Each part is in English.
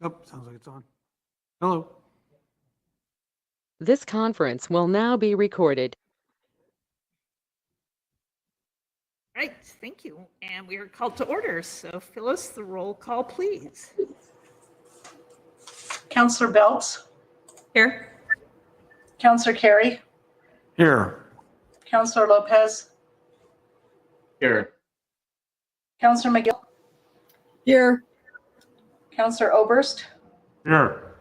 Oh, sounds like it's on. Hello. This conference will now be recorded. Right, thank you. And we are called to order. So Phyllis, the roll call, please. Councillor Belts, Here. Councillor Carey, Here. Councillor Lopez, Here. Councillor McGill, Here. Councillor Oberst, Here.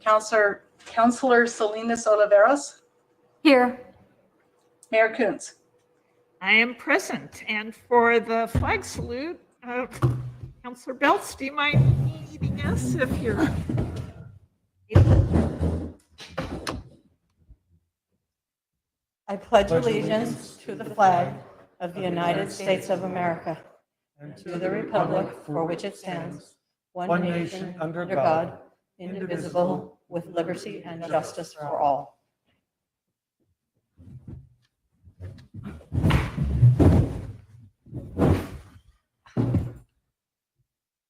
Councillor Salinas Oliveros, Here. Mayor Coons. I am present. And for the flag salute, Councillor Belts, do you mind leading us if you're I pledge allegiance to the flag of the United States of America and to the republic for which it stands, one nation under God, indivisible, with liberty and justice for all.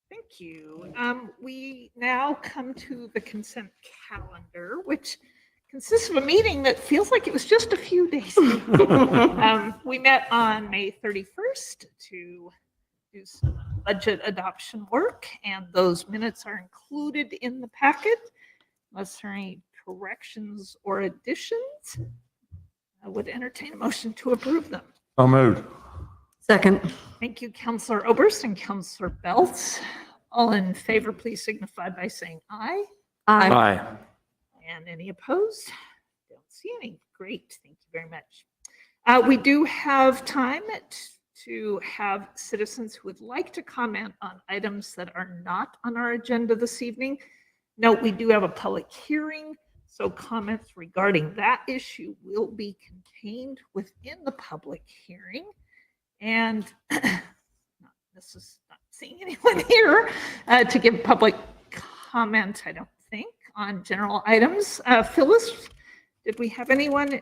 Thank you. We now come to the consent calendar, which consists of a meeting that feels like it was just a few days ago. We met on May 31st to do some budget adoption work, and those minutes are included in the packet. Unless there are any corrections or additions, I would entertain a motion to approve them. So moved. Second. Thank you, Councillor Oberst and Councillor Belts. All in favor, please signify by saying aye. Aye. Aye. And any opposed? Don't see any. Great, thank you very much. We do have time to have citizens who would like to comment on items that are not on our agenda this evening. Note, we do have a public hearing, so comments regarding that issue will be contained within the public hearing. And this is not seeing anyone here to give public comment, I don't think, on general items. Phyllis, did we have anyone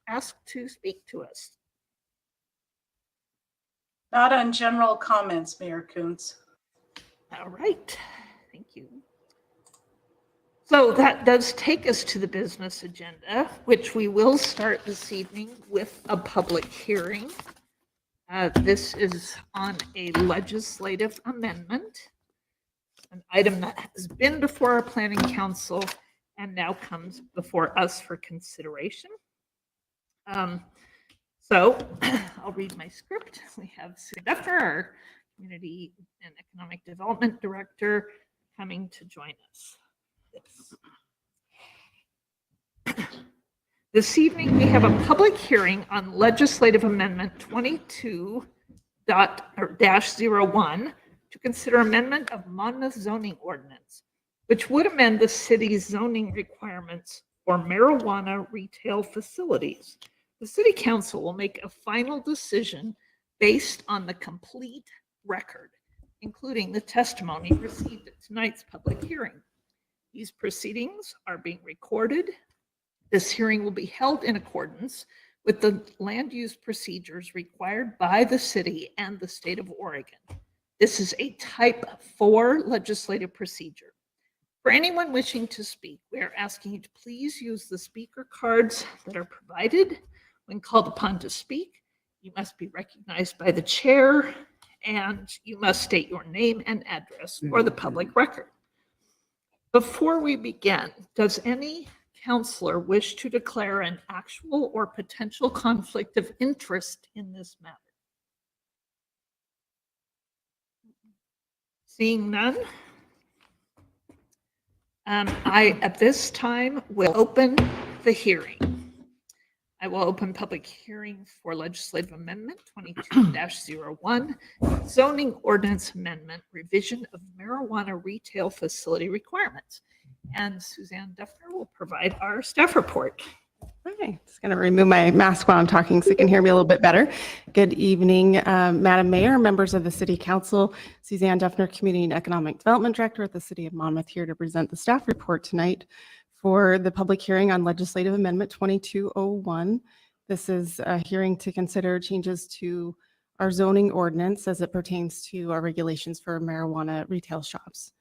ask to speak to us? Not on general comments, Mayor Coons. All right, thank you. So that does take us to the business agenda, which we will start this evening with a public hearing. This is on a legislative amendment, an item that has been before our planning council and now comes before us for consideration. So I'll read my script. We have Suzanne Duffner, our Community and Economic Development Director, coming to join us. This evening, we have a public hearing on Legislative Amendment 22-01 to consider amendment of Monmouth zoning ordinance, which would amend the city's zoning requirements for marijuana retail facilities. The City Council will make a final decision based on the complete record, including the testimony received at tonight's public hearing. These proceedings are being recorded. This hearing will be held in accordance with the land use procedures required by the city and the state of Oregon. This is a type 4 legislative procedure. For anyone wishing to speak, we are asking you to please use the speaker cards that are provided. When called upon to speak, you must be recognized by the chair and you must state your name and address for the public record. Before we begin, does any counselor wish to declare an actual or potential conflict of interest in this matter? Seeing none, I, at this time, will open the hearing. I will open public hearing for Legislative Amendment 22-01, Zoning Ordinance Amendment, Revision of Marijuana Retail Facility Requirements. And Suzanne Duffner will provide our staff report. Okay, just going to remove my mask while I'm talking so you can hear me a little bit better. Good evening, Madam Mayor, members of the City Council. Suzanne Duffner, Community and Economic Development Director at the City of Monmouth, here to present the staff report tonight for the public hearing on Legislative Amendment 2201. This is a hearing to consider changes to our zoning ordinance as it pertains to our regulations for marijuana retail shops.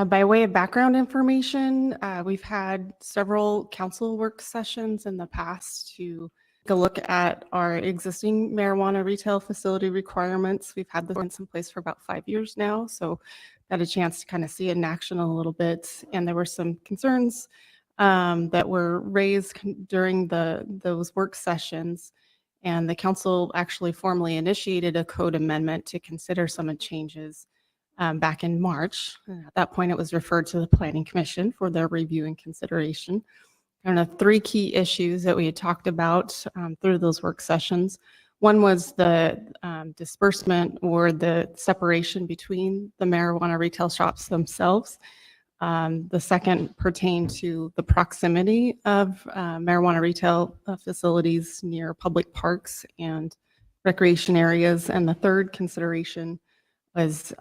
By way of background information, we've had several council work sessions in the past to take a look at our existing marijuana retail facility requirements. We've had this in place for about 5 years now, so got a chance to kind of see it in action a little bit. And there were some concerns that were raised during those work sessions. And the council actually formally initiated a code amendment to consider some of the changes back in March. And at that point, it was referred to the Planning Commission for their review and consideration. There are 3 key issues that we had talked about through those work sessions. One was the disbursement or the separation between the marijuana retail shops themselves. The second pertained to the proximity of marijuana retail facilities near public parks and recreation areas. And the third consideration was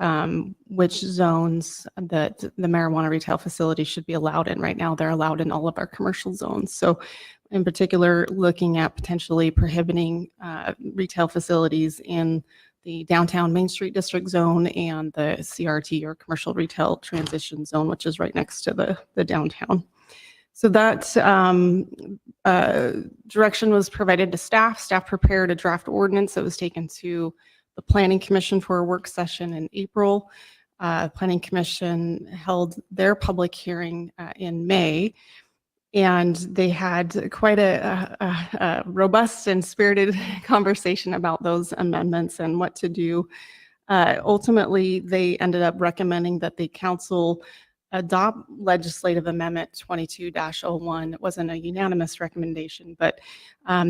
which zones that the marijuana retail facilities should be allowed in. Right now, they're allowed in all of our commercial zones. So in particular, looking at potentially prohibiting retail facilities in the downtown Main Street District zone and the CRT or commercial retail transition zone, which is right next to the downtown. So that direction was provided to staff. Staff prepared a draft ordinance that was taken to the Planning Commission for a work session in April. Planning Commission held their public hearing in May, and they had quite a robust and spirited conversation about those amendments and what to do. Ultimately, they ended up recommending that the council adopt legislative amendment 22-01. It wasn't a unanimous recommendation, but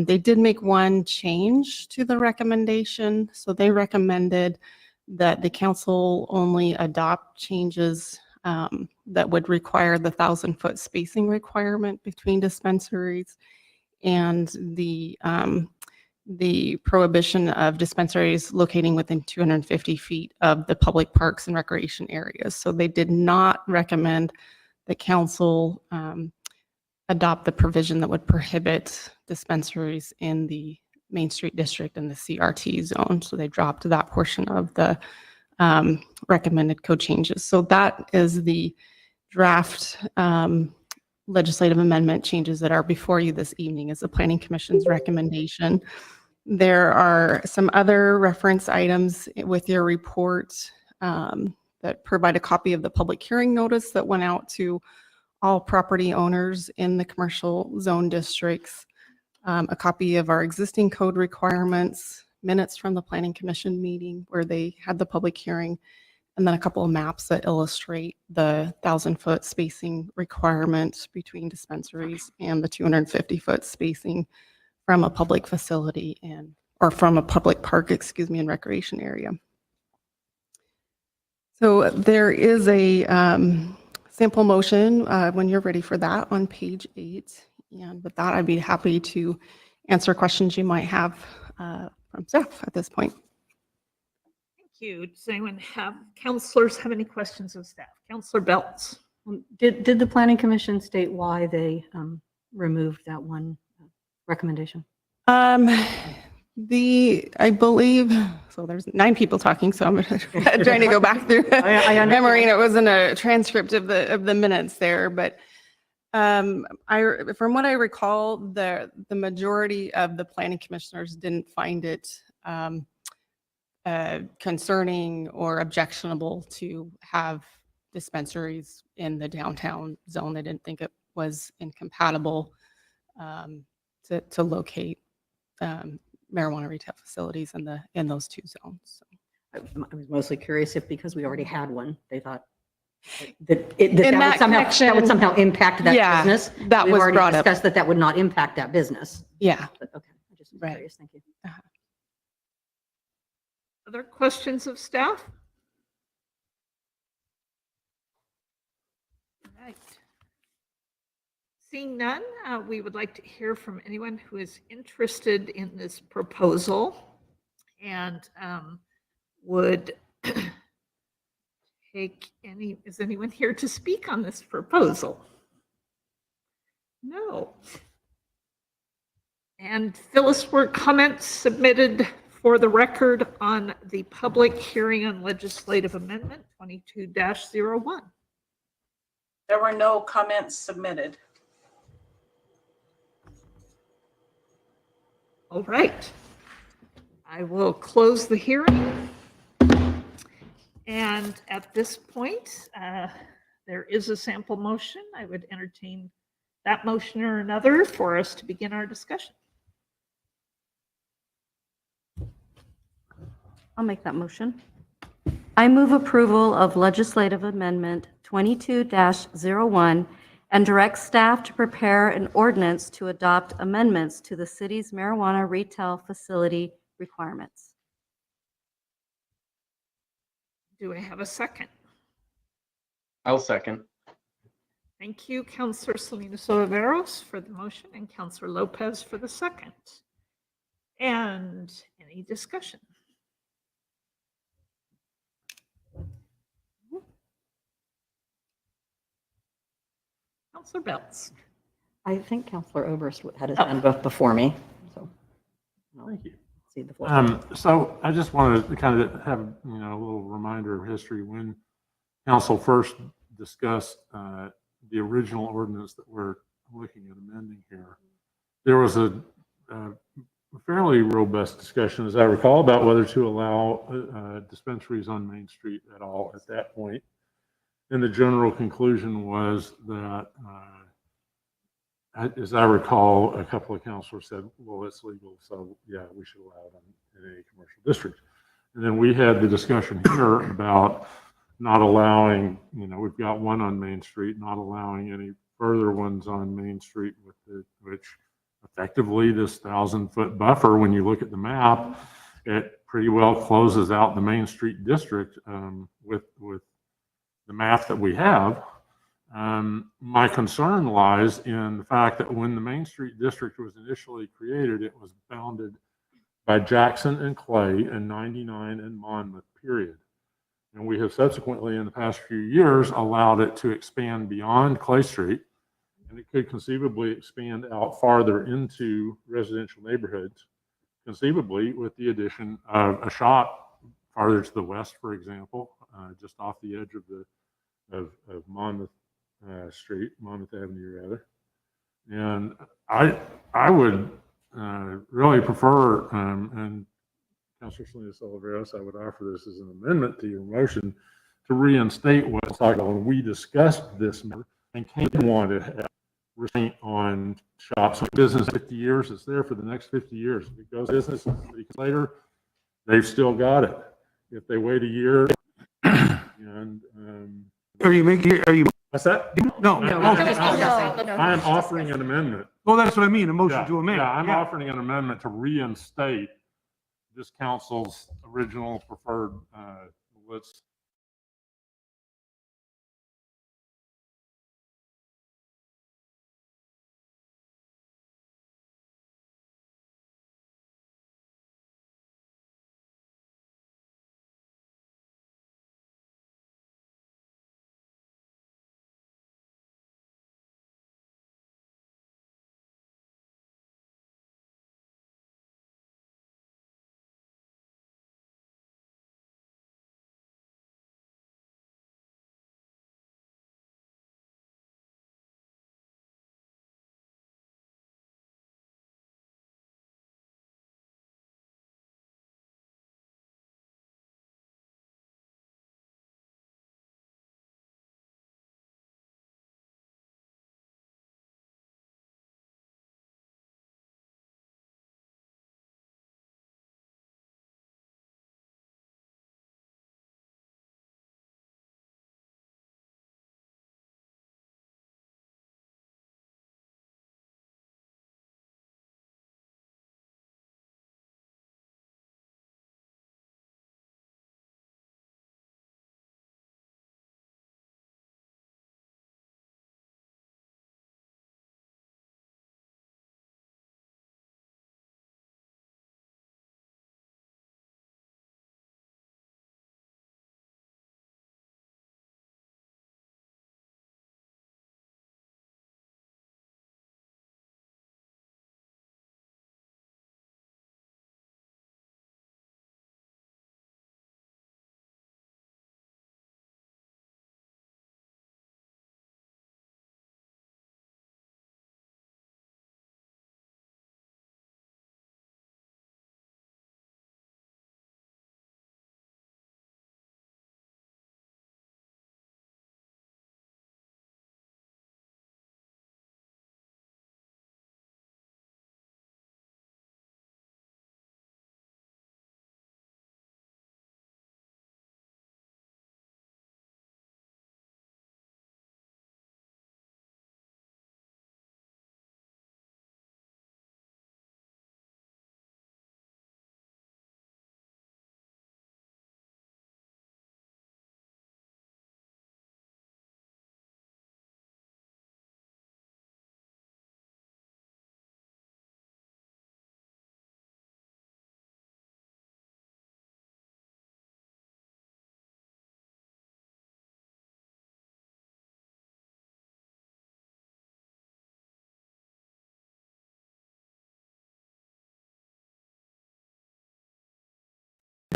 they did make one change to the recommendation. So they recommended that the council only adopt changes that would require the 1,000-foot spacing requirement between dispensaries and the prohibition of dispensaries locating within 250 feet of the public parks and recreation areas. So they did not recommend the council adopt the provision that would prohibit dispensaries in the Main Street District and the CRT zone. So they dropped that portion of the recommended code changes. So that is the draft legislative amendment changes that are before you this evening as the Planning Commission's recommendation. There are some other reference items with your report that provide a copy of the public hearing notice that went out to all property owners in the commercial zone districts, a copy of our existing code requirements, minutes from the Planning Commission meeting where they had the public hearing, and then a couple of maps that illustrate the 1,000-foot spacing requirement between dispensaries and the 250-foot spacing from a public facility or from a public park, and recreation area. So there is a sample motion when you're ready for that on page 8. And with that, I'd be happy to answer questions you might have from staff at this point. Thank you. Does anyone counselors have any questions of staff? Counselor Belts. Did the Planning Commission state why they removed that one recommendation? I believe, so there's 9 people talking, so I'm trying to go back through memory, and it wasn't a transcript of the minutes there, but from what I recall, the majority of the planning commissioners didn't find it concerning or objectionable to have dispensaries in the downtown zone. They didn't think it was incompatible to locate marijuana retail facilities in those 2 zones. So. I was mostly curious if because we already had one, they thought that would somehow impact that business. That We've was already brought up. discussed that would not impact that business. Yeah. But okay, I just was Right. curious. Thank you. Other questions of staff? All right. Seeing none, we would like to hear from anyone who is interested in this proposal and would is anyone here to speak on this proposal? No. And Phyllis, were comments submitted for the record on the public hearing on legislative amendment 22-01? There were no comments submitted. All right. I will close the hearing. And at this point, there is a sample motion. I would entertain that motion or another for us to begin our discussion. I'll make that motion. I move approval of Legislative Amendment 22-01 and direct staff to prepare an ordinance to adopt amendments to the city's marijuana retail facility requirements. Do I have a second? I'll second. Thank you, Councilor Salinas Oliveros for the motion and Councilor Lopez for the second. And any discussion? Councilor Belts. I think Counselor Oberst had his hand up before me, so. Thank you. See the floor. So I just wanted to kind of have, a little reminder of history. When council first discussed the original ordinance that we're looking at amending here, there was a fairly robust discussion, as I recall, about whether to allow dispensaries on Main Street at all at that point. And the general conclusion was that, as I recall, a couple of councilors said, well, it's legal, so yeah, we should allow it in any commercial district. And then we had the discussion here about not allowing, we've got one on Main Street, not allowing any further ones on Main Street which effectively this 1,000-foot buffer, when you look at the map, it pretty well closes out the Main Street district with the map that we have. My concern lies in the fact that when the Main Street district was initially created, it was bounded by Jackson and Clay and 99 and Monmouth, period. And we have subsequently, in the past few years, allowed it to expand beyond Clay Street, and it could conceivably expand out farther into residential neighborhoods, conceivably with the addition of a shop farther to the west, for example, just off the edge of Monmouth Street, Monmouth Avenue rather. And I would really prefer, and Councilor Salinas Oliveros, I would offer this as an amendment to your motion to reinstate what's talked about when we discussed this matter and came want to have restraint on shops. Business 50 years, it's there for the next 50 years. If it goes business later, they've still got it. If they wait a year, and Are you, what's that? no, No, I am offering an amendment. Well, that's what I mean, a motion Yeah, to amend. yeah, I'm Yeah. offering an amendment to reinstate this council's original preferred list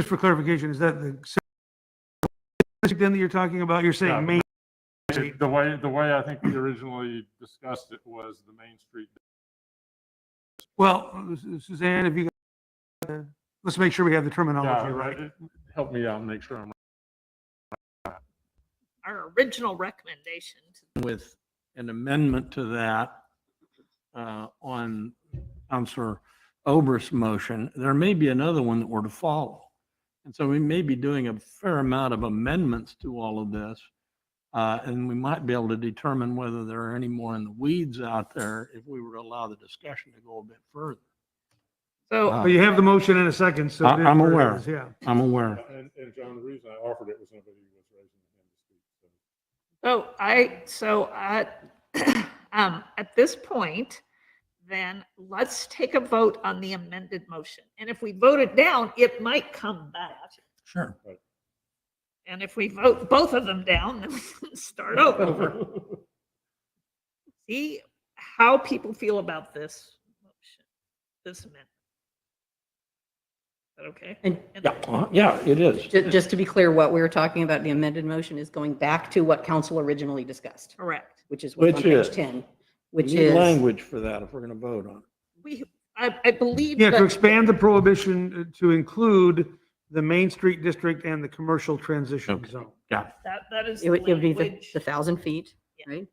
just for clarification, is that the district then that you're talking about? You're saying Yeah. Main? The way I think we originally discussed it was the Main Street. Well, Suzanne, if you, let's make sure we have the terminology Yeah, right. help me out and make sure I'm. Our original recommendation. With an amendment to that on Councilor Oberst's motion, there may be another one that we're to follow. And so we may be doing a fair amount of amendments to all of this. And we might be able to determine whether there are any more in the weeds out there if we were to allow the discussion to go a bit further. So But you have the motion in a second, so. I'm there it aware. is, Yeah. I'm aware. And John, the reason I offered it was nobody was raising their hand to speak. So at this point, then let's take a vote on the amended motion. And if we vote it down, it might come back. Sure. And if we vote both of them down, then we can start over. See how people feel about this motion, this amendment. Is that okay? And Yeah, it is. just to be clear, what we were talking about, the amended motion is going back to what council originally discussed, Correct. which is what's on Which page is? 10, We which need is. language for that if we're going to vote on it. I believe. Yeah, to that- expand the prohibition to include the Main Street District and the commercial transition Okay. zone. Got it. That is It would be the language 1,000 feet, Yeah. right?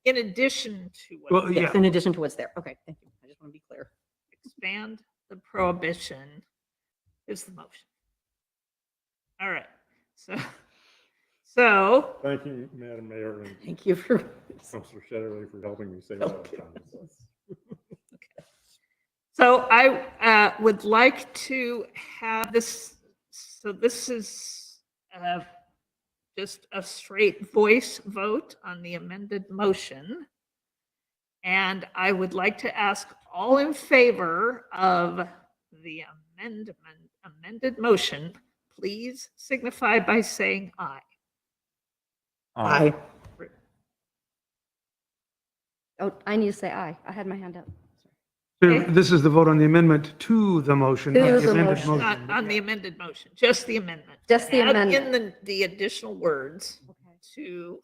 in addition to what. Well, Yes, yeah. in addition to what's there. Okay, thank you. I just want to be clear. Expand the prohibition is the motion. All right, so Thank you, Madam Mayor and Thank you for, Councilor Shetterly for helping me say that. So I would like to have this, so this is just a straight voice vote on the amended motion. And I would like to ask all in favor of the amended motion, please signify by saying aye. I, Oh, I need to say aye. I had my hand up. So Okay. this is the vote on the amendment to the motion, not To the the amended motion. Not motion. on the amended motion, just the amendment. Just the Add amendment. in the additional words Okay. to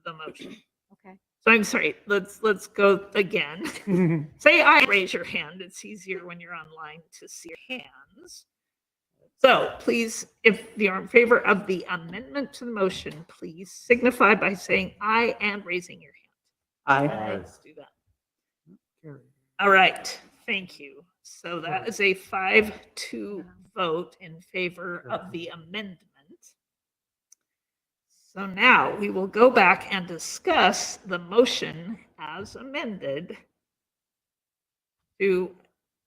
the motion. Okay. So I'm sorry, let's go again. Say aye, raise your hand. It's easier when you're online to see your hands. So please, if you're in favor of the amendment to the motion, please signify by saying aye and raising your hand. I, Let's do that. All right, thank you. So that is a 5-2 vote in favor of the amendment. So now we will go back and discuss the motion as amended to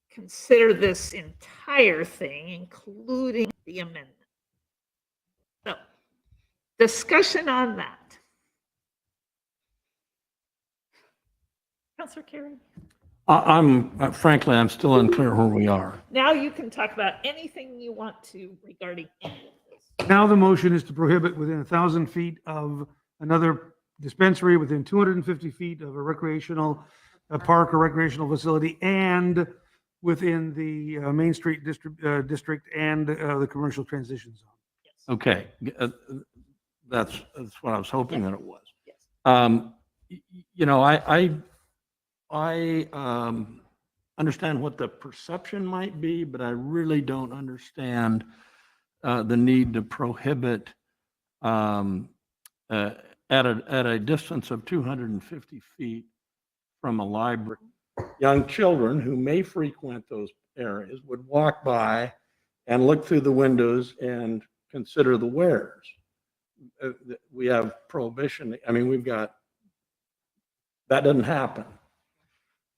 consider this entire thing, including the amendment. So, discussion on that. Councilor Carey? Frankly, I'm still unclear where we are. Now you can talk about anything you want to regarding any of this. Now the motion is to prohibit within 1,000 feet of another dispensary, within 250 feet of a recreational park or recreational facility, and within the Main Street district and the commercial transition zone. Okay. That's what I was hoping that it was. Yes. You know, I understand what the perception might be, but I really don't understand the need to prohibit at a distance of 250 feet from a library. Young children who may frequent those areas would walk by and look through the windows and consider the wares. We have prohibition. I mean, we've got, that doesn't happen.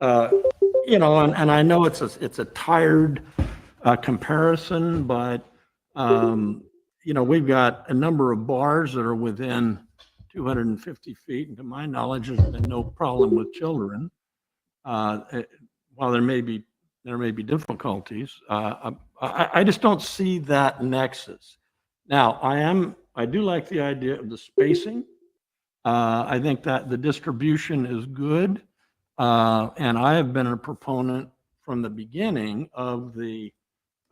You know, and I know it's a tired comparison, but you know, we've got a number of bars that are within 250 feet, and to my knowledge, there's been no problem with children. While there may be difficulties, I just don't see that nexus. Now, I do like the idea of the spacing. I think that the distribution is good. And I have been a proponent from the beginning of the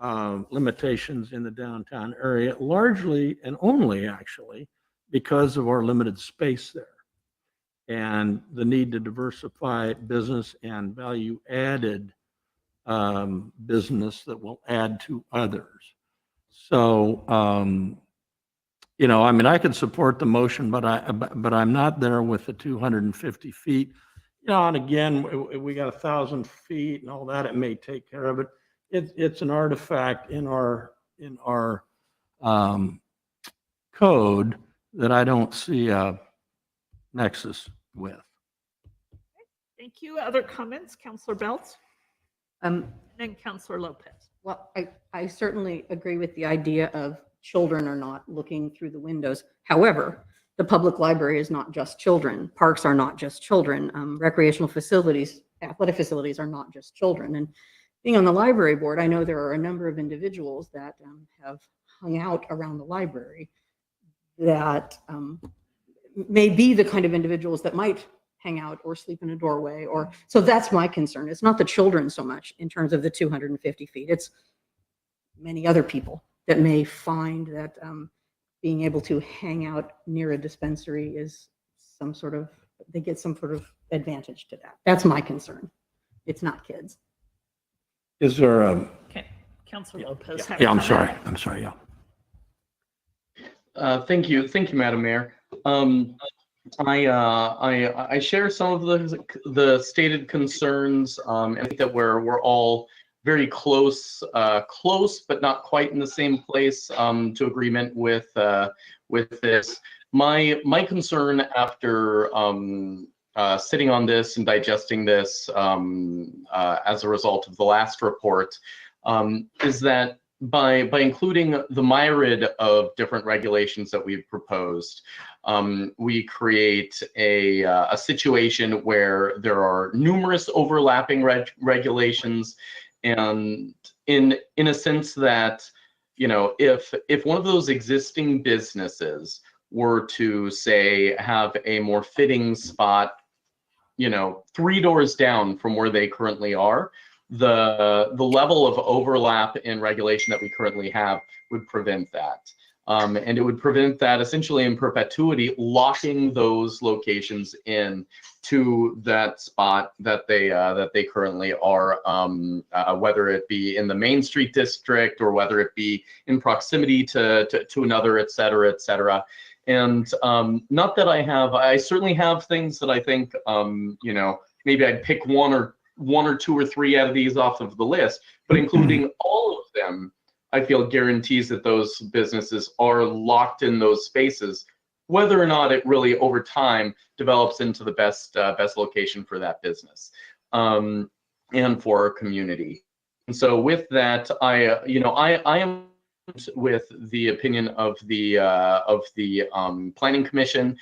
limitations in the downtown area, largely and only actually because of our limited space there and the need to diversify business and value added business that will add to others. So, you know, I mean, I could support the motion, but I'm not there with the 250 feet. You know, and again, we got 1,000 feet and all that. It may take care of it. It's an artifact in our code that I don't see a nexus with. Thank you. Other comments, Councillor Belts? And then Councillor Lopez. Well, I certainly agree with the idea of children are not looking through the windows. However, the public library is not just children. Parks are not just children. Recreational facilities, athletic facilities are not just children. And being on the library board, I know there are a number of individuals that have hung out around the library that may be the kind of individuals that might hang out or sleep in a doorway, or so that's my concern. It's not the children so much in terms of the 250 feet. It's many other people that may find that being able to hang out near a dispensary is some sort of, they get some sort of advantage to that. That's my concern. It's not kids. Is there a? Okay, Councillor Lopez. Yeah, I'm sorry. Yeah. Thank you, Madam Mayor. I share some of the stated concerns, and I think that we're all very close but not quite in the same place to agreement with this. My concern after sitting on this and digesting this as a result of the last report is that by including the myriad of different regulations that we've proposed, we create a situation where there are numerous overlapping regulations, and in a sense that, you know, if one of those existing businesses were to say have a more fitting spot, you know, 3 doors down from where they currently are, the level of overlap in regulation that we currently have would prevent that. And it would prevent that essentially in perpetuity, locking those locations in to that spot that they currently are, whether it be in the Main Street district or whether it be in proximity to another, et cetera, et cetera. And not that I certainly have things that I think, you know, maybe I'd pick one or two or three out of these off of the list, but including all of them, I feel guarantees that those businesses are locked in those spaces, whether or not it really over time develops into the best location for that business and for our community. And so with that, I am with the opinion of the Planning Commission.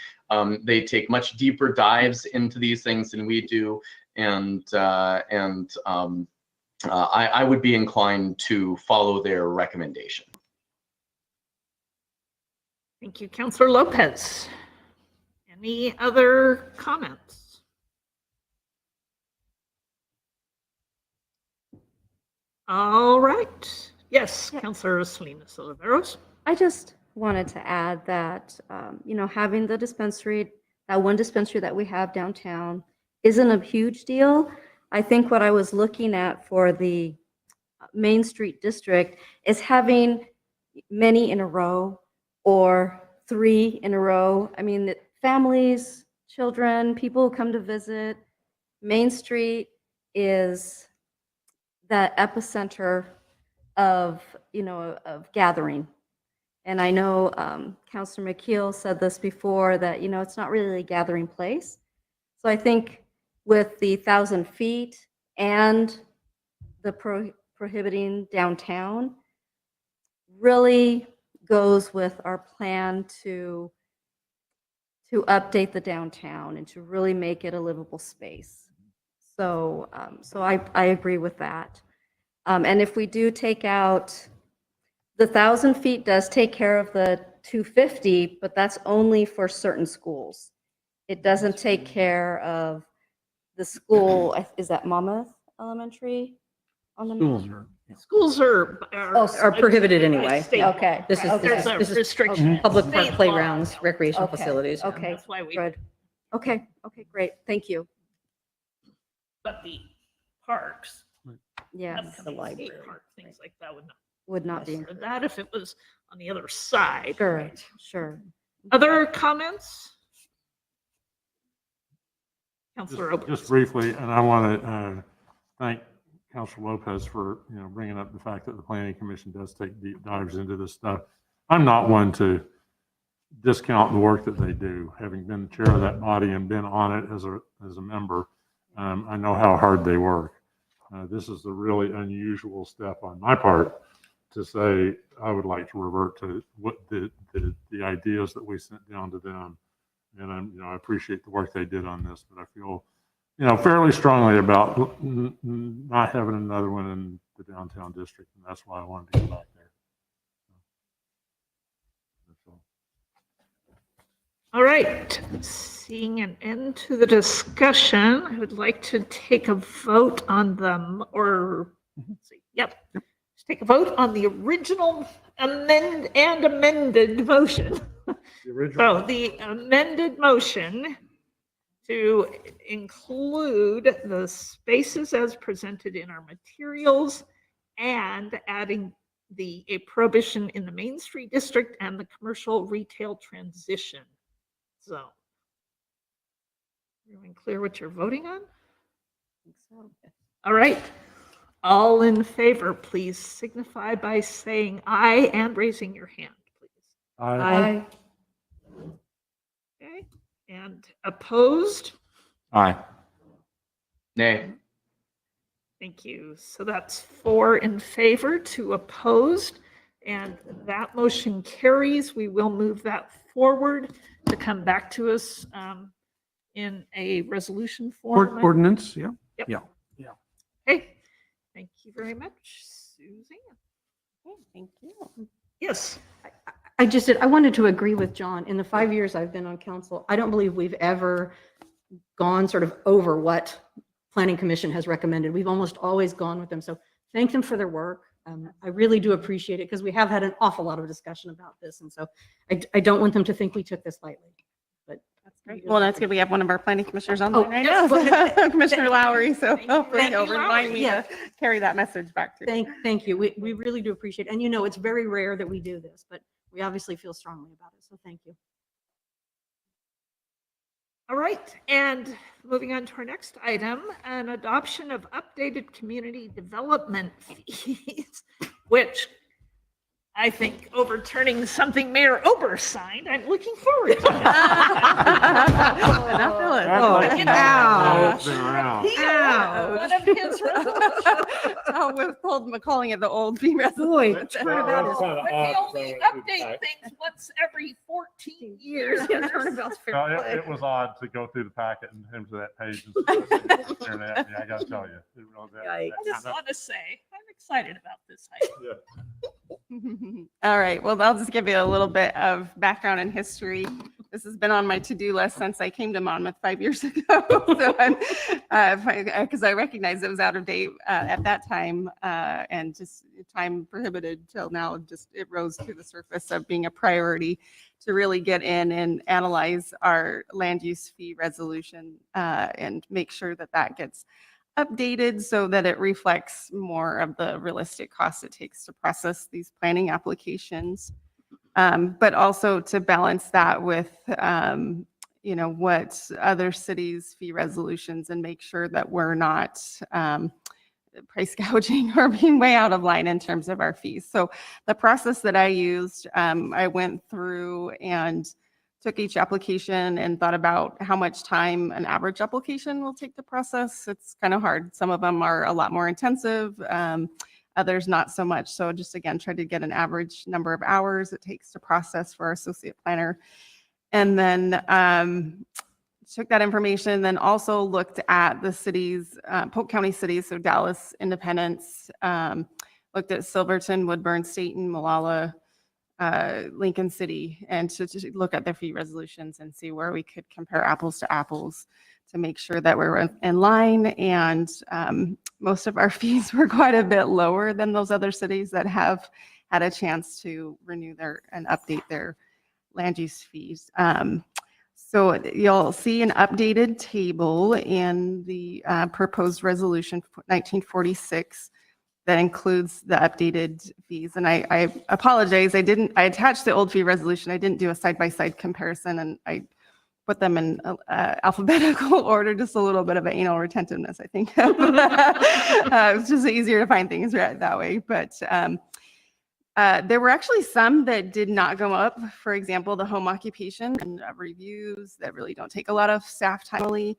They take much deeper dives into these things than we do, and I would be inclined to follow their recommendation. Thank you, Councillor Lopez. Any other comments? All right. Yes, Councillor Salinas Oliveros. I just wanted to add that, you know, having the dispensary, that one dispensary that we have downtown isn't a huge deal. I think what I was looking at for the Main Street district is having many in a row or 3 in a row. I mean, families, children, people who come to visit. Main Street is the epicenter of, you know, of gathering. And I know Councilor McKeel said this before, that, you know, it's not really a gathering place. So I think with the 1,000 feet and the prohibiting downtown really goes with our plan to update the downtown and to really make it a livable space. So I agree with that. And if we do take out, the 1,000 feet does take care of the 250, but that's only for certain schools. It doesn't take care of the school. Is that Monmouth Elementary on the Schools are, schools are prohibited anyway. state Yeah. law. Okay. This is, There's a this is restriction. public park State law. playgrounds, recreational Okay. facilities. Okay, That's why we, good. Okay, great. Thank you. but the parks, Yes, upcoming skate library. park, things like that would not. would not be. consider that if it was on the other side. Sure, right? sure. Other comments? Counselor Oberst. Just briefly, and I want to thank Councilor Lopez for, bringing up the fact that the Planning Commission does take deep dives into this stuff. I'm not one to discount the work that they do, having been the chair of that body and been on it as a member. I know how hard they work. This is a really unusual step on my part to say I would like to revert to what the ideas that we sent down to them. And I appreciate the work they did on this, but I feel, fairly strongly about not having another one in the downtown district, and that's why I wanted to get back there. That's all. All right, seeing an end to the discussion, I would like to take a vote on them, or, let's see, yep. Let's take a vote on the original amended motion. So the amended motion to include the spaces as presented in our materials and adding a prohibition in the Main Street district and the commercial retail transition zone. Everyone clear what you're voting on? All right. All in favor, please signify by saying aye and raising your hand, please. Aye. Okay. And opposed? Aye. Nay. Thank you. So that's 4 in favor, 2 opposed, and that motion carries. We will move that forward to come back to us in a resolution form. Ordinance, yeah. Yep. Yeah. Okay. Thank you very much, Suzanne. Thank you. Yes. I wanted to agree with John. In the 5 years I've been on council, I don't believe we've ever gone sort of over what Planning Commission has recommended. We've almost always gone with them. So thank them for their work. I really do appreciate it because we have had an awful lot of discussion about this. And so I don't want them to think we took this lightly. But That's great. Well, that's good. We have one of our planning commissioners on Oh, line right yes. now, Commissioner Lowry. So Thank you. hopefully Thank he'll you, remind me Lowry. to carry that message back to you. thank you. We really do appreciate it. And it's very rare that we do this, but we obviously feel strongly about it. So thank you. All right, and moving on to our next item, an adoption of updated community development fees, which I think overturning something Mayor Ober signed, I'm looking forward to. Not Phyllis. It's been around. One of his resolutions. Oh, we've told calling it the old fee resolution. Turnabout is But we only update things once every 14 years. turnabout's fair No, play. it was odd to go through the packet in terms of that page. And staring at me, I gotta tell you. It really- I just want to say, I'm excited about this item. Yeah. All right. Well, I'll just give you a little bit of background and history. This has been on my to-do list since I came to Monmouth 5 years ago. So because I recognized it was out of date at that time and just time prohibited till now, just it rose to the surface of being a priority to really get in and analyze our land use fee resolution and make sure that that gets updated so that it reflects more of the realistic costs it takes to process these planning applications. But also to balance that with, what other cities' fee resolutions and make sure that we're not price gouging or being way out of line in terms of our fees. So the process that I used, I went through and took each application and thought about how much time an average application will take to process. It's kind of hard. Some of them are a lot more intensive, others not so much. So just again, tried to get an average number of hours it takes to process for our associate planner. And then took that information, then also looked at the cities, Polk County cities, so Dallas, Independence, looked at Silverton, Woodburn, Staten, Molalla, Lincoln City and to look at their fee resolutions and see where we could compare apples to apples to make sure that we're in line. And most of our fees were quite a bit lower than those other cities that have had a chance to renew and update their land use fees. So you'll see an updated table in the proposed resolution 1946 that includes the updated fees. And I apologize, I attached the old fee resolution. I didn't do a side-by-side comparison, and I put them in alphabetical order, just a little bit of an anal retentiveness, I think. It's just easier to find things right that way. But there were actually some that did not go up. For example, the home occupation and reviews that really don't take a lot of staff time.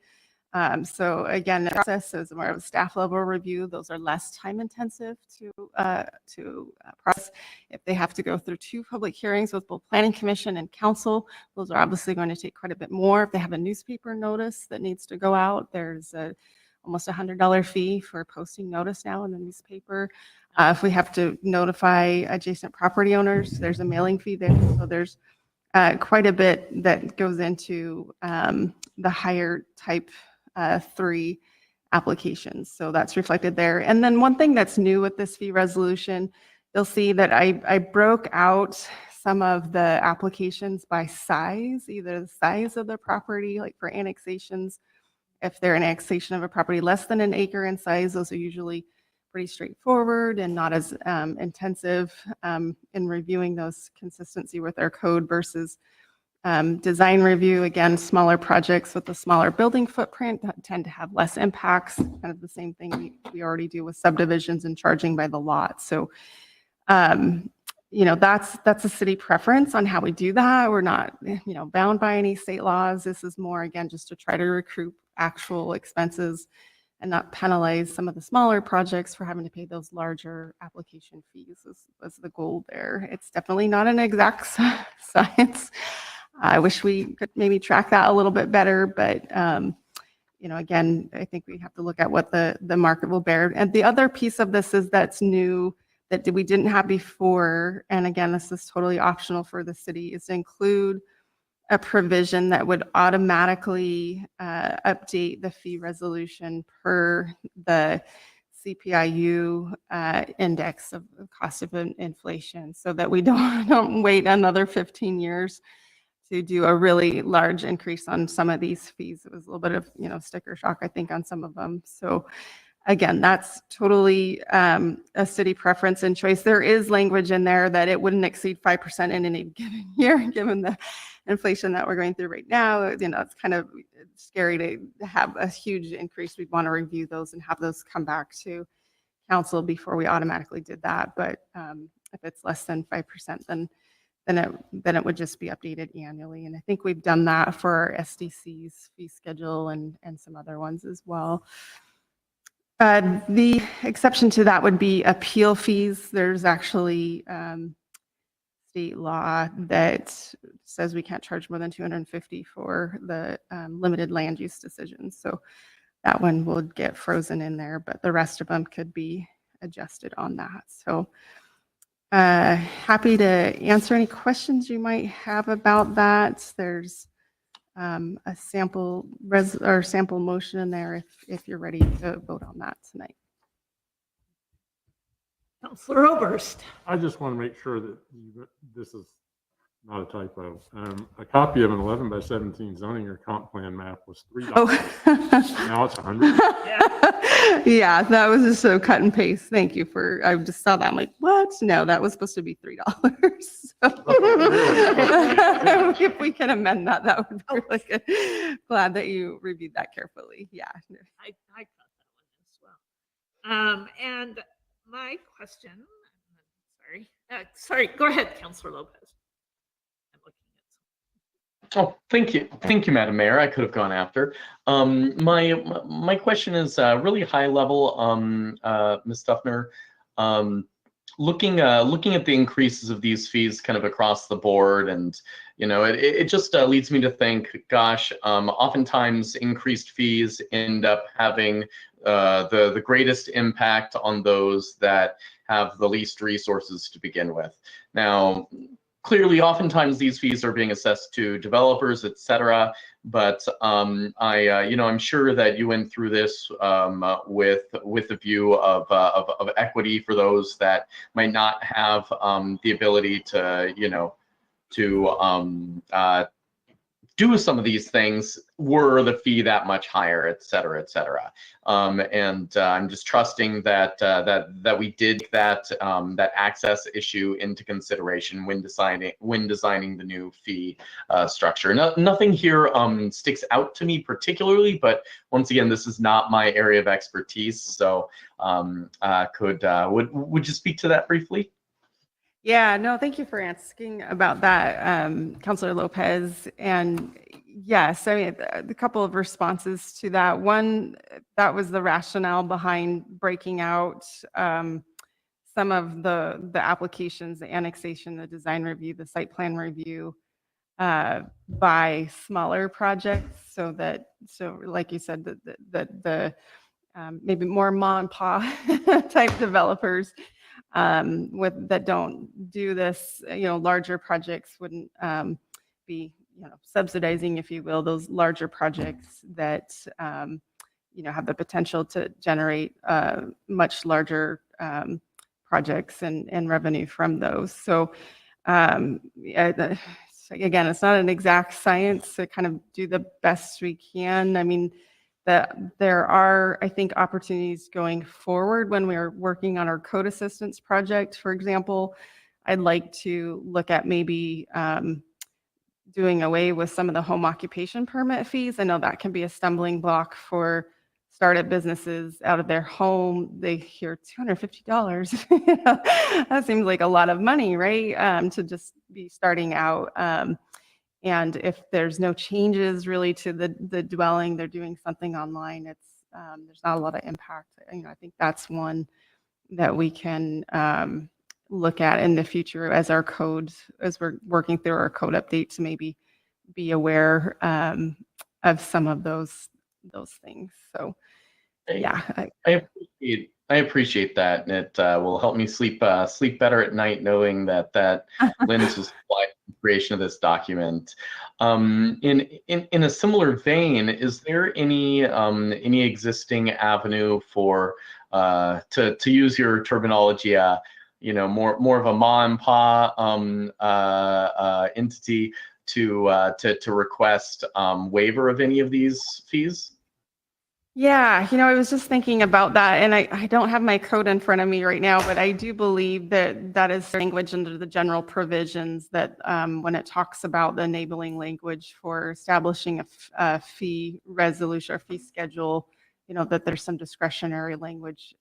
So again, the process is more of a staff level review. Those are less time intensive to process. If they have to go through 2 public hearings with both planning commission and council, those are obviously going to take quite a bit more. If they have a newspaper notice that needs to go out, there's almost $100 fee for posting notice now in the newspaper. If we have to notify adjacent property owners, there's a mailing fee there. So there's quite a bit that goes into the higher type 3 applications. So that's reflected there. And then one thing that's new with this fee resolution, you'll see that I broke out some of the applications by size, either the size of the property, like for annexations. If they're an annexation of a property less than an acre in size, those are usually pretty straightforward and not as intensive in reviewing those consistency with our code versus design review. Again, smaller projects with a smaller building footprint that tend to have less impacts, kind of the same thing we already do with subdivisions and charging by the lot. So, that's a city preference on how we do that. We're not, bound by any state laws. This is more, again, just to try to recoup actual expenses and not penalize some of the smaller projects for having to pay those larger application fees was the goal there. It's definitely not an exact science. I wish we could maybe track that a little bit better, but again, I think we have to look at what the market will bear. And the other piece of this is that's new that we didn't have before, and again, this is totally optional for the city, is to include a provision that would automatically update the fee resolution per the CPIU index of cost of inflation, so that we don't wait another 15 years to do a really large increase on some of these fees. It was a little bit of sticker shock, I think, on some of them. So again, that's totally a city preference and choice. There is language in there that it wouldn't exceed 5% in any given year, given the inflation that we're going through right now. It's kind of scary to have a huge increase. We'd want to review those and have those come back to council before we automatically did that. But if it's less than 5%, then it would just be updated annually. And I think we've done that for our SDC's fee schedule and some other ones as well. The exception to that would be appeal fees. There's actually state law that says we can't charge more than $250 for the limited land use decisions. So that one will get frozen in there, but the rest of them could be adjusted on that. So happy to answer any questions you might have about that. There's a sample motion in there if you're ready to vote on that tonight. Councilor Oberst. I just want to make sure that this is not a typo. A copy of an 11 by 17 zoning or comp plan map was $3. Oh. Now it's $100. Yeah, that was just a cut and paste. Thank you I just saw that. I'm like, what? No, that was supposed to be $3. So if we can amend that, that would be really good. Glad that you reviewed that carefully. Yeah. I caught that one as well. And my question, sorry, go ahead, Councilor Lopez. I'm looking at Oh, thank you, Madam Mayor. I could have gone after. My question is really high level, Ms. Duffner. Looking at the increases of these fees kind of across the board, and it just leads me to think, gosh, oftentimes increased fees end up having the greatest impact on those that have the least resources to begin with. Now, clearly, oftentimes these fees are being assessed to developers, et cetera. But I'm sure that you went through this with a view of equity for those that might not have the ability to, do some of these things were the fee that much higher, et cetera, et cetera. I'm just trusting that we did that access issue into consideration when designing the new fee structure. Nothing here sticks out to me particularly, but once again, this is not my area of expertise. So would you speak to that briefly? Yeah, no, thank you for asking about that, Councilor Lopez. And yes, I mean, a couple of responses to that. One, that was the rationale behind breaking out some of the applications, the annexation, the design review, the site plan review by smaller projects, so like you said, that the maybe more mom and pop type developers that don't do this, larger projects wouldn't be, subsidizing, if you will, those larger projects that, have the potential to generate much larger projects and revenue from those. So again, it's not an exact science to kind of do the best we can. I mean, there are, I think, opportunities going forward when we are working on our code assistance project. For example, I'd like to look at maybe doing away with some of the home occupation permit fees. I know that can be a stumbling block for startup businesses out of their home. They hear $250. That seems like a lot of money, right? To just be starting out. And if there's no changes really to the dwelling, they're doing something online, there's not a lot of impact. I think that's one that we can look at in the future as we're working through our code update, to maybe be aware of some of those things. So yeah. I appreciate that, and it will help me sleep better at night knowing that Lynn's was applied in the creation of this document. In a similar vein, is there any existing avenue for to use your terminology, more of a mom and pop entity to request waiver of any of these fees? Yeah, I was just thinking about that, and I don't have my code in front of me right now, but I do believe that is language under the general provisions that when it talks about the enabling language for establishing a fee resolution or fee schedule, that there's some discretionary language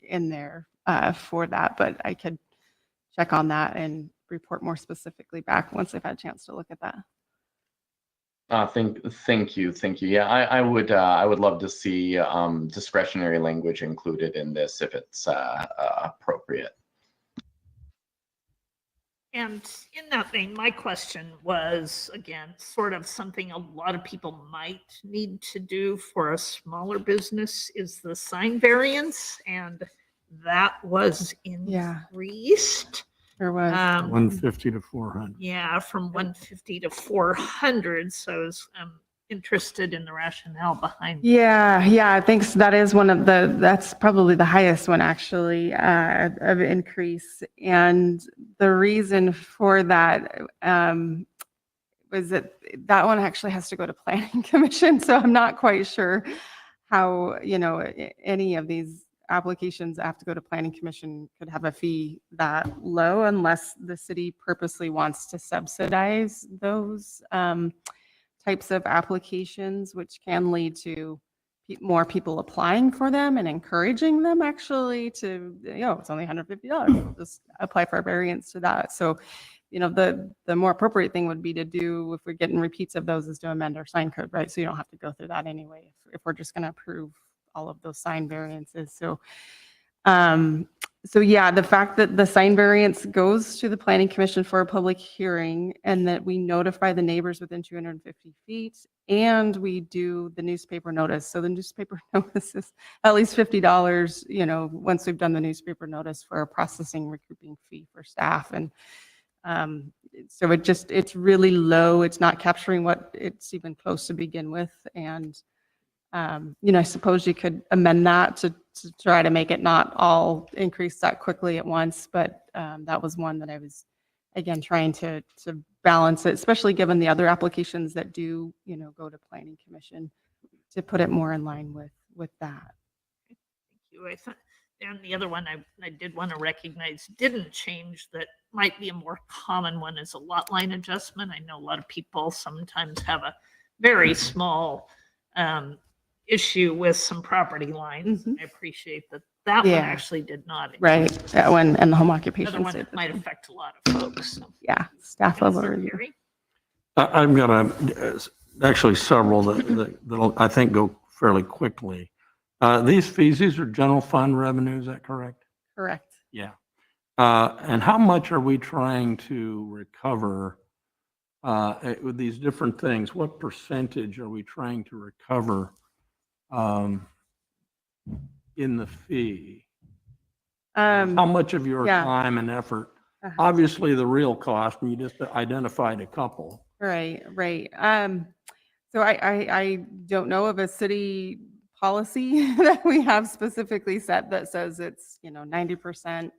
in there for that. But I could check on that and report more specifically back once I've had a chance to look at that. Thank you. Yeah, I would love to see discretionary language included in this if it's appropriate. And in that vein, my question was, again, sort of something a lot of people might need to do for a smaller business is the sign variance, and that was increased. There was 150 to 400. Yeah, from 150 to 400. So I was interested in the rationale behind. Yeah, I think that is that's probably the highest one actually of increase. And the reason for that was that one actually has to go to Planning Commission. So I'm not quite sure how, any of these applications have to go to Planning Commission could have a fee that low, unless the city purposely wants to subsidize those types of applications, which can lead to more people applying for them and encouraging them actually to, it's only $150. Just apply for a variance to that. So, the more appropriate thing would be to do, if we're getting repeats of those, is to amend our sign code, right? So you don't have to go through that anyway if we're just going to approve all of those sign variances. So, yeah, the fact that the sign variance goes to the Planning Commission for a public hearing, and that we notify the neighbors within 250 feet, and we do the newspaper notice. So the newspaper notice is at least $50, once we've done the newspaper notice, for a processing recouping fee for staff. And, So it's really low. It's not capturing what it's even close to begin with. And, I suppose you could amend that to try to make it not all increase that quickly at once. But that was one that I was, again, trying to balance it, especially given the other applications that do, go to Planning Commission, to put it more in line with that. Thank you. And the other one I did want to recognize didn't change that might be a more common one is a lot line adjustment. I know a lot of people sometimes have a very small issue with some property lines. I appreciate that one Yeah. actually did not. Right. That one and the home The occupation. other one might affect a lot of folks. So. Yeah. Staff level Counselor review. Geary? I've got actually several that'll, I think, go fairly quickly. These fees, these are general fund revenue, is that correct? Correct. Yeah. And how much are we trying to recover with these different things? What percentage are we trying to recover in the fee? How much of your yeah. time and effort? Uh-huh. Obviously, the real cost, and you just identified a couple. Right. So I don't know of a city policy that we have specifically set that says it's, 90%,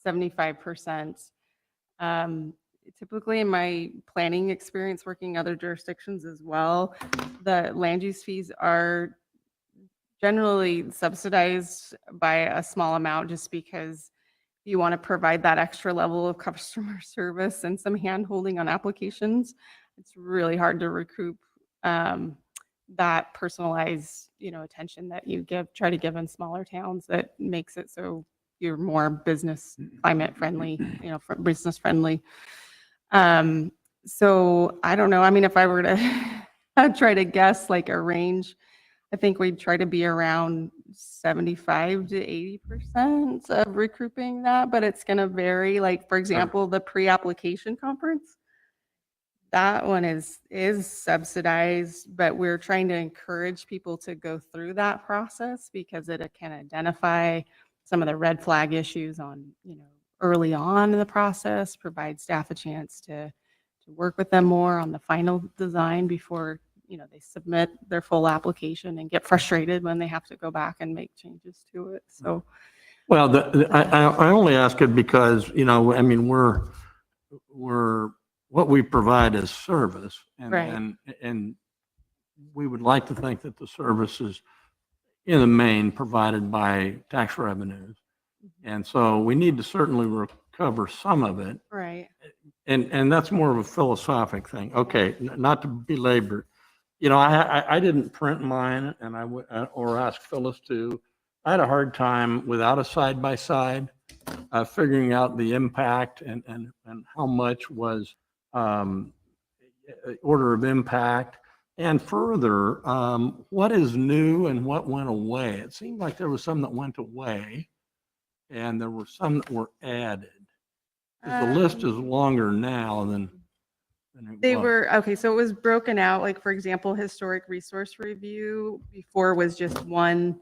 75%. Typically in my planning experience working other jurisdictions as well, the land use fees are generally subsidized by a small amount just because you want to provide that extra level of customer service and some hand holding on applications. It's really hard to recoup that personalized, attention that you try to give in smaller towns that makes it so you're more business climate friendly, business friendly. So I don't know. I mean, if I were to try to guess like a range, I think we'd try to be around 75 to 80% of recouping that, but it's going to vary. Like, for example, the pre-application conference, that one is subsidized, but we're trying to encourage people to go through that process because it can identify some of the red flag issues on, early on in the process, provide staff a chance to work with them more on the final design before, they submit their full application and get frustrated when they have to go back and make changes to it. So, well, I only ask it because, I mean, we're what we provide is service, and right. and we would like to think that the service is in the main provided by tax revenues, and so we need to certainly recover some of it. Right. And that's more of a philosophic thing. Okay, not to belabor. I didn't print mine, and I would or ask Phyllis to. I had a hard time without a side-by-side figuring out the impact and how much was order of impact. And further, what is new and what went away? It seemed like there was some that went away and there were some that were added. The list is longer now than it was. Were, okay, so it was broken out, like, for example, historic resource review before was just one,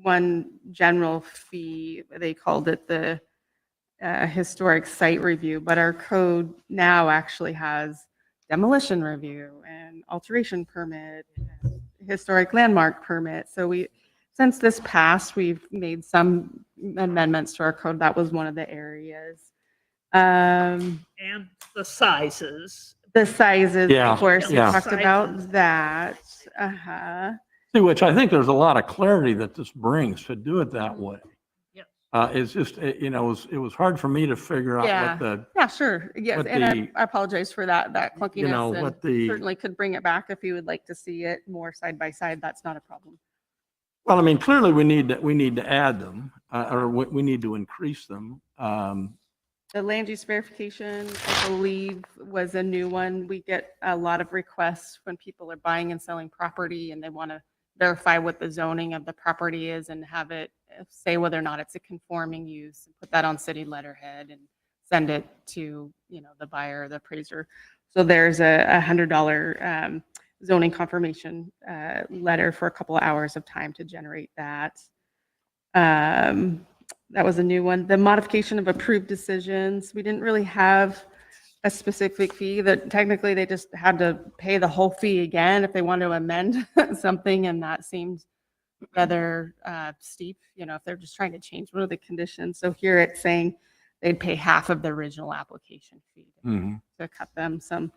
one general fee. They called it the historic site review, but our code now actually has demolition review and alteration permit, and historic landmark permit. So since this passed, we've made some amendments to our code. That was one of the areas. And the sizes. Yeah, of course, we yeah. talked about that. Uh-huh. See, which I think there's a lot of clarity that this brings to do it that way. It's just, it was hard for me to figure out what Yeah, sure. Yes, what and the- I apologize for that clunkiness. And what the, certainly could bring it back if you would like to see it more side by side. That's not a problem. well, I mean, clearly we need to add them, or we need to increase them. The land use verification, I believe, was a new one. We get a lot of requests when people are buying and selling property and they want to verify what the zoning of the property is and have it say whether or not it's a conforming use, and put that on city letterhead and send it to, the buyer or the appraiser. So there's a $100 zoning confirmation letter for a couple of hours of time to generate that. That was a new one. The modification of approved decisions. We didn't really have a specific fee, that technically they just had to pay the whole fee again if they wanted to amend something, and that seemed rather steep, if they're just trying to change one of the conditions. So here it's saying they'd pay half of the original application fee to cut them some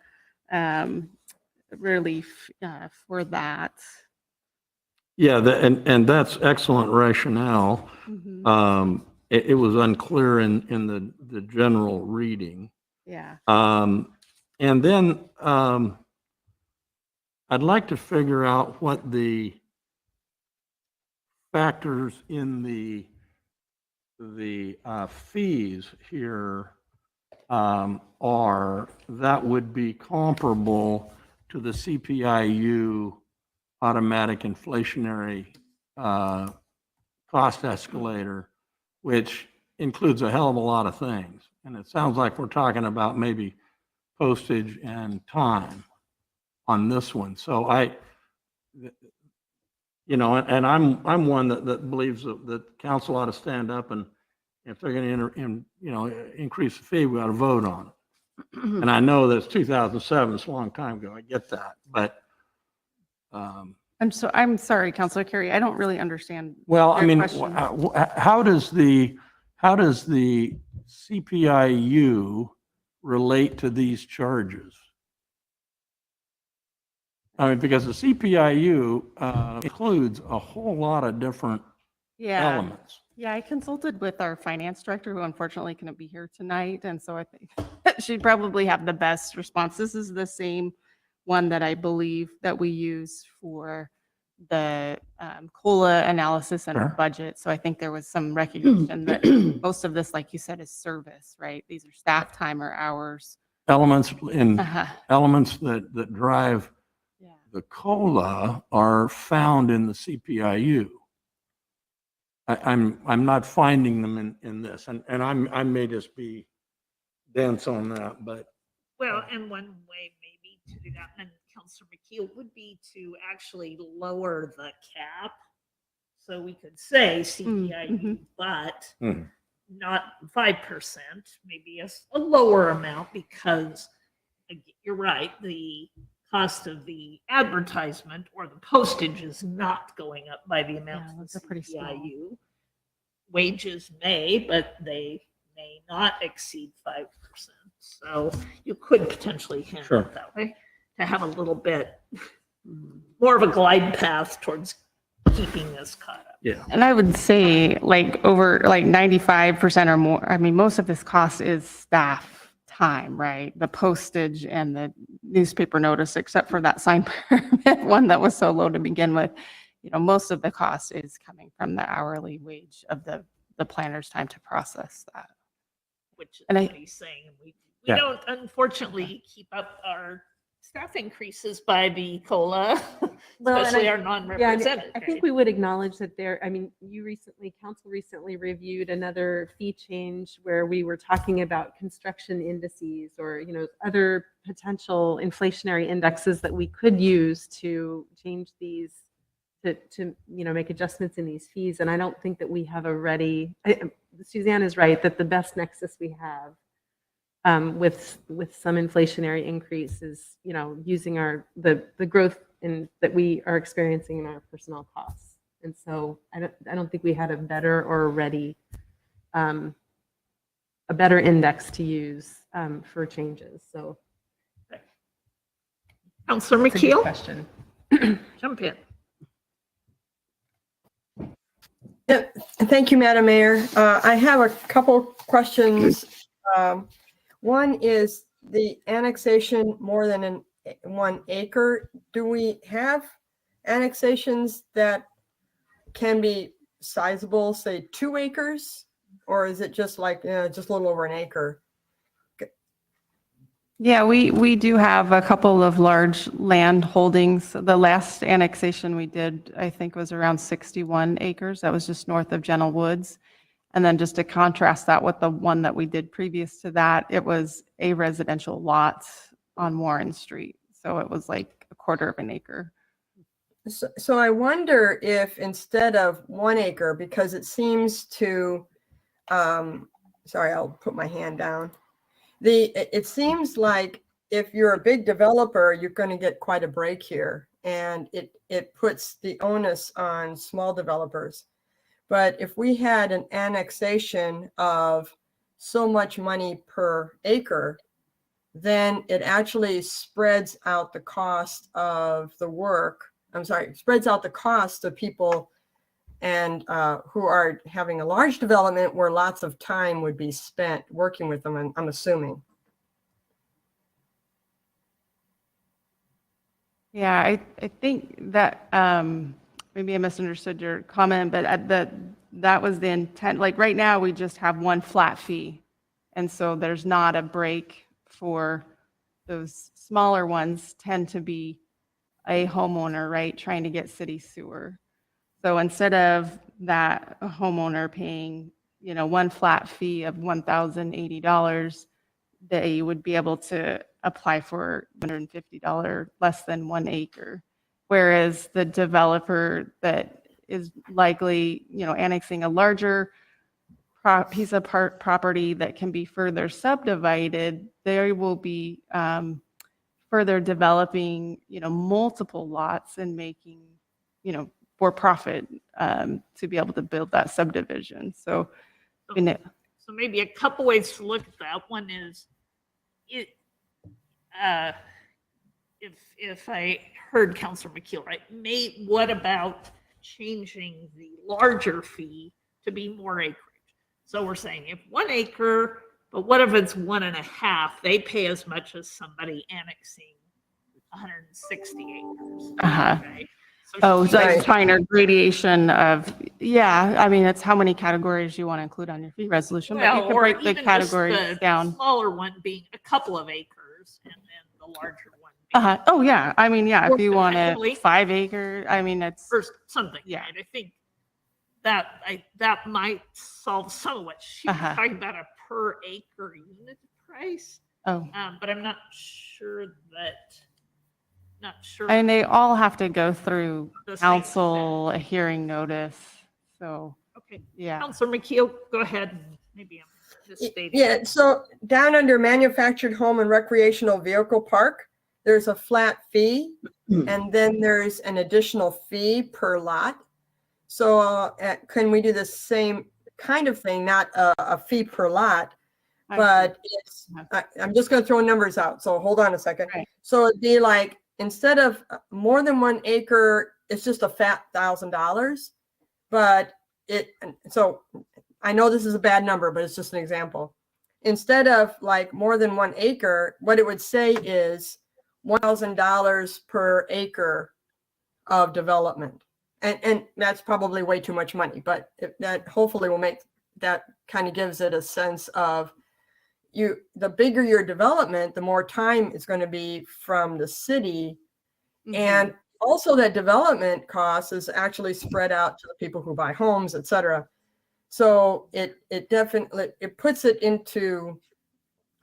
relief for that. Yeah, and that's excellent rationale. It was unclear in the general reading. Yeah. And then I'd like to figure out what the factors in the fees here are that would be comparable to the CPIU automatic inflationary cost escalator, which includes a hell of a lot of things. And it sounds like we're talking about maybe postage and time on this one. So and I'm one that believes that council ought to stand up, and if they're going to increase the fee, we ought to vote on it. And I know that's 2007, it's a long time ago. I get that, but I'm sorry, Councilor Carey, I don't really understand. well, I your mean, question. how does the CPIU relate to these charges? I mean, because the CPIU includes a whole lot of different elements. Yeah, I consulted with our finance director, who unfortunately couldn't be here tonight, and so I think she'd probably have the best response. This is the same one that I believe that we use for the COLA analysis and our Sure. budget. So I think there was some recognition that most of this, like you said, is service, right? These are staff time or hours. Elements elements that drive Yeah. the COLA are found in the CPIU. I'm not finding them in this, and I may just be dense on that, but Well, and one way maybe to do that, and Councilor McKeel, would be to actually lower the cap. So we could say CPIU, but not 5%, maybe a lower amount, because you're right, the cost of the advertisement or the postage is not going up by the amount Yeah, of those the are pretty small. CPIU. Wages may, but they may not exceed 5%. So you could potentially handle Sure. it that way, to have a little bit more of a glide path towards keeping this caught up. yeah. And I would say over 95% or more, I mean, most of this cost is staff time, right? The postage and the newspaper notice, except for that sign permit one that was so low to begin with. Most of the cost is coming from the hourly wage of the planner's time to process that. Which is And what he's saying. We Yeah. don't unfortunately keep up our staff increases by the COLA, Well, and especially I- our Yeah, non-represented. I think we would acknowledge that council recently reviewed another fee change where we were talking about construction indices or, other potential inflationary indexes that we could use to change these, to make adjustments in these fees. And I don't think that we have Suzanne is right, that the best nexus we have with some inflationary increase is, using the growth that we are experiencing in our personnel costs. And so I don't think we had a better index to use for changes. So Councilor it's a good McKeel, question. jump in. Thank you, Madam Mayor. I have a couple questions. One is the annexation more than 1 acre. Do we have annexations that can be sizable, say 2 acres? Or is it just just a little over 1 acre? Yeah, we do have a couple of large land holdings. The last annexation we did, I think, was around 61 acres. That was just north of Gentle Woods. And then just to contrast that with the one that we did previous to that, it was a residential lot on Warren Street. So it was like a quarter of an acre. So I wonder if instead of 1 acre, because it seems to, sorry, I'll put my hand down. It seems like if you're a big developer, you're going to get quite a break here. And it puts the onus on small developers. But if we had an annexation of so much money per acre, then it actually spreads out the cost of the work. I'm sorry, spreads out the cost of people and who are having a large development where lots of time would be spent working with them, I'm assuming. Yeah, I think that maybe I misunderstood your comment, but that was the intent. Like right now, we just have one flat fee. And so there's not a break for those smaller ones tend to be a homeowner, right, trying to get city sewer. So instead of that homeowner paying, one flat fee of $1,080, they would be able to apply for $150 less than 1 acre. Whereas the developer that is likely, annexing a larger piece of property that can be further subdivided, they will be further developing, multiple lots and making, for profit to be able to build that subdivision. So, So maybe a couple ways to look at that. One is, if I heard Councilor McKeel right, what about changing the larger fee to be more acreage? So we're saying if 1 acre, but what if it's 1.5? They pay as much as somebody annexing 160 acres. Okay? So it's like finer gradation of, it's how many categories you want to include on your fee resolution, but you can break the categories down. Smaller one being a couple of acres and then the larger one being Oh, yeah. If you want a 5 acre, it's. or something. Yeah. Right? I think that might solve some of what she was talking about, a per acre unit price. Oh. But I'm not sure. And they all have to go through The same council, a hearing notice. So, Okay. yeah. Councilor McKeel, go ahead. Maybe I'm misstating. Yeah, so down under manufactured home and recreational vehicle park, there's a flat fee, and then there's an additional fee per lot. So can we do the same kind of thing, not a fee per lot, but I'm just going to throw numbers out. So hold on a second. Right. So it'd be like, instead of more than 1 acre, it's just a fat $1,000. But so I know this is a bad number, but it's just an example. Instead of like more than 1 acre, what it would say is $1,000 per acre of development. And that's probably way too much money, but that hopefully will make, that kind of gives it a sense of the bigger your development, the more time it's going to be from the city. Mm-hmm. And also that development cost is actually spread out to the people who buy homes, et cetera. So it definitely, it puts it into,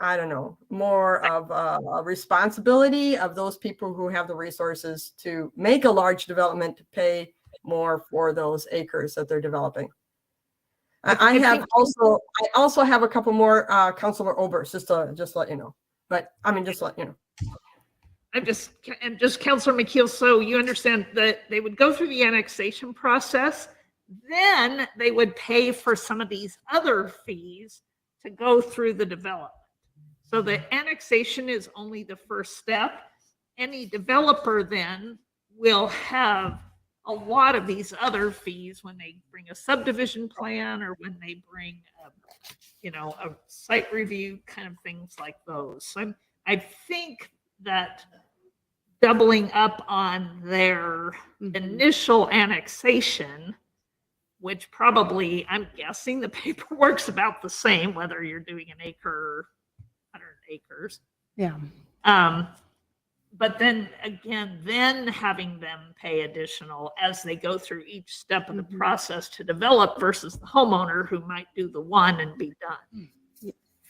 I don't know, more of a responsibility of those people who have the resources to make a large development to pay more for those acres that they're developing. I also have a couple more Councilor Obers, just to let you know. But just let you know. I'm just Councilor McKeel. So you understand that they would go through the annexation process, then they would pay for some of these other fees to go through the development. So the annexation is only the first step. Any developer then will have a lot of these other fees when they bring a subdivision plan or when they bring a site review, kind of things like those. So I think that doubling up on their initial annexation, which probably, I'm guessing the paperwork's about the same, whether you're doing an acre or 100 acres. Yeah. But then again, having them pay additional as they go through each step of the process to develop versus the homeowner who might do the one and be done.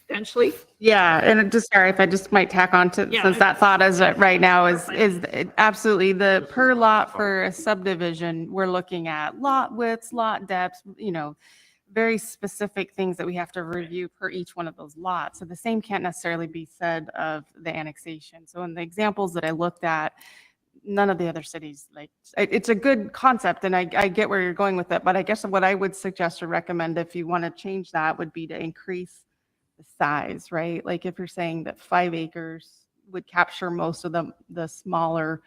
Potentially. Yeah, and sorry if I just might tack on to, since that thought is right now is absolutely the per lot for a subdivision. We're looking at lot widths, lot depths, very specific things that we have to review per each one of those lots. So the same can't necessarily be said of the annexation. So in the examples that I looked at, none of the other cities, like, it's a good concept and I get where you're going with it, but I guess what I would suggest or recommend if you want to change that would be to increase the size, right? Like if you're saying that 5 acres would capture most of the smaller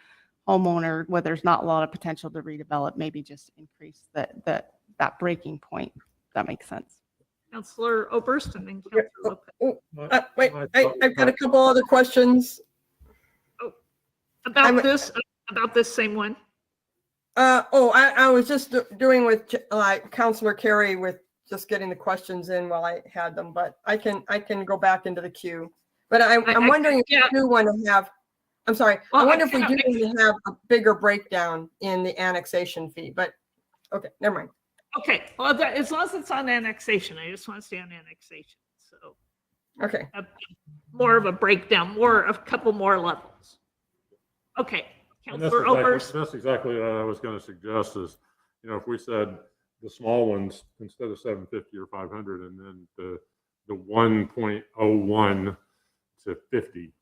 homeowner where there's not a lot of potential to redevelop, maybe just increase that breaking point. That makes sense. Councillor Oberst and then Councillor Lopez. Wait, I've got a couple other questions. About this same one. I was just doing with Councillor Carey with just getting the questions in while I had them, but I can go back into the queue. But I'm wondering if we do want to have, I'm sorry, I wonder if we do want to have a bigger breakdown in the annexation fee, but okay, never mind. Okay, well, as long as it's on annexation, I just want to stay on annexation. So, okay, more of a breakdown, a couple more levels. Okay, Councillor Oberst. That's exactly what I was going to suggest is, if we said the small ones instead of 750 or 500, and then the 1.01 to 50.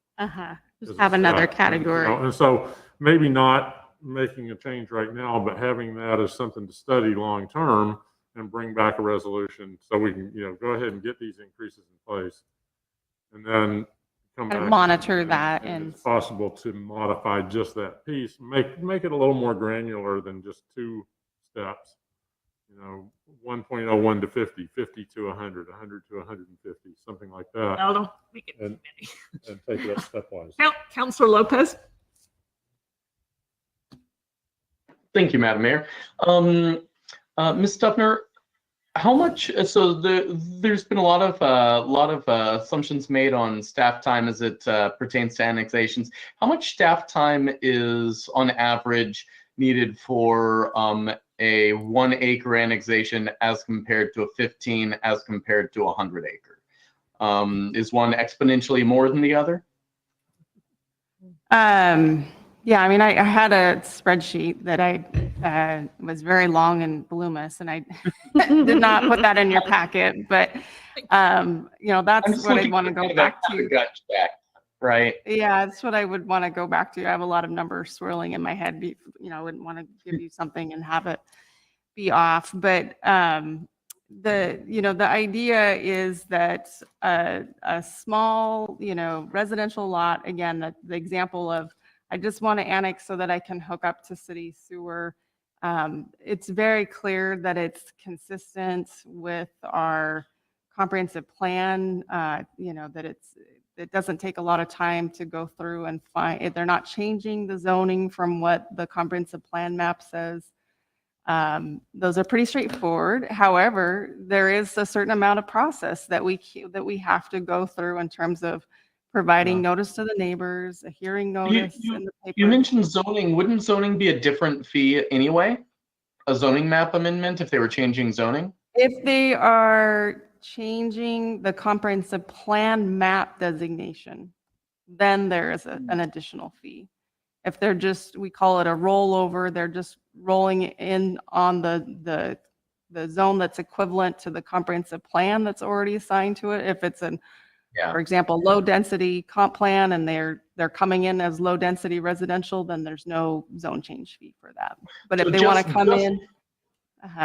Just have another category. And so maybe not making a change right now, but having that as something to study long term and bring back a resolution so we can, go ahead and get these increases in place, and then come back, monitor that, and it's possible to modify just that piece, make it a little more granular than just 2 steps. 1.01 to 50, 50 to 100, 100 to 150, something like that. No, don't make it and, too many. And take it up stepwise. Councillor Lopez. Thank you, Madam Mayor. Ms. Duffner, how much? So there's been a lot of assumptions made on staff time as it pertains to annexations. How much staff time is on average needed for a 1 acre annexation as compared to a 15, as compared to a 100 acre? Is one exponentially more than the other? Yeah, I mean, I had a spreadsheet that I was very long and voluminous, and I did not put that in your packet, but that's what I want to go back to. Gut check, right? Yeah, that's what I would want to go back to. I have a lot of numbers swirling in my head. I wouldn't want to give you something and have it be off. But the idea is that a small, residential lot, again, the example of, I just want to annex so that I can hook up to city sewer. It's very clear that it's consistent with our comprehensive plan, that it doesn't take a lot of time to go through and find, they're not changing the zoning from what the comprehensive plan map says. Those are pretty straightforward. However, there is a certain amount of process that we have to go through in terms of providing notice to the neighbors, a hearing notice in the paper. You mentioned zoning. Wouldn't zoning be a different fee anyway? A zoning map amendment if they were changing zoning? If they are changing the comprehensive plan map designation, then there is an additional fee. If they're we call it a rollover, they're just rolling in on the zone that's equivalent to the comprehensive plan that's already assigned to it. If it's for example, low density comp plan and they're coming in as low density residential, then there's no zone change fee for that. But if they want to come in,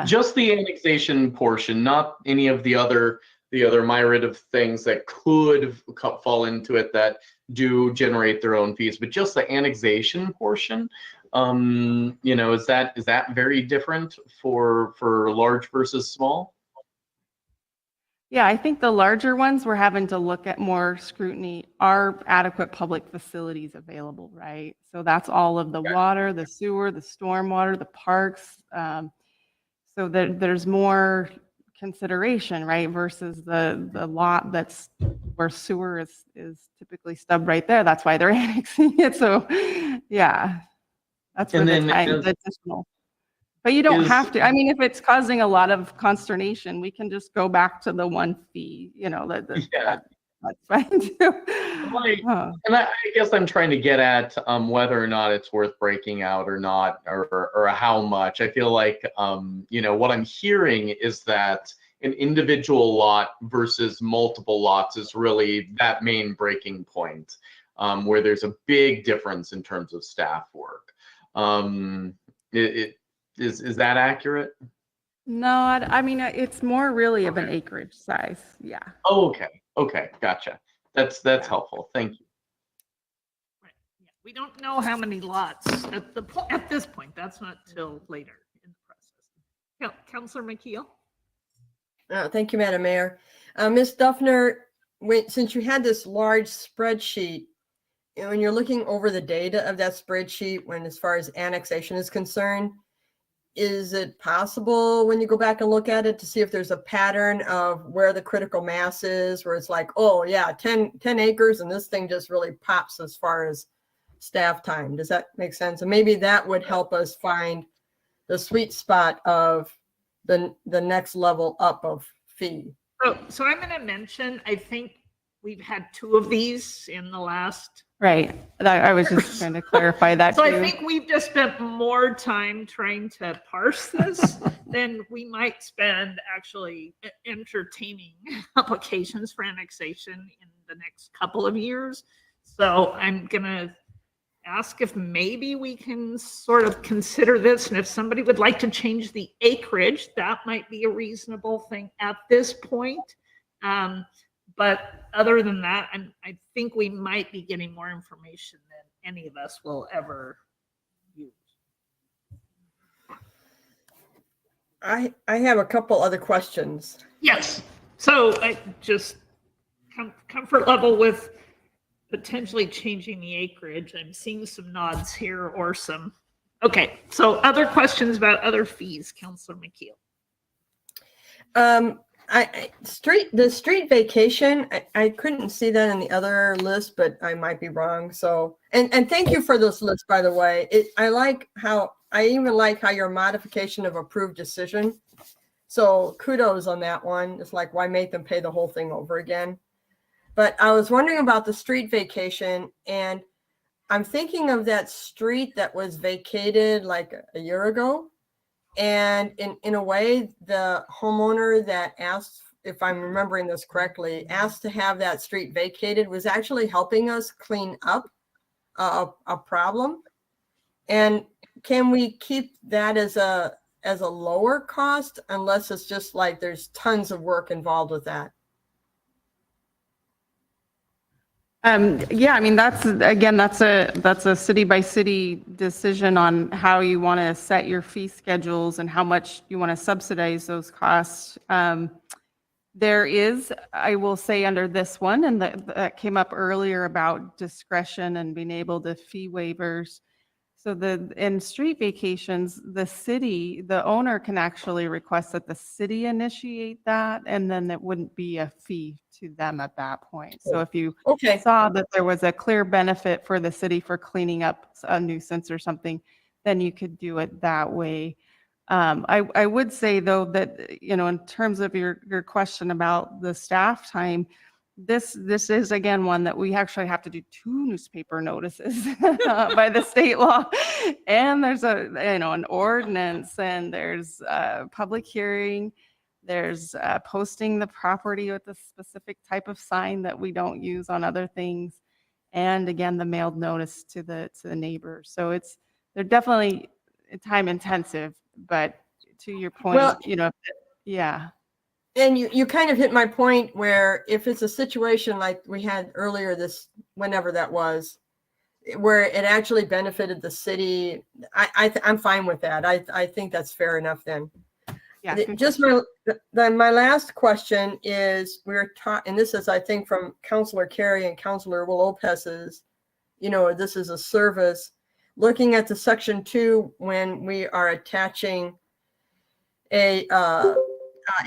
just the annexation portion, not any of the other myriad of things that could fall into it that do generate their own fees, but just the annexation portion, is that very different for large versus small? Yeah, I think the larger ones we're having to look at more scrutiny. Are adequate public facilities available, right? So that's all of the water, the sewer, the stormwater, the parks. So there's more consideration, right? Versus the lot that's where sewer is typically stubbed right there. That's why they're annexing it. So yeah, that's where the additional. But you don't have to. I mean, if it's causing a lot of consternation, we can just go back to the one fee. That's fine too. And I guess I'm trying to get at whether or not it's worth breaking out or not, or how much. I feel like what I'm hearing is that an individual lot versus multiple lots is really that main breaking point, where there's a big difference in terms of staff work. Is that accurate? No, I mean, it's more really of an acreage size. Yeah. Oh, okay. Okay. Gotcha. That's helpful. Thank you. Right. Yeah. We don't know how many lots at this point. That's not till later in the process. Councilor McKeel? Thank you, Madam Mayor. Ms. Duffner, since you had this large spreadsheet, and when you're looking over the data of that spreadsheet, when as far as annexation is concerned, is it possible when you go back and look at it to see if there's a pattern of where the critical mass is, where it's like, oh yeah, 10 acres and this thing just really pops as far as staff time? Does that make sense? And maybe that would help us find the sweet spot of the next level up of fee. So I'm going to mention, I think we've had 2 of these in the last. Right. I was just trying to clarify that So too. I think we've just spent more time trying to parse this than we might spend actually entertaining applications for annexation in the next couple of years. So I'm going to ask if maybe we can sort of consider this. And if somebody would like to change the acreage, that might be a reasonable thing at this point. But other than that, I think we might be getting more information than any of us will ever use. I have a couple other questions. Yes. So I just comfort level with potentially changing the acreage. I'm seeing some nods here or some. Okay. So other questions about other fees, Councilor McKeel. The street vacation, I couldn't see that in the other list, but I might be wrong. So, and thank you for this list, by the way. I even like how your modification of approved decision. So kudos on that one. It's like, why make them pay the whole thing over again? But I was wondering about the street vacation, and I'm thinking of that street that was vacated like a year ago. And in a way, the homeowner that asked, if I'm remembering this correctly, asked to have that street vacated was actually helping us clean up a problem. And can we keep that as a lower cost unless it's just like there's tons of work involved with that? Yeah, I mean, that's a city by city decision on how you want to set your fee schedules and how much you want to subsidize those costs. There is, I will say under this one, and that came up earlier about discretion and being able to fee waivers. So in street vacations, the owner can actually request that the city initiate that, and then it wouldn't be a fee to them at that point. So if you saw that there was a clear benefit for the city for cleaning up a nuisance or something, then you could do it that way. I would say though that, in terms of your question about the staff time, this is again one that we actually have to do 2 newspaper notices by the state law, and there's an ordinance, and there's a public hearing, there's posting the property with a specific type of sign that we don't use on other things, and again the mailed notice to the neighbors. So they're definitely time intensive, but to your point, Well, yeah. And you kind of hit my point where if it's a situation like we had earlier whenever that was, where it actually benefited the city, I'm fine with that. I think that's fair enough then. Yeah. Just my last question is, we're taught, and this is, I think, from Councilor Carey and Councilor Lopez's, this is a service. Looking at the section 2, when we are attaching a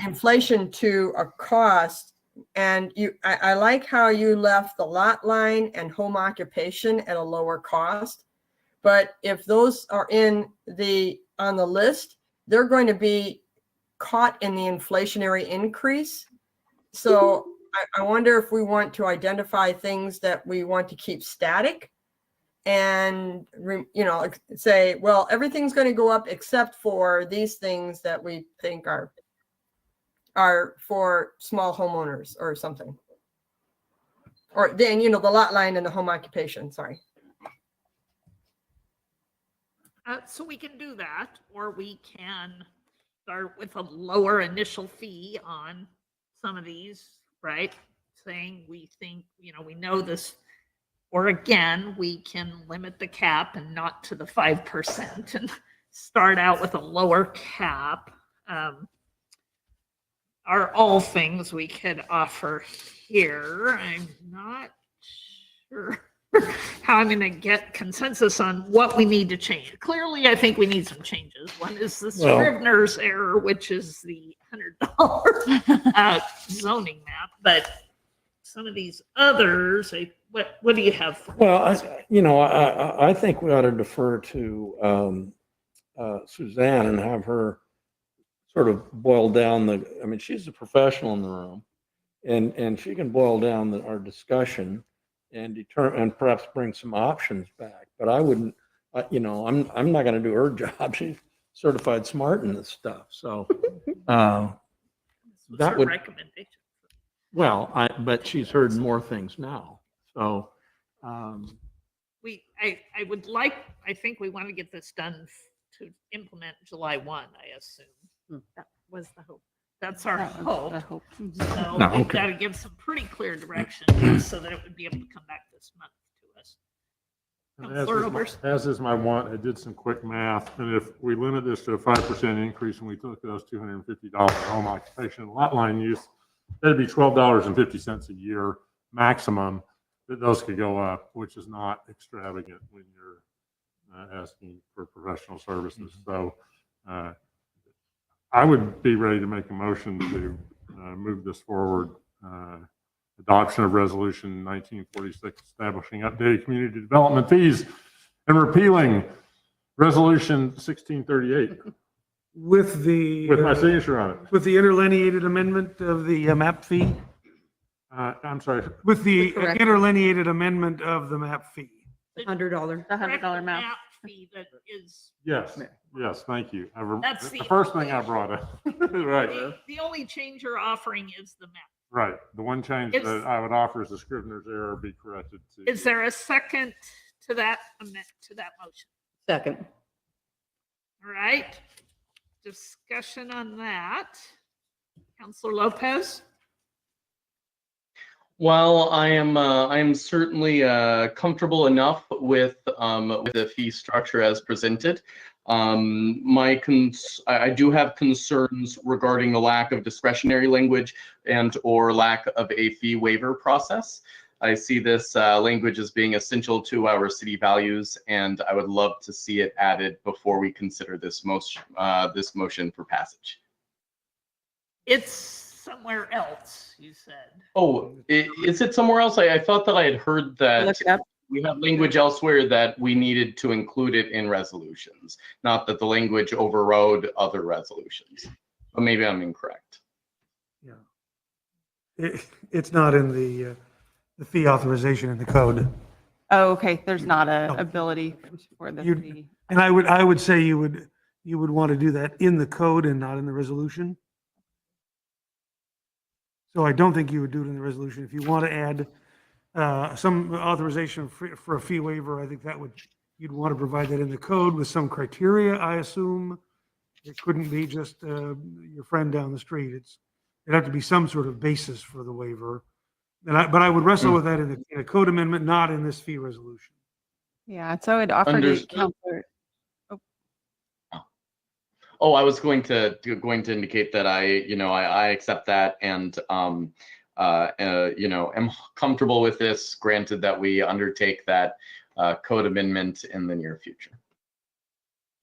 inflation to a cost, and I like how you left the lot line and home occupation at a lower cost, but if those are on the list, they're going to be caught in the inflationary increase. So I wonder if we want to identify things that we want to keep static and say, well, everything's going to go up except for these things that we think are are for small homeowners or something. Or then, the lot line and the home occupation, sorry. So we can do that, or we can start with a lower initial fee on some of these, right? Saying we think, we know this, or again, we can limit the cap and not to the 5% and start out with a lower cap. Are all things we could offer here. I'm not sure how I'm going to get consensus on what we need to change. Clearly, I think we need some changes. One is the Well- Scrivener's error, which is the $100 zoning map. But some of these others, what do you have? For Well, I think we ought to defer to Suzanne and have her sort of boil down she's a professional in the room, and she can boil down our discussion and and perhaps bring some options back. But I wouldn't, I'm not going to do her job. She's certified smart in this stuff. So What's that her would, recommendation? well, but she's heard more things now. So I think we want to get this done to implement July 1, I assume. That was the hope. That's our That was hope. the hope. So No, we've okay. got to give some pretty clear direction so that it would be able to come back this month to us. As is my want, I did some quick math, and if we limit this to a 5% increase and we took those $250 home occupation and lot line use, that'd be $12.50 a year maximum that those could go up, which is not extravagant when you're asking for professional services. So I would be ready to make a motion to move this forward. Adoption of Resolution 1946, establishing updated community development fees and repealing Resolution 1638 With with my the, signature on it. with the interlineated amendment of the map fee, I'm sorry. with the Correct. interlineated amendment of the map fee. $100. The $100 map. Fee that is Yes, thank you. That's The the- first thing I brought up. Right, the only change you're offering is the map. right. The one change It's- that I would offer is the Scrivener's error be corrected to. Is there a second to that motion? Second. All right. Discussion on that. Counselor Lopez? While I am certainly comfortable enough with the fee structure as presented, I do have concerns regarding the lack of discretionary language and or lack of a fee waiver process. I see this language as being essential to our city values, and I would love to see it added before we consider this motion for passage. It's somewhere else, you said. Oh, is it somewhere else? I thought that I had heard that Look it up. we have language elsewhere that we needed to include it in resolutions, not that the language overrode other resolutions. But maybe I'm incorrect. Yeah. It's not in the fee authorization in the code. Oh, okay, there's not a No. ability for the You- fee. And I would say you would want to do that in the code and not in the resolution. So I don't think you would do it in the resolution. If you want to add some authorization for a fee waiver, I think you'd want to provide that in the code with some criteria, I assume. It couldn't be just your friend down the street. It'd have to be some sort of basis for the waiver. But I would wrestle with that in a code amendment, not in this fee resolution. Yeah, so I'd offer to Understood. Counselor. Oh, I was going to indicate that I accept that and am comfortable with this, granted that we undertake that code amendment in the near future.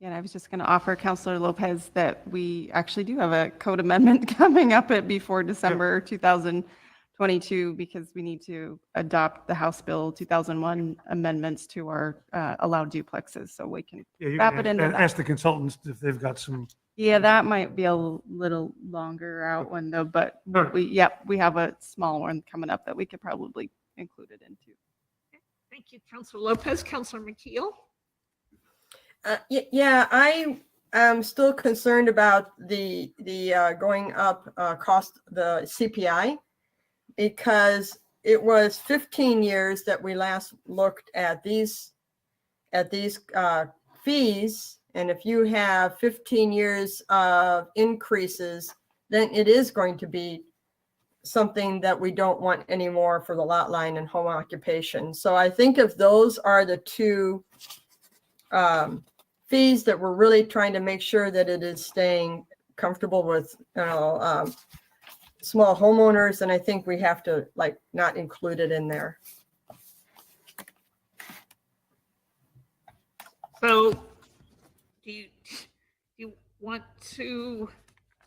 Yeah, and I was just going to offer Counselor Lopez that we actually do have a code amendment coming up before December 2022 because we need to adopt the House Bill 2001 amendments to our allowed duplexes, so we can Yeah, you wrap can it into that. ask the consultants if they've got some. Yeah, that might be a little longer out window, but No, no. we have a small one coming up that we could probably include it into. Thank you, Counselor Lopez. Counselor McKeel? Yeah, I I'm still concerned about the going up cost, the CPI, because it was 15 years that we last looked at these fees. And if you have 15 years of increases, then it is going to be something that we don't want anymore for the lot line and home occupation. So I think if those are the two fees that we're really trying to make sure that it is staying comfortable with, small homeowners, and I think we have to like not include it in there. So do you want to,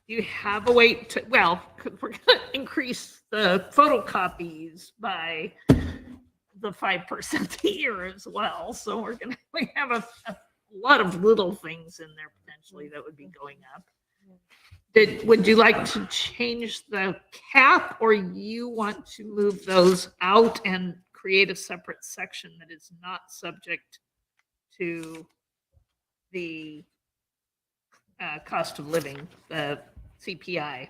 do you have a way to, well, we're going to increase the photocopies by the 5% a year as well. So we have a lot of little things in there potentially that would be going up. Would you like to change the cap, or you want to move those out and create a separate section that is not subject to the cost of living, the CPI?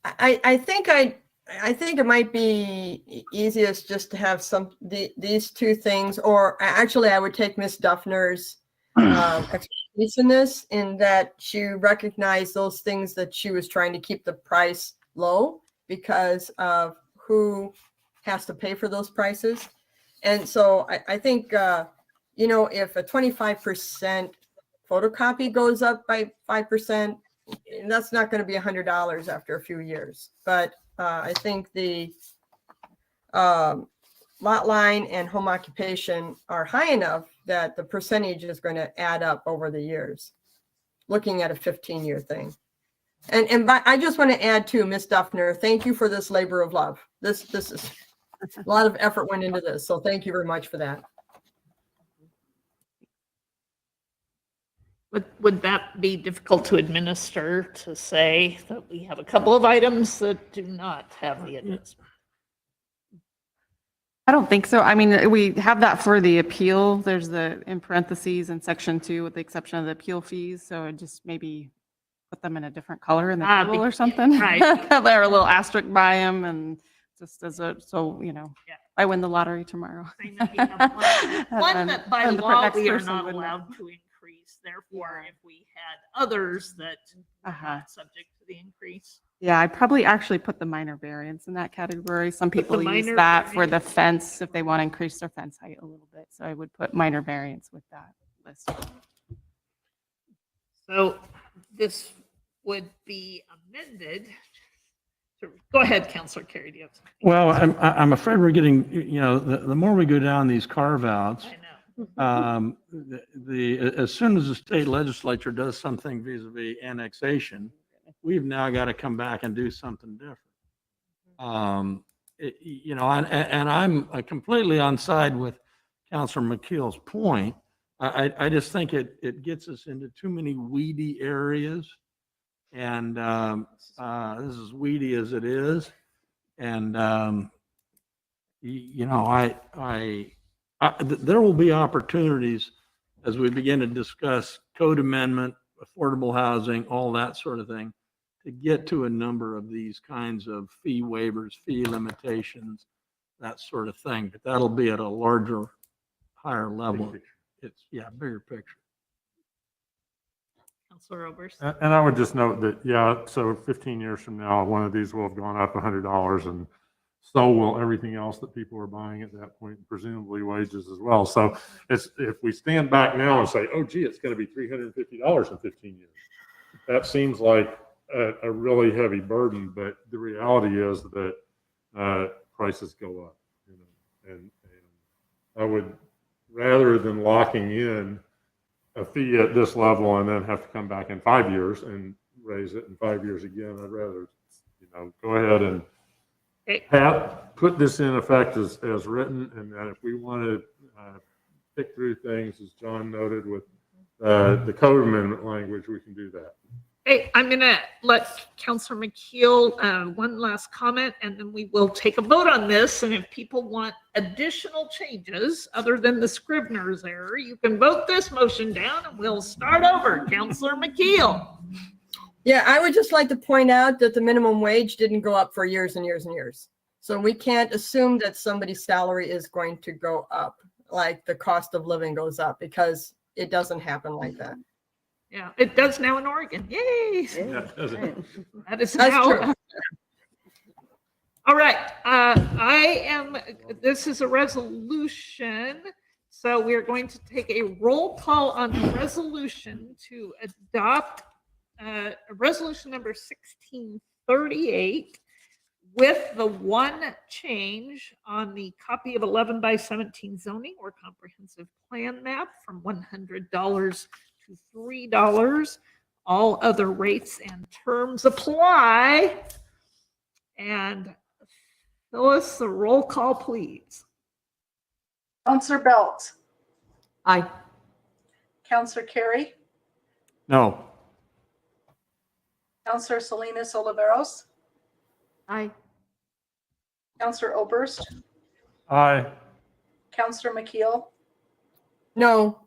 I think it might be easiest just to have these two things, or actually I would take Ms. Duffner's expertise in this, in that she recognized those things that she was trying to keep the price low because of who has to pay for those prices. And so I think, if a 25% photocopy goes up by 5%, that's not going to be $100 after a few years. But I think the lot line and home occupation are high enough that the percentage is going to add up over the years, looking at a 15-year thing. And I just want to add to Ms. Duffner, thank you for this labor of love. This is a lot of effort went into this. So thank you very much for that. Would that be difficult to administer, to say that we have a couple of items that do not have the adjustment? I don't think so. I mean, we have that for the appeal. There's the, in parentheses in section 2, with the exception of the appeal fees. So it just maybe put them in a different color in the table or something. Right. They're a little asterisk by them, and just as a, so, I win the lottery tomorrow. One that by and the law next we are person not wouldn't. allowed to increase. Therefore, if we had others that are not subject to the increase. Yeah, I probably actually put the minor variance in that category. Some people use minor that for the fence if they want to increase their fence height a little bit. So I would put minor variance with that list. So this would be amended. Go ahead, Councilor Carey. Do you have something? Well, I'm afraid we're getting, the more we go down these carve outs, I know. as soon as the state legislature does something vis-a-vis annexation, we've now got to come back and do something different. And I'm completely on side with Councilor McKeel's point. I just think it gets us into too many weedy areas, and this is weedy as it is. And there will be opportunities as we begin to discuss code amendment, affordable housing, all that sort of thing, to get to a number of these kinds of fee waivers, fee limitations, that sort of thing. But that'll be at a larger, higher level. It's, bigger picture. Councilor Roberts. And I would just note that, so 15 years from now, one of these will have gone up $100, and so will everything else that people are buying at that point, presumably wages as well. So if we stand back now and say, oh, gee, it's going to be $350 in 15 years, that seems like a really heavy burden. But the reality is that prices go up, and I would, rather than locking in a fee at this level and then have to come back in 5 years and raise it in 5 years again, I'd rather, go ahead and put this in effect as written, and that if we want to pick through things, as John noted with the code amendment language, we can do that. Hey, I'm going to let Councilor McKeel one last comment, and then we will take a vote on this. And if people want additional changes other than the Scrivener's error, you can vote this motion down and we'll start over. Councilor McKeel. Yeah, I would just like to point out that the minimum wage didn't go up for years and years and years. So we can't assume that somebody's salary is going to go up like the cost of living goes up, because it doesn't happen like that. Yeah, it does now in Oregon. Yay. Yeah, does it? That is That's how. true. All right. This is a resolution. So we're going to take a roll call on the resolution to adopt resolution number 1638 with the one change on the copy of 11 by 17 zoning or comprehensive plan map from $100 to $3. All other rates and terms apply. And Phyllis, the roll call, please. Counselor Belt, Aye. Counselor Carey, No. Counselor Salinas Oliveros, Aye. Counselor Oberst, Aye. Counselor McKeel, No,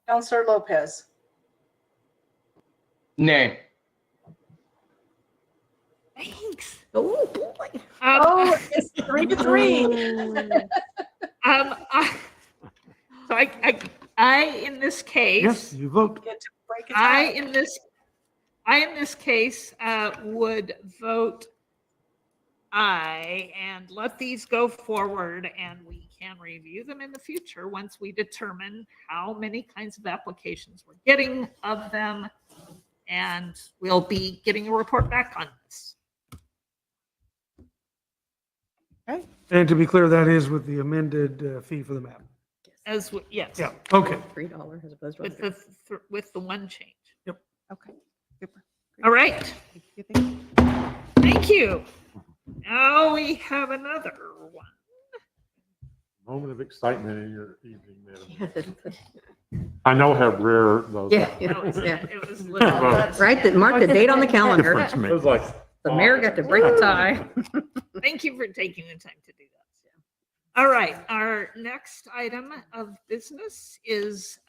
Counselor Lopez. Nay. Thanks. Oh, boy. It's 3-3. I, in this case, Yes, you vote. Get to break it I, down. in this case, would vote aye and let these go forward, and we can review them in the future once we determine how many kinds of applications we're getting of them, and we'll be getting a report back on this. And to be clear, that is with the amended fee for the map. Yes. Yeah, okay. $3 as opposed to. With the one change. Okay, super. All right. Thank you, thank you. Thank you. Now we have another one. Moment of excitement in your evening, Madam. Yeah, I know how rare those are. That was, yeah. it was literally. Right, that mark the date on the calendar. Difference It was maker. like, The mayor got to break a tie. Thank you for taking the time to do that. All right, our next item of business is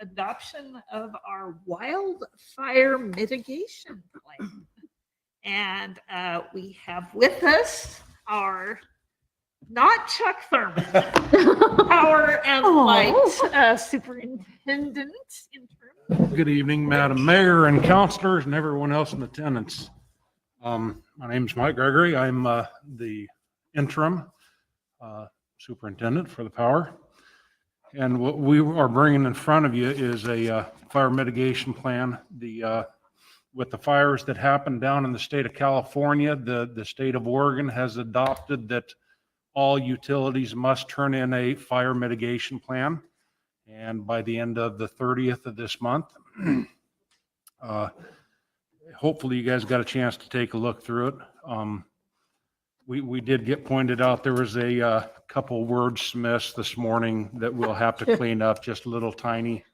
adoption of our wildfire mitigation plan. And we have with us our, not Chuck Thurman, Power and Light Superintendent interim. Good evening, Madam Mayor and councilors and everyone else in attendance. My name is Mike Gregory. I'm the interim superintendent for the power. And what we are bringing in front of you is a fire mitigation plan. With the fires that happened down in the state of California, the state of Oregon has adopted that all utilities must turn in a fire mitigation plan. And by the end of the 30th of this month, hopefully you guys got a chance to take a look through it. We did get pointed out, there was a couple wordsmiths this morning that we'll have to clean up, just little tiny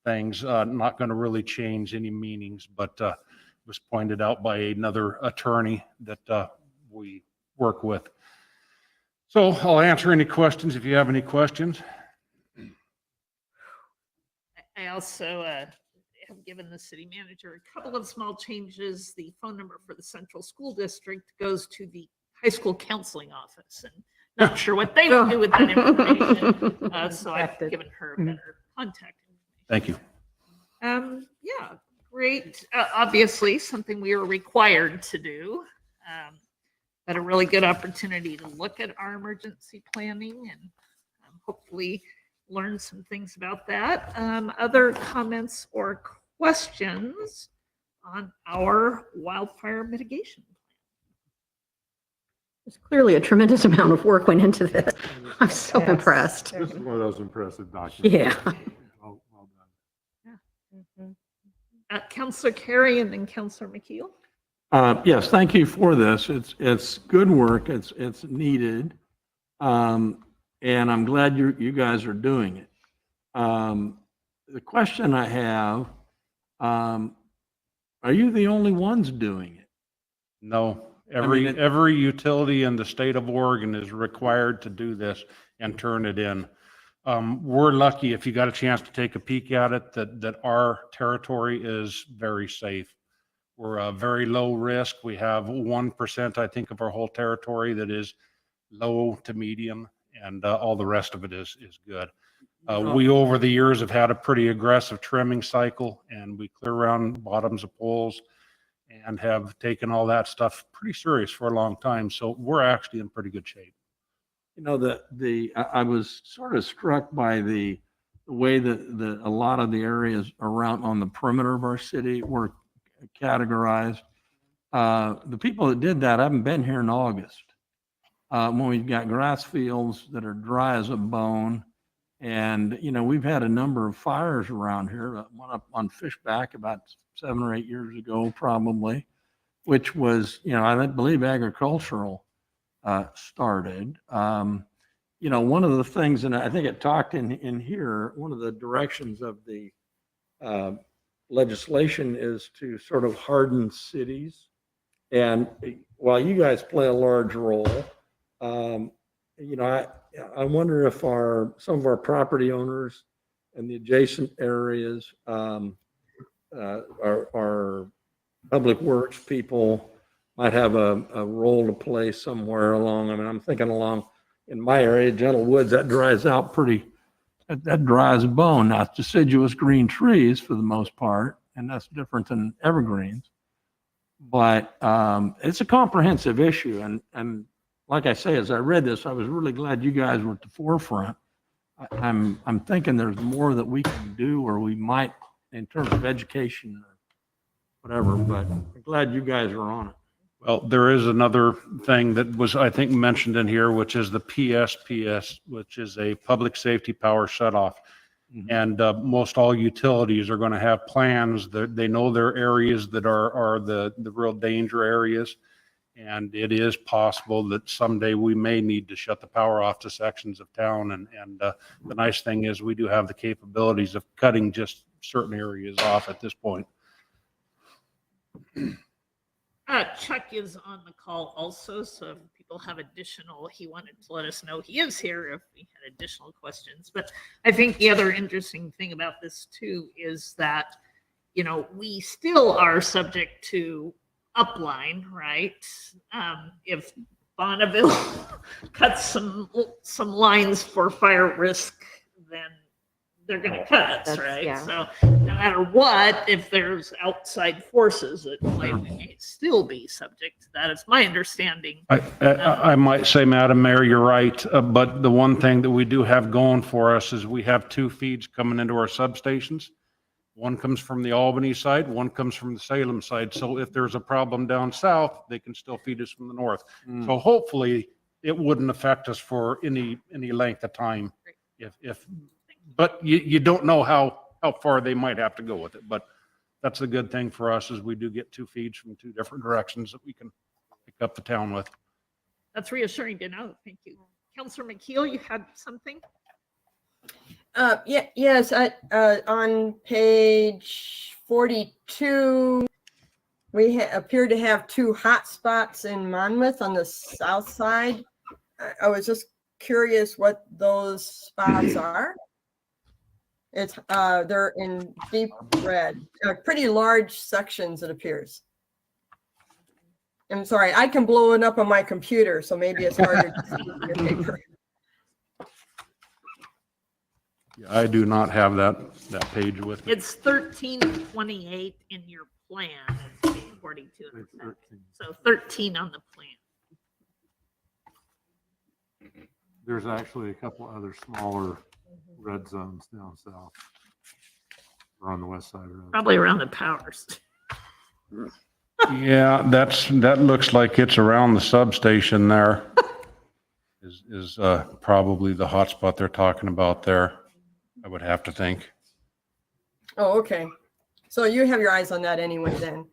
things, not going to really change any meanings, but was pointed out by another attorney that we work with. So I'll answer any questions if you have any questions. I also have given the city manager a couple of small changes. The phone number for the central school district goes to the high school counseling office, and not sure what they would do with that information. So I've given her a better contact information. Thank you. Yeah, great. Obviously, something we are required to do, but a really good opportunity to look at our emergency planning and hopefully learn some things about that. Other comments or questions on our wildfire mitigation? There's clearly a tremendous amount of work went into this. I'm so impressed. this is one of those impressive documents. Yeah. Well done. Councilor Carey and then Councilor McKeel. Yes, thank you for this. It's good work. It's needed. And I'm glad you guys are doing it. The question I have, Are you the only ones doing it? No, mean, it- every utility in the state of Oregon is required to do this and turn it in. We're lucky if you got a chance to take a peek at it, that our territory is very safe. We're very low risk. We have 1%, I think, of our whole territory that is low to medium, and all the rest of it is good. We, over the years, have had a pretty aggressive trimming cycle, and we clear around bottoms of poles and have taken all that stuff pretty serious for a long time. So we're actually in pretty good shape. You know, I was sort of struck by the way that a lot of the areas around on the perimeter of our city were categorized. The people that did that haven't been here in August. When we've got grass fields that are dry as a bone. And, you know, we've had a number of fires around here, one up on Fishback about 7 or 8 years ago, probably, which was, you know, I believe agricultural started. You know, one of the things, and I think it talked in here, one of the directions of the legislation is to sort of harden cities. And while you guys play a large role, you know, I wonder if some of our property owners and the adjacent areas, our public works people might have a role to play somewhere along. I mean, I'm thinking along in my area, Gentle Woods, that dries out that dries a bone. Now, it's deciduous green trees for the most part, and that's different than evergreens. But it's a comprehensive issue, and like I say, as I read this, I was really glad you guys were at the forefront. I'm thinking there's more that we can do, or we might, in terms of education or whatever, but I'm glad you guys are on it. Well, there is another thing that was, I think, mentioned in here, which is the PSPS, which is a public safety power shutoff. And most all utilities are going to have plans that they know their areas that are the real danger areas. And it is possible that someday we may need to shut the power off to sections of town. And the nice thing is we do have the capabilities of cutting just certain areas off at this point. Chuck is on the call also, so if people have additional, he wanted to let us know he is here if we had additional questions. But I think the other interesting thing about this too is that, you know, we still are subject to upline, right? If Bonneville cuts some lines for fire risk, then they're going to cut us, right? Yeah. So no matter what, if there's outside forces, it might still be subject to that. It's my understanding. I might say, Madam Mayor, you're right. But the one thing that we do have going for us is we have 2 feeds coming into our substations. One comes from the Albany side, one comes from the Salem side. So if there's a problem down south, they can still feed us from the north. So hopefully it wouldn't affect us for any length of time. But you don't know how far they might have to go with it. But that's the good thing for us is we do get 2 feeds from 2 different directions that we can pick up the town with. That's reassuring to know. Thank you. Councilor McKeel, you had something? Yes, on page 42, we appear to have 2 hot spots in Monmouth on the south side. I was just curious what those spots are. It's they're in deep red, pretty large sections, it appears. I'm sorry, I can blow it up on my computer, so maybe it's harder to see in your paper. I do not have that page with me. It's 1328 in your plan, and 42 in the back. So 13 on the plan. There's actually a couple other smaller red zones down south or on the west side of the road. Probably around the powers. Yeah, that looks like it's around the substation there. is probably the hot spot they're talking about there. I would have to think. Oh, okay. So you have your eyes on that anyway then.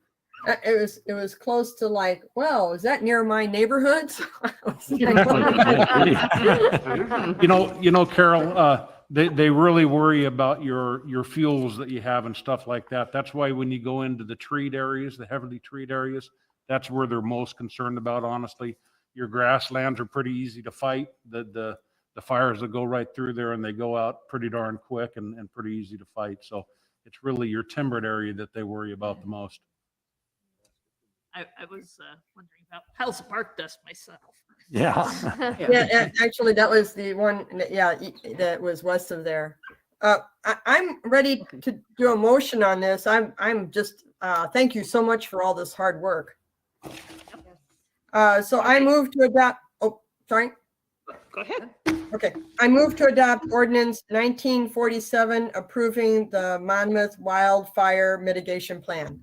It was close to like, well, is that near my neighborhood? You know, Carol, they really worry about your fuels that you have and stuff like that. That's why when you go into the treed areas, the heavily treed areas, that's where they're most concerned about, honestly. Your grasslands are pretty easy to fight. The fires that go right through there and they go out pretty darn quick and pretty easy to fight. So it's really your timbered area that they worry about the most. I was wondering about piles of bark dust myself. Yeah. Yeah, actually, that was the one, that was west of there. I'm ready to do a motion on this. I'm just, thank you so much for all this hard work. So I move to adopt, sorry. Go ahead. Okay, I move to adopt ordinance 1947 approving the Monmouth Wildfire Mitigation Plan.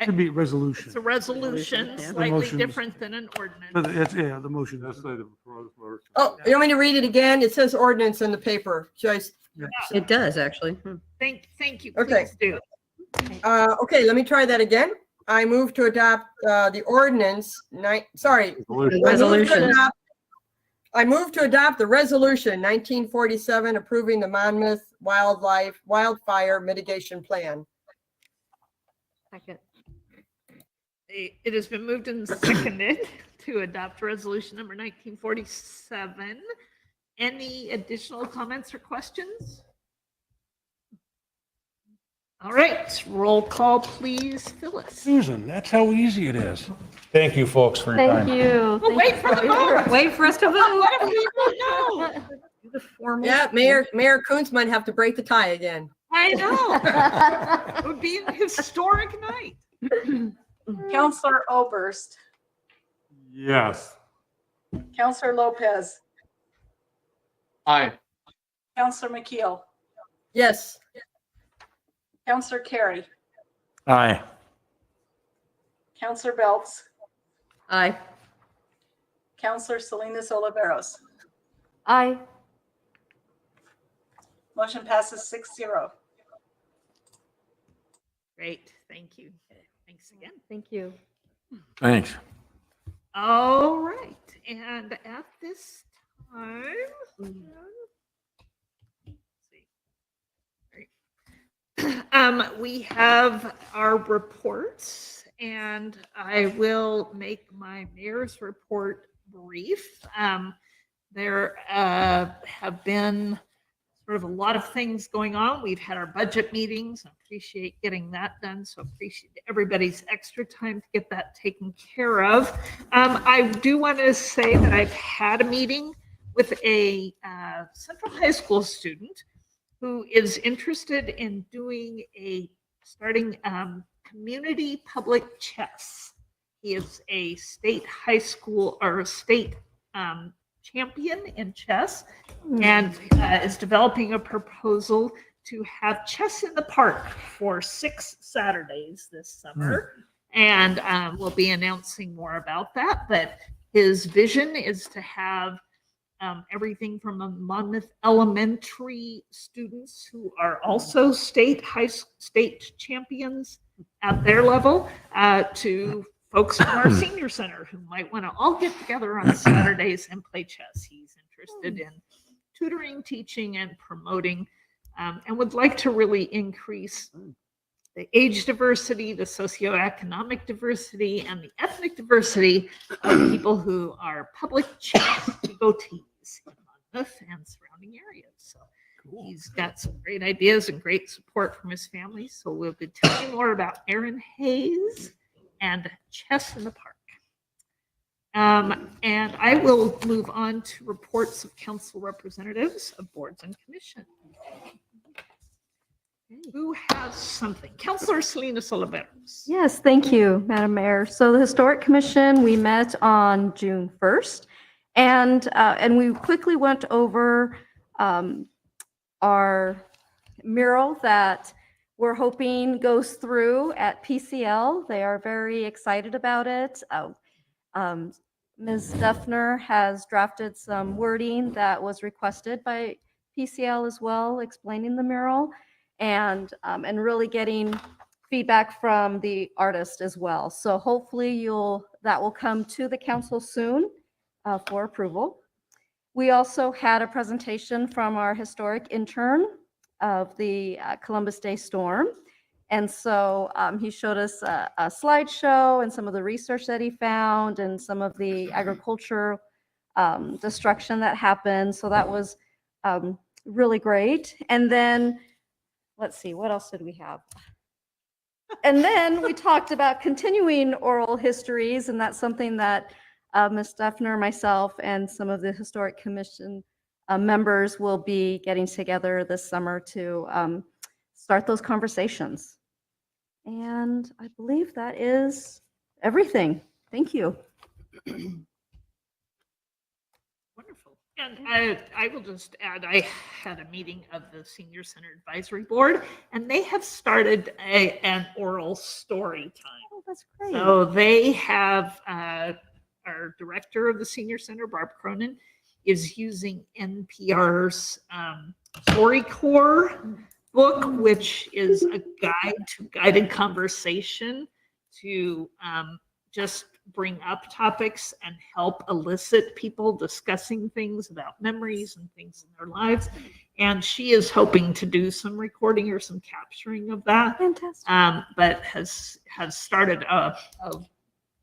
Should be resolution. It's a resolution, Yeah. slightly Motions. different than an ordinance. But it's, yeah, the motion. That's the proposed motion. Oh, you want me to read it again? It says ordinance in the paper. Should I? It does, actually. Thank you. Okay. Please do. Okay, let me try that again. I move to adopt the ordinance, Resolution. I move to adopt the resolution 1947 approving the Monmouth Wildfire Mitigation Plan. Second. It has been moved and seconded to adopt resolution number 1947. Any additional comments or questions? All right, roll call, please, Phyllis. Susan, that's how easy it is. Thank you, folks, for your time. Thank you. Oh, wait for the vote. Wait for us to vote. What if we don't know? Do the formal. Yeah, Mayor Coons might have to break the tie again. I know. It would be a historic night. Counselor Oberst, Yes. Counselor Lopez, Aye. Counselor McKeel, Yes. Counselor Carey, Aye. Counselor Belts, Aye. Counselor Salinas Oliveros. Aye. Motion passes 6-0. Great, thank you. Thanks again. Thank you. Thanks. All right, and at this time, let's see. We have our reports, and I will make my mayor's report brief. There have been sort of a lot of things going on. We've had our budget meetings. I appreciate getting that done. So appreciate everybody's extra time to get that taken care of. I do want to say that I've had a meeting with a Central High School student who is interested in starting community public chess. He is a state high school or a state champion in chess and is developing a proposal to have chess in the park for 6 Saturdays this summer. And we'll be announcing more about that. But his vision is to have everything from a Monmouth elementary students who are also state champions at their level to folks from our senior center who might want to all get together on Saturdays and play chess. He's interested in tutoring, teaching, and promoting, and would like to really increase the age diversity, the socioeconomic diversity, and the ethnic diversity of people who are public chess devotees in Monmouth and surrounding areas. So he's got some great ideas and great support from his family. So we'll be telling you more about Aaron Hayes and chess in the park. And I will move on to reports of council representatives of boards and commission. Who has something? Councilor Salinas Oliveros. Yes, thank you, Madam Mayor. So the Historic Commission, we met on June 1st, and we quickly went over our mural that we're hoping goes through at PCL. They are very excited about it. Ms. Duffner has drafted some wording that was requested by PCL as well, explaining the mural and really getting feedback from the artist as well. So hopefully that will come to the council soon for approval. We also had a presentation from our historic intern of the Columbus Day storm. And so he showed us a slideshow and some of the research that he found and some of the agriculture destruction that happened. So that was really great. And then, let's see, what else did we have? And then we talked about continuing oral histories, and that's something that Ms. Duffner, myself, and some of the Historic Commission members will be getting together this summer to start those conversations. And I believe that is everything. Thank you. Wonderful. And I will just add, I had a meeting of the Senior Center Advisory Board, and they have started an oral story time. Oh, that's great. So they have our director of the Senior Center, Barb Cronin, is using NPR's StoryCorps book, which is a guide to guided conversation to just bring up topics and help elicit people discussing things about memories and things in their lives. And she is hoping to do some recording or some capturing of that. Fantastic. But has started a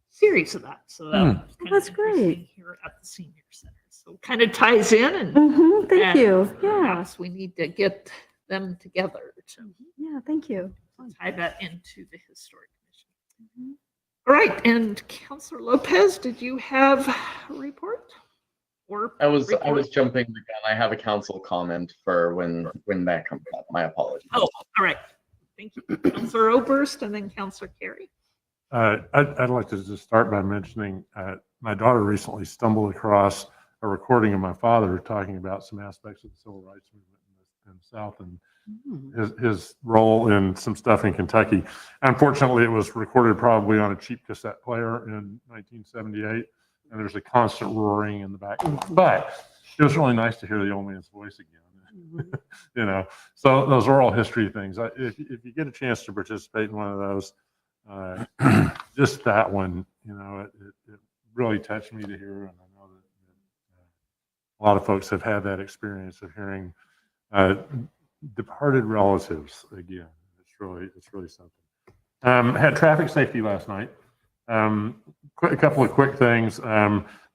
series of that. So That's great. Here at the Senior Center. So kind of ties in and Thank you. Yeah. perhaps we need to get them together to Yeah, thank you. tie that into the Historic Commission. All right, and Councilor Lopez, did you have a report? Or I was jumping the gun. I have a council comment for when that comes up. My apologies. Oh, all right. Thank you. Councilor Oberst and then Councilor Carey. I'd like to just start by mentioning my daughter recently stumbled across a recording of my father talking about some aspects of the civil rights movement in the South and his role in some stuff in Kentucky. Unfortunately, it was recorded probably on a cheap cassette player in 1978, and there's a constant roaring in the back. But it was really nice to hear the old man's voice again. You know, so those oral history things. If you get a chance to participate in one of those, just that one, you know, it really touched me to hear, and I know that a lot of folks have had that experience of hearing departed relatives again. It's really something. Had traffic safety last night. A couple of quick things.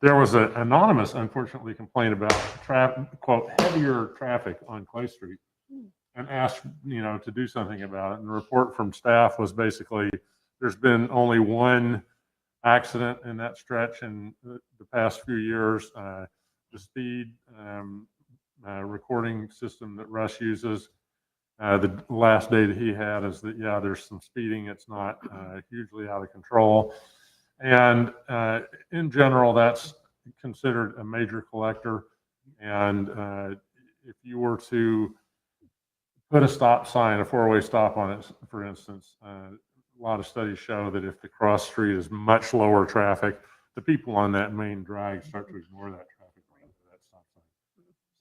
There was an anonymous, unfortunately, complaint about quote heavier traffic on Clay Street, and asked to do something about it. And the report from staff was basically there's been only one accident in that stretch in the past few years. The speed recording system that Russ uses, the last data he had is that, yeah, there's some speeding. It's not hugely out of control. And in general, that's considered a major collector. And if you were to put a stop sign, a four-way stop on it, for instance, a lot of studies show that if the cross street is much lower traffic, the people on that main drag start to ignore that traffic light for that stop sign.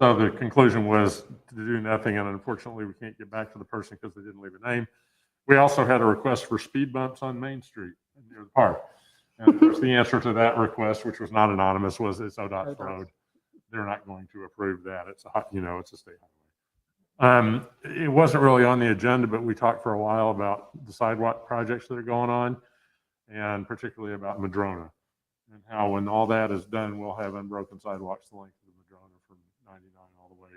So the conclusion was to do nothing, and unfortunately we can't get back to the person because they didn't leave a name. We also had a request for speed bumps on Main Street near the park. And of course the answer to that request, which was not anonymous, was it's ODOT's road. They're not going to approve that. It's a state highway. It wasn't really on the agenda, but we talked for a while about the sidewalk projects that are going on, and particularly about Madrona, and how when all that is done, we'll have unbroken sidewalks the length of the Madrona from 99 all the way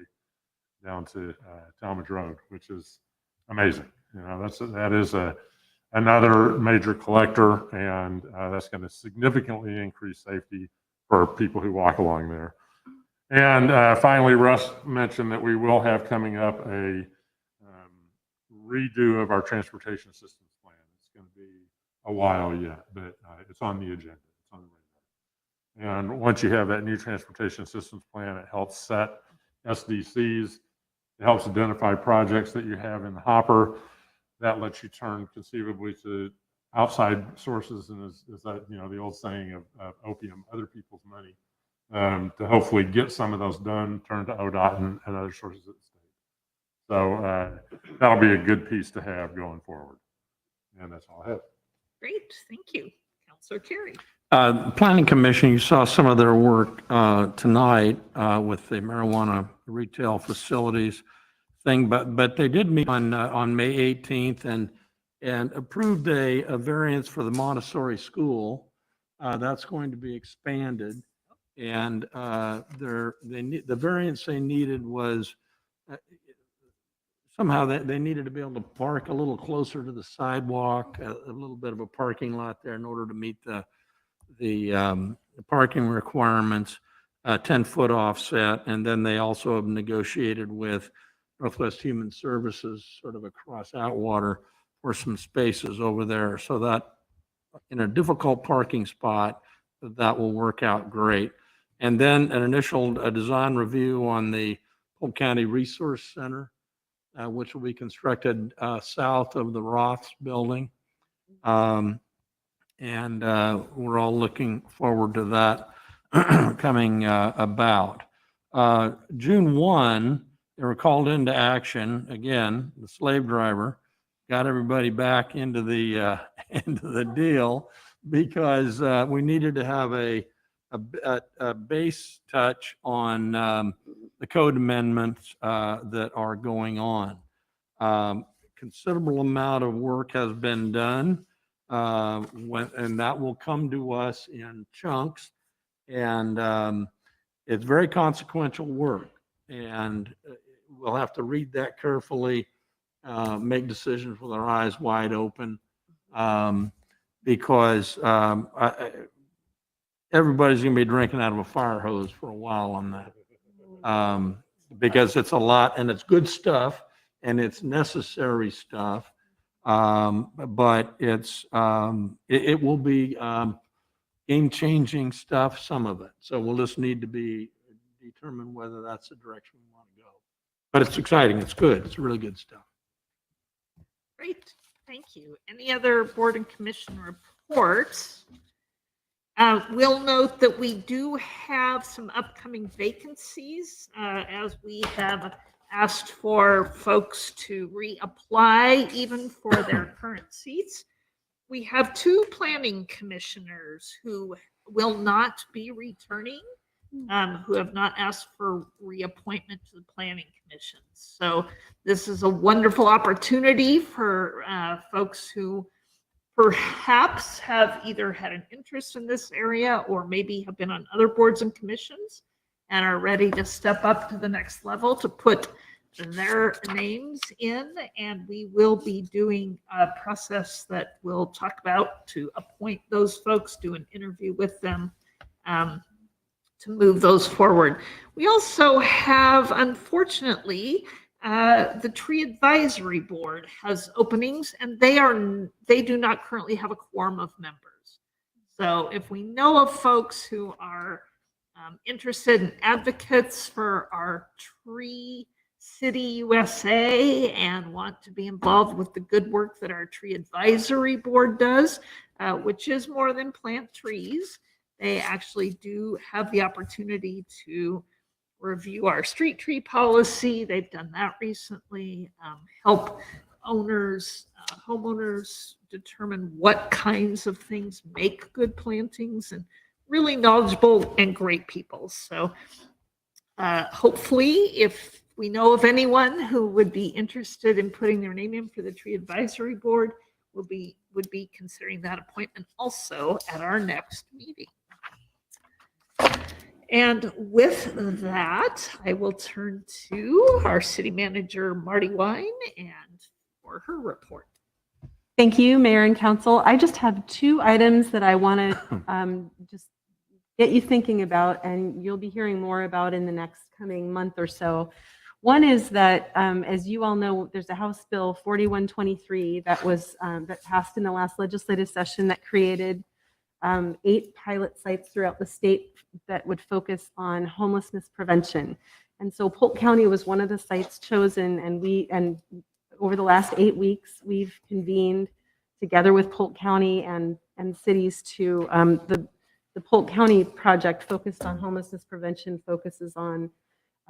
down to Talmadge Road, which is amazing. That is another major collector, and that's going to significantly increase safety for people who walk along there. And finally, Russ mentioned that we will have coming up a redo of our transportation systems plan. It's going to be a while yet, but it's on the agenda. It's on the radar. And once you have that new transportation systems plan, it helps set SDCs. It helps identify projects that you have in the hopper. That lets you turn conceivably to outside sources, and is that the old saying of opium, other people's money. To hopefully get some of those done, turn to ODOT and other sources of the state. So that'll be a good piece to have going forward. And that's all I have. Great, thank you. Councilor Carey. Planning Commission, you saw some of their work tonight with the marijuana retail facilities thing, but they did meet on May 18th and approved a variance for the Montessori school. That's going to be expanded. And the variance they needed was somehow they needed to be able to park a little closer to the sidewalk, a little bit of a parking lot there in order to meet the parking requirements, 10-foot offset. And then they also have negotiated with Northwest Human Services, sort of across Outwater, for some spaces over there. So that in a difficult parking spot, that will work out great. And then an initial design review on the Polk County Resource Center, which will be constructed south of the Roth's building. And we're all looking forward to that coming about. June 1, they were called into action again. The slave driver got everybody back into the into the deal because we needed to have a base touch on the code amendments that are going on. Considerable amount of work has been done, and that will come to us in chunks. And it's very consequential work, and we'll have to read that carefully, make decisions with our eyes wide open, because everybody's going to be drinking out of a fire hose for a while on that, because it's a lot and it's good stuff and it's necessary stuff, but it will be game-changing stuff, some of it. So we'll just need to determine whether that's the direction we want to go. But it's exciting. It's good. It's really good stuff. Great, thank you. Any other board and commission reports? We'll note that we do have some upcoming vacancies, as we have asked for folks to reapply even for their current seats. We have 2 planning commissioners who will not be returning, who have not asked for reappointment to the planning commission. So this is a wonderful opportunity for folks who perhaps have either had an interest in this area or maybe have been on other boards and commissions and are ready to step up to the next level to put their names in. And we will be doing a process that we'll talk about to appoint those folks, do an interview with them, to move those forward. We also have, unfortunately, the Tree Advisory Board has openings, and they do not currently have a quorum of members. So if we know of folks who are interested in advocates for our Tree City USA and want to be involved with the good work that our Tree Advisory Board does, which is more than plant trees, they actually do have the opportunity to review our street tree policy. They've done that recently. Help owners, homeowners determine what kinds of things make good plantings, and really knowledgeable and great people. So hopefully, if we know of anyone who would be interested in putting their name in for the Tree Advisory Board, would be considering that appointment also at our next meeting. And with that, I will turn to our city manager, Marty Wine, and for her report. Thank you, Mayor and Council. I just have 2 items that I want to just get you thinking about, and you'll be hearing more about in the next coming month or so. One is that, as you all know, there's a House Bill 4123 that was that passed in the last legislative session that created 8 pilot sites throughout the state that would focus on homelessness prevention. And so Polk County was one of the sites chosen, and over the last 8 weeks, we've convened together with Polk County and cities to the Polk County project focused on homelessness prevention, focuses on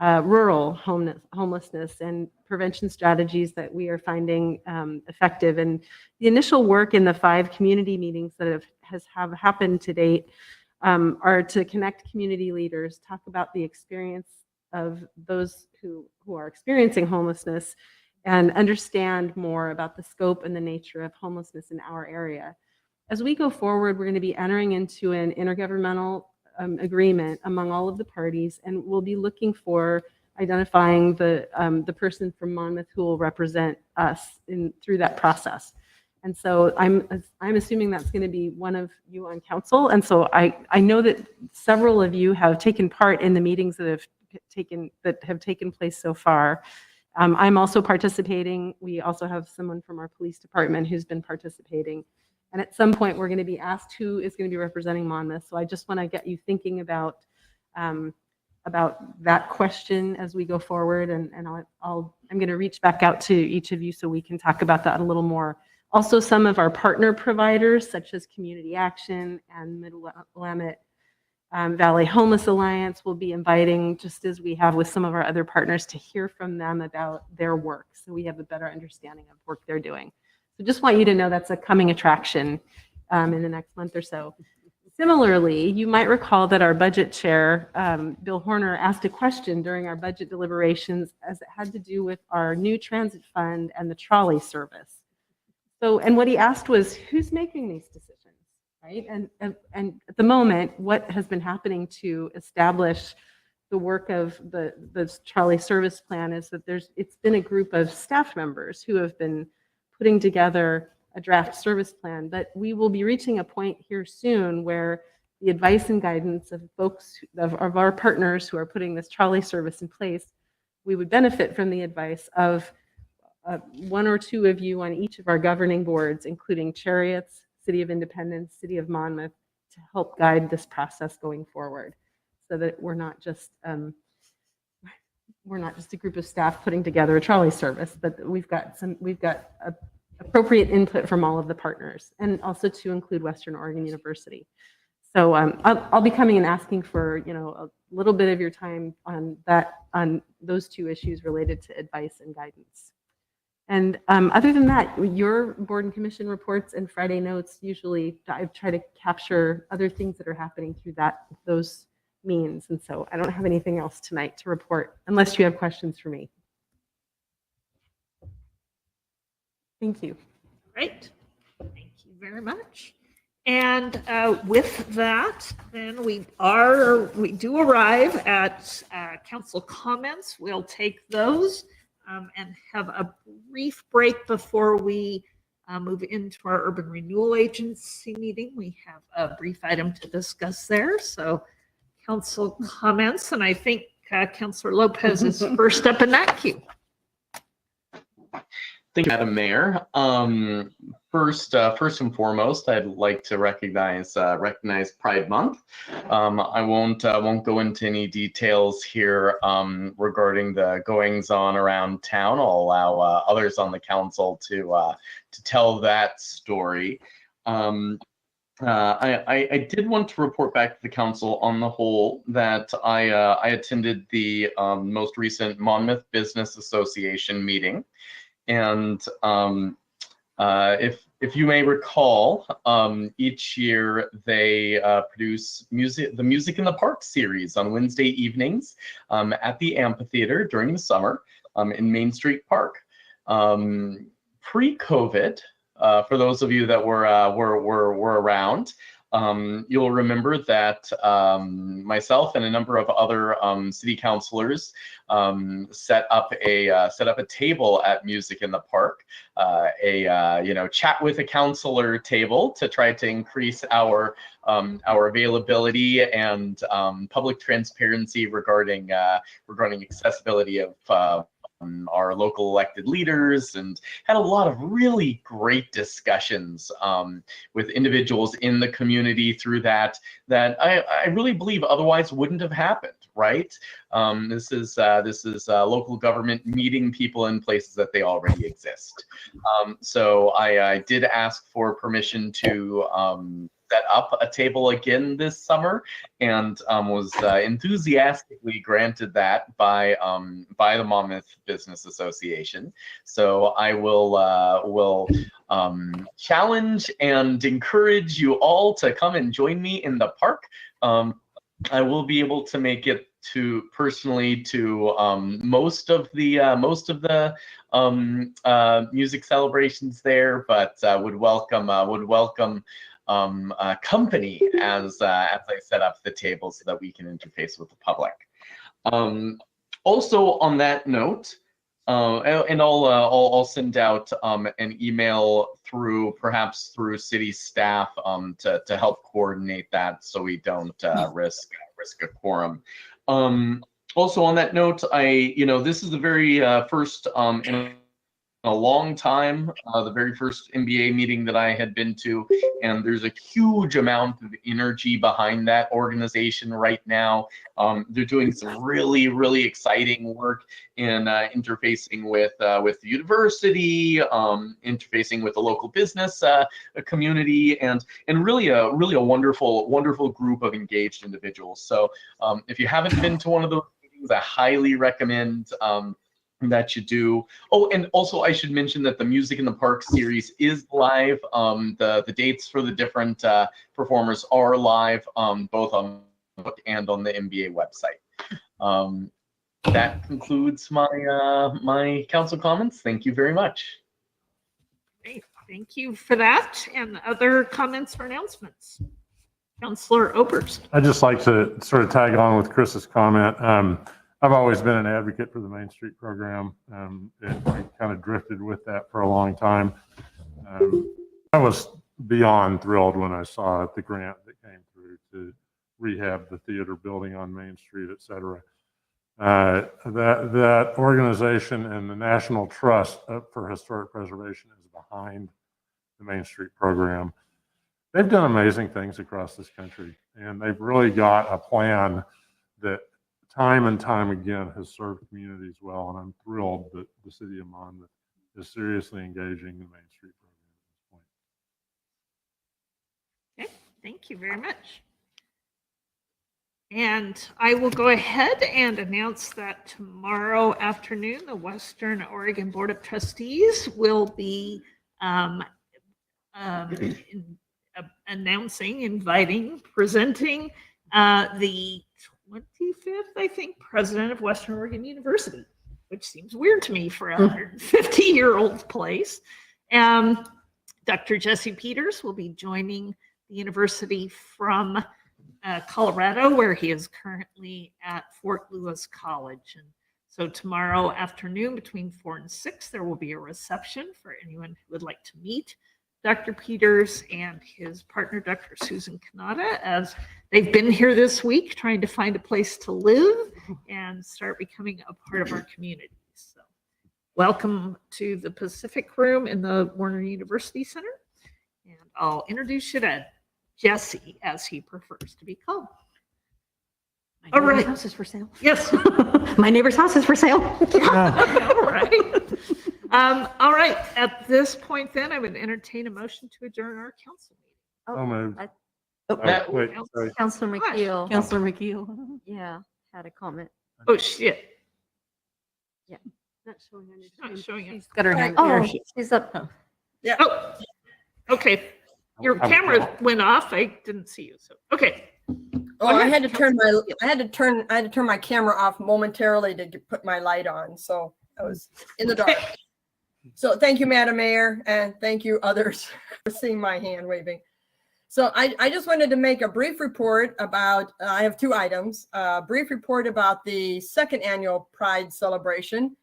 rural homelessness and prevention strategies that we are finding effective. And the initial work in the 5 community meetings that have happened to date are to connect community leaders, talk about the experience of those who are experiencing homelessness, and understand more about the scope and the nature of homelessness in our area. As we go forward, we're going to be entering into an intergovernmental agreement among all of the parties, and we'll be looking for identifying the person from Monmouth who will represent us through that process. And so I'm assuming that's going to be one of you on council. And so I know that several of you have taken part in the meetings that have taken place so far. I'm also participating. We also have someone from our police department who's been participating. And at some point, we're going to be asked who is going to be representing Monmouth. So I just want to get you thinking about that question as we go forward. And I'm going to reach back out to each of you so we can talk about that a little more. Also, some of our partner providers, such as Community Action and Mid-Willamette Valley Homeless Alliance, will be inviting, just as we have with some of our other partners, to hear from them about their work, so we have a better understanding of work they're doing. So just want you to know that's a coming attraction in the next month or so. Similarly, you might recall that our budget chair, Bill Horner, asked a question during our budget deliberations as it had to do with our new transit fund and the trolley service. So, and what he asked was, who's making these decisions, right? And at the moment, what has been happening to establish the work of the trolley service plan is that it's been a group of staff members who have been putting together a draft service plan, but we will be reaching a point here soon where the advice and guidance of folks, of our partners who are putting this trolley service in place, we would benefit from the advice of one or two of you on each of our governing boards, including Chariots, City of Independence, City of Monmouth, to help guide this process going forward, so that we're not just a group of staff putting together a trolley service, but we've got appropriate input from all of the partners, and also to include Western Oregon University. So I'll be coming and asking for a little bit of your time on those two issues related to advice and guidance. And other than that, your board and commission reports and Friday notes, usually I try to capture other things that are happening through those means. And so I don't have anything else tonight to report, unless you have questions for me. Thank you. Great. Thank you very much. And with that, then we do arrive at council comments. We'll take those and have a brief break before we move into our urban renewal agency meeting. We have a brief item to discuss there. So council comments, and I think Councilor Lopez is first up in that queue. Thank you, Madam Mayor. First and foremost, I'd like to recognize Pride Month. I won't go into any details here regarding the goings-on around town. I'll allow others on the council to tell that story. I did want to report back to the council on the whole that I attended the most recent Monmouth Business Association meeting. And if you may recall, each year they produce the Music in the Park series on Wednesday evenings at the amphitheater during the summer in Main Street Park. Pre-COVID, for those of you that were around, you'll remember that myself and a number of other city councilors set up a table at Music in the Park, chat with a counselor table to try to increase our availability and public transparency regarding accessibility of our local elected leaders, and had a lot of really great discussions with individuals in the community through that I really believe otherwise wouldn't have happened, right? This is local government meeting people in places that they already exist. So I did ask for permission to set up a table again this summer, and was enthusiastically granted that by the Monmouth Business Association. So I will challenge and encourage you all to come and join me in the park. I will be able to make it to most of the music celebrations there, but would welcome company as I set up the table so that we can interface with the public. Also on that note, and I'll send out an email perhaps through city staff to help coordinate that so we don't risk a quorum. Also on that note, this is the very first in a long time, the very first MBA meeting that I had been to, and there's a huge amount of energy behind that organization right now. They're doing some really, really exciting work in interfacing with the university, interfacing with the local business community, and really a wonderful group of engaged individuals. So if you haven't been to one of those meetings, I highly recommend that you do. Oh, and also I should mention that the Music in the Park series is live. The dates for the different performers are live, both on Facebook and on the MBA website. That concludes my council comments. Thank you very much. Great. Thank you for that. And other comments or announcements? Councilor Oberst. I'd just like to sort of tag on with Chris's comment. I've always been an advocate for the Main Street program. I kind of drifted with that for a long time. I was beyond thrilled when I saw the grant that came through to rehab the theater building on Main Street, et cetera. That organization and the National Trust for Historic Preservation is behind the Main Street program. They've done amazing things across this country, and they've really got a plan that time and time again has served communities well, and I'm thrilled that the city of Monmouth is seriously engaging the Main Street program at this point. Okay, thank you very much. And I will go ahead and announce that tomorrow afternoon, the Western Oregon Board of Trustees will be presenting the 25th, I think, president of Western Oregon University, which seems weird to me for a 150-year-old place. Dr. Jesse Peters will be joining the university from Colorado, where he is currently at Fort Lewis College. And so tomorrow afternoon between 4 and 6, there will be a reception for anyone who would like to meet Dr. Peters and his partner, Dr. Susan Kanata, as they've been here this week trying to find a place to live and start becoming a part of our community. So welcome to the Pacific Room in the Warner University Center. And I'll introduce you to Jesse, as he prefers to be called. My neighbor's house is for sale. Yes. My neighbor's house is for sale. All right. All right. At this point, then, I would entertain a motion to adjourn our council meeting. Oh, moved. Wait, sorry. Councilor McKeel. Councilor McKeel. Yeah, had a comment. Oh, shit. Yeah. Not showing on your It's not showing it. She's got her hand. Oh, there. she's up. Yeah. Oh, okay. Your camera went off. I didn't see you. So, okay. Oh, I had to turn my camera off momentarily to put my light on. So I was in the dark. So thank you, Madam Mayor, and thank you others for seeing my hand waving. So I just wanted to make a brief report about, I have 2 items. A brief report about the second annual Pride celebration.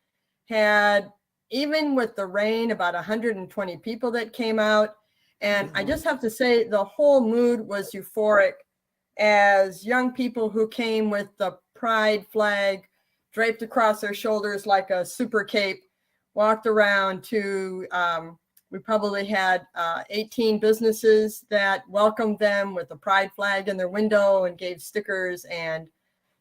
Had, even with the rain, about 120 people that came out. And I just have to say the whole mood was euphoric, as young people who came with the Pride flag draped across their shoulders like a super cape walked around to, we probably had 18 businesses that welcomed them with the Pride flag in their window and gave stickers and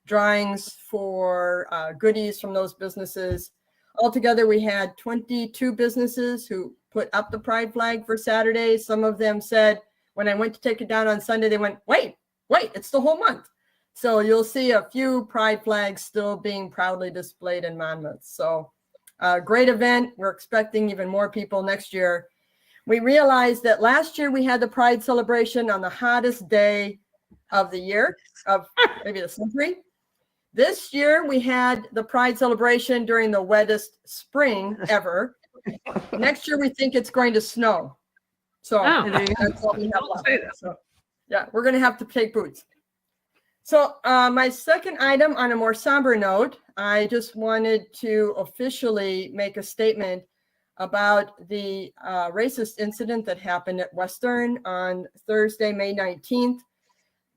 drawings for goodies from those businesses. Altogether, we had 22 businesses who put up the Pride flag for Saturday. Some of them said, when I went to take it down on Sunday, they went, wait, it's the whole month. So you'll see a few pride flags still being proudly displayed in Monmouth. So great event. We're expecting even more people next year. We realized that last year we had the pride celebration on the hottest day of the year, of maybe the century. This year we had the pride celebration during the wettest spring ever. Next year we think it's going to snow. So that's what we have left. So, yeah, we're going to have to take boots. So my second item, on a more somber note, I just wanted to officially make a statement about the racist incident that happened at Western on Thursday, May 19th.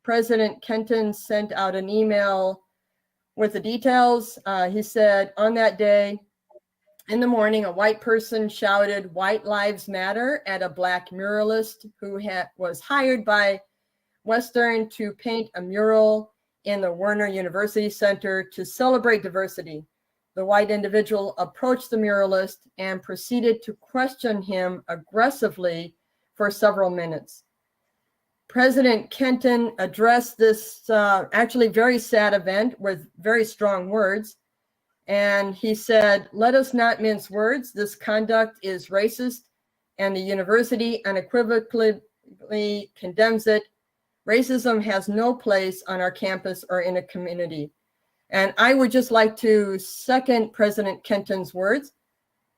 President Kenton sent out an email with the details. He said, on that day, in the morning, a white person shouted "White Lives Matter" at a Black muralist who was hired by Western to paint a mural in the Werner University Center to celebrate diversity. The white individual approached the muralist and proceeded to question him aggressively for several minutes. President Kenton addressed this actually very sad event with very strong words. And he said, "Let us not mince words. This conduct is racist, and the university unequivocally condemns it. Racism has no place on our campus or in a community." And I would just like to second President Kenton's words.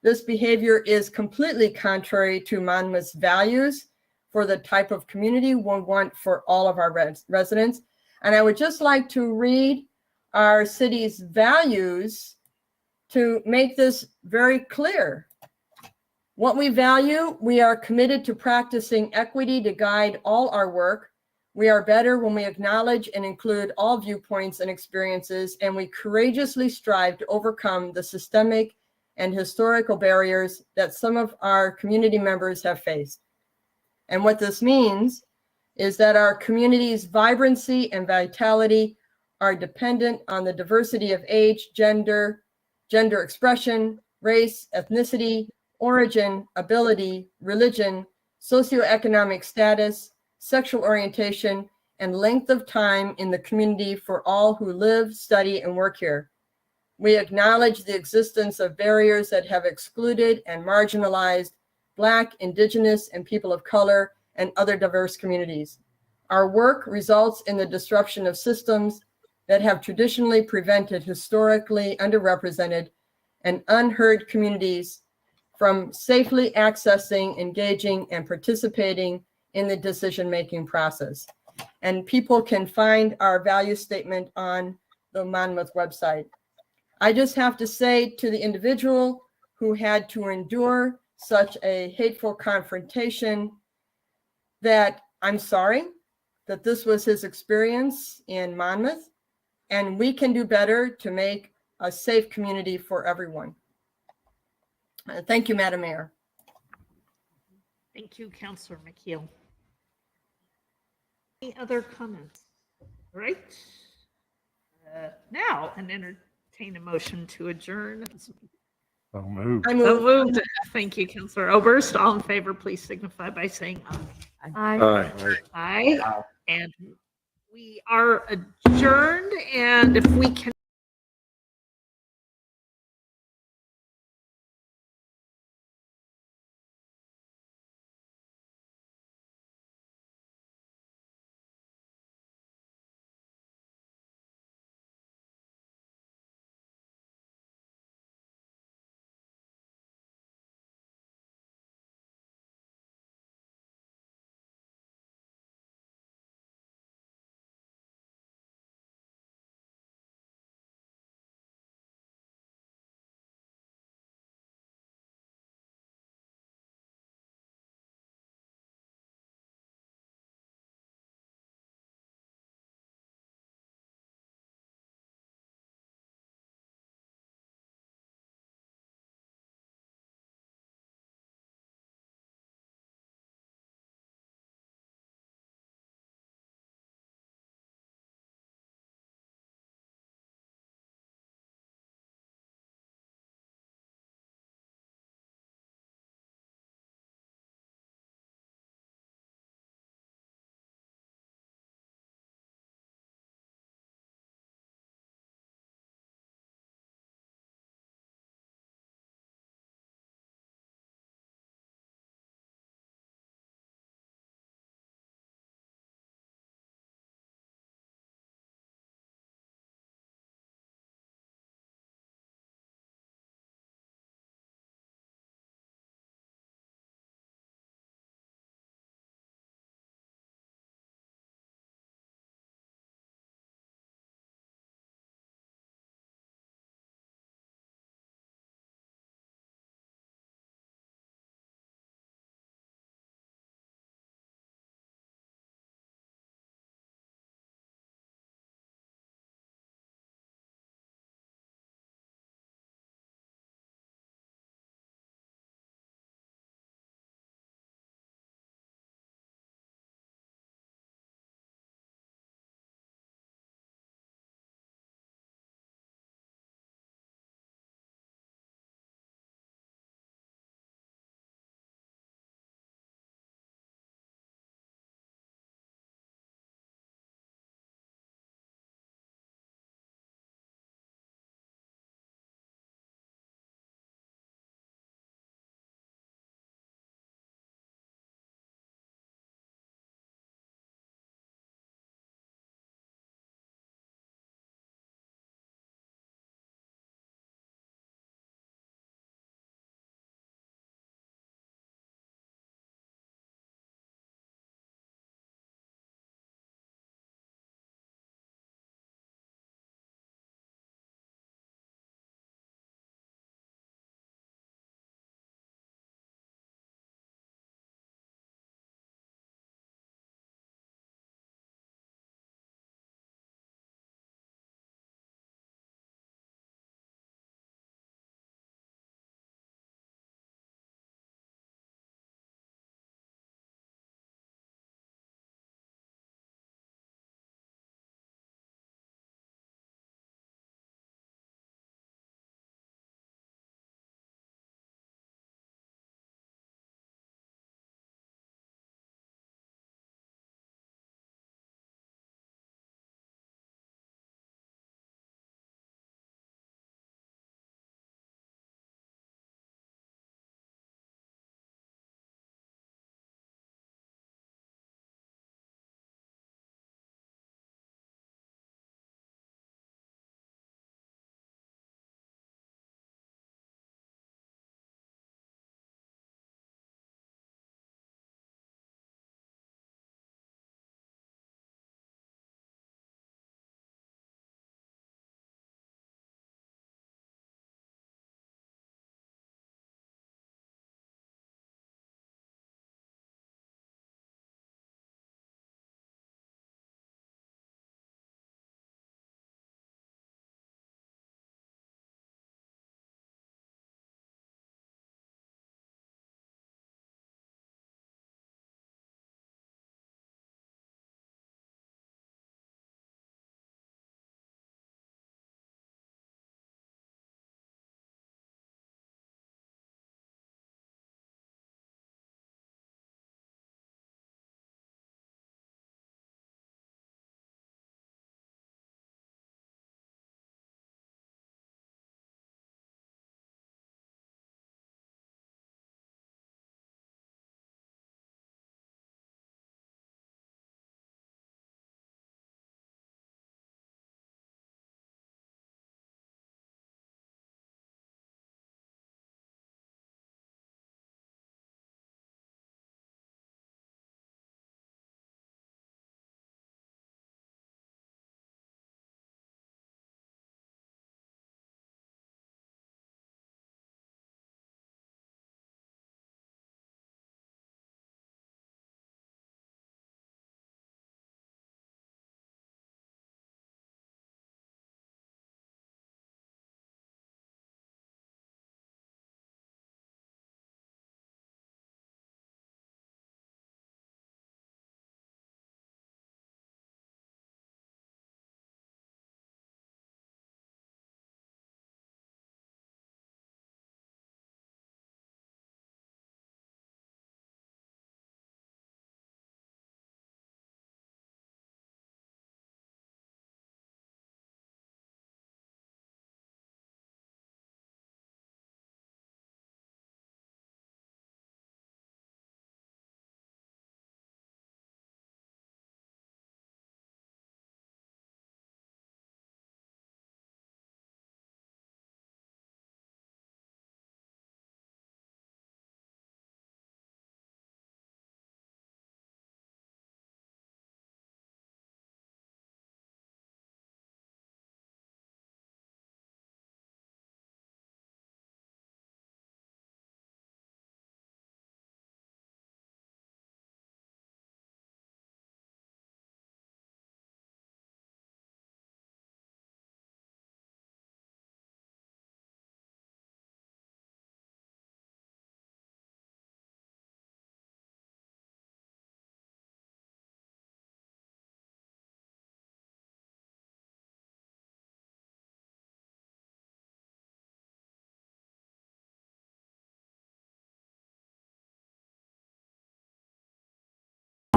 This behavior is completely contrary to Monmouth's values for the type of community we want for all of our residents. And I would just like to read our city's values to make this very clear. What we value: we are committed to practicing equity to guide all our work. We are better when we acknowledge and include all viewpoints and experiences, and we courageously strive to overcome the systemic and historical barriers that some of our community members have faced. And what this means is that our community's vibrancy and vitality are dependent on the diversity of age, gender expression, race, ethnicity, origin, ability, religion, socioeconomic status, sexual orientation, and length of time in the community for all who live, study, and work here. We acknowledge the existence of barriers that have excluded and marginalized Black, Indigenous, and people of color and other diverse communities. Our work results in the disruption of systems that have traditionally prevented historically underrepresented and unheard communities from safely accessing, engaging, and participating in the decision-making process. And people can find our value statement on the Monmouth website. I just have to say to the individual who had to endure such a hateful confrontation that I'm sorry that this was his experience in Monmouth, and we can do better to make a safe community for everyone. Thank you, Madam Mayor. Thank you, Councilor McKeel. Any other comments? All right. Now, an entertain a motion to adjourn. So moved. I So move. moved. Thank you, Councilor Oberst. All in favor, please signify by saying aye. Aye. Aye. And we are adjourned, and if we can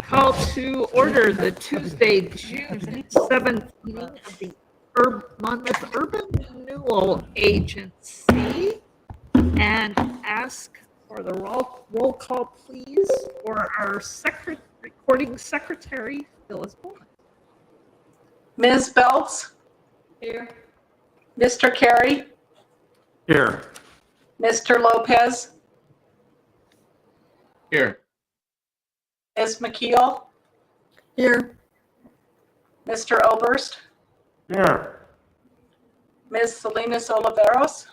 Call to order the Tuesday, June 7th meeting of the Monmouth Urban Renewal Agency, and ask for the roll call, please, for our recording secretary, Phyllis Bowman. Ms. Belts? Here. Mr. Carey? Here. Mr. Lopez? Here. Ms. McKeel? Here. Mr. Oberst? Here. Ms. Salinas Oliveros?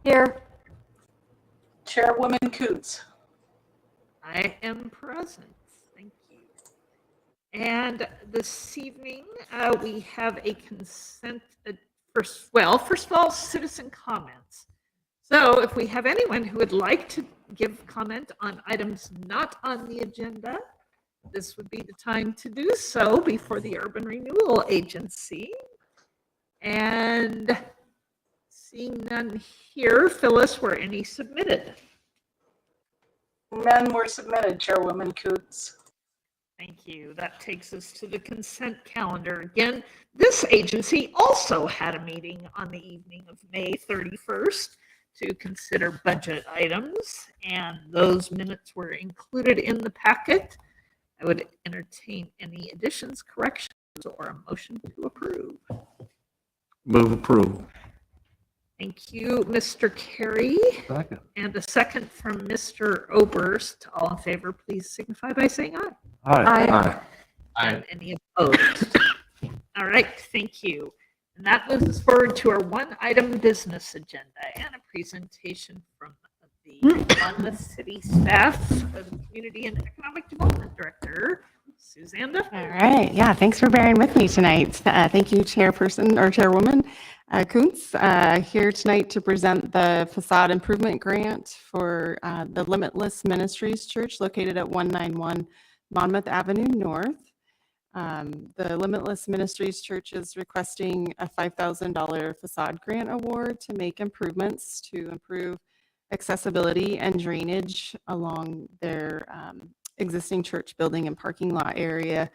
Here. Chairwoman Coots? I am present. Thank you. And this evening, we have a consent, first of all, citizen comments. So if we have anyone who would like to give comment on items not on the agenda, this would be the time to do so before the Urban Renewal Agency. And seeing none here, Phyllis, were any submitted? None were submitted, Chairwoman Coots. Thank you. That takes us to the consent calendar. Again, this agency also had a meeting on the evening of May 31st to consider budget items, and those minutes were included in the packet. I would entertain any additions, corrections, or a motion to approve. Move approval. Thank you, Mr. Carey. Second. And a second from Mr. Oberst. All in favor, please signify by saying aye. Aye. And any opposed? All right, thank you. And that moves us forward to our one-item business agenda and a presentation from the Monmouth City staff, the Community and Economic Development Director, Suzanne Duffner. All right. Yeah. Thanks for bearing with me tonight. Thank you, Chairperson or Chairwoman Kuntz, here tonight to present the facade improvement grant for the Limitless Ministries Church located at 191 Monmouth Avenue North. The Limitless Ministries Church is requesting a $5,000 facade grant award to make improvements to improve accessibility and drainage along their existing church building and parking lot area,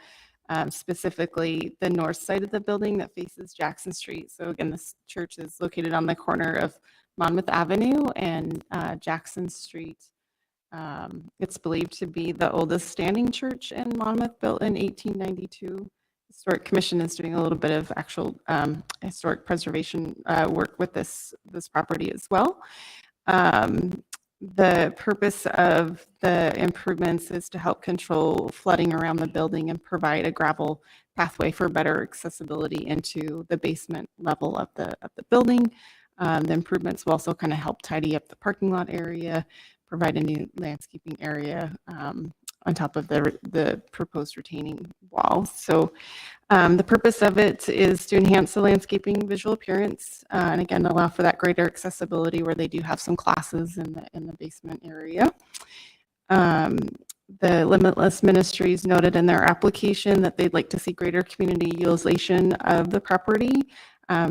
specifically the north side of the building that faces Jackson Street. So again, this church is located on the corner of Monmouth Avenue and Jackson Street. It's believed to be the oldest standing church in Monmouth, built in 1892. Historic Commission is doing a little bit of actual historic preservation work with this property as well. The purpose of the improvements is to help control flooding around the building and provide a gravel pathway for better accessibility into the basement level of the building. The improvements will also kind of help tidy up the parking lot area, provide a new landscaping area on top of the proposed retaining wall. So the purpose of it is to enhance the landscaping visual appearance and again allow for that greater accessibility where they do have some classes in the basement area. The Limitless Ministries noted in their application that they'd like to see greater community utilization of the property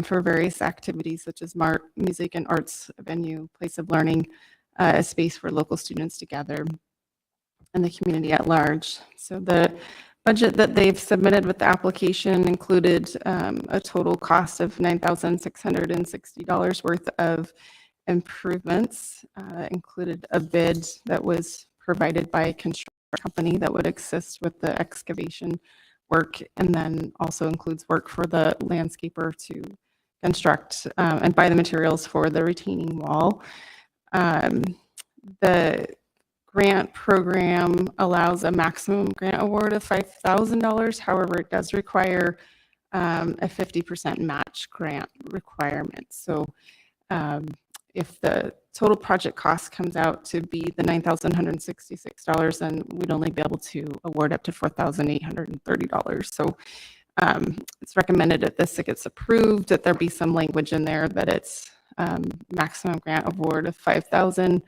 for various activities such as music and arts venue, place of learning, a space for local students to gather, and the community at large. So the budget that they've submitted with the application included a total cost of $9,660 worth of improvements. Included a bid that was provided by a construction company that would assist with the excavation work, and then also includes work for the landscaper to construct and buy the materials for the retaining wall. The grant program allows a maximum grant award of $5,000. However, it does require a 50% match grant requirement. So if the total project cost comes out to be the $9,166, then we'd only be able to award up to $4,830. So it's recommended that this gets approved, that there be some language in there that it's maximum grant award of $5,000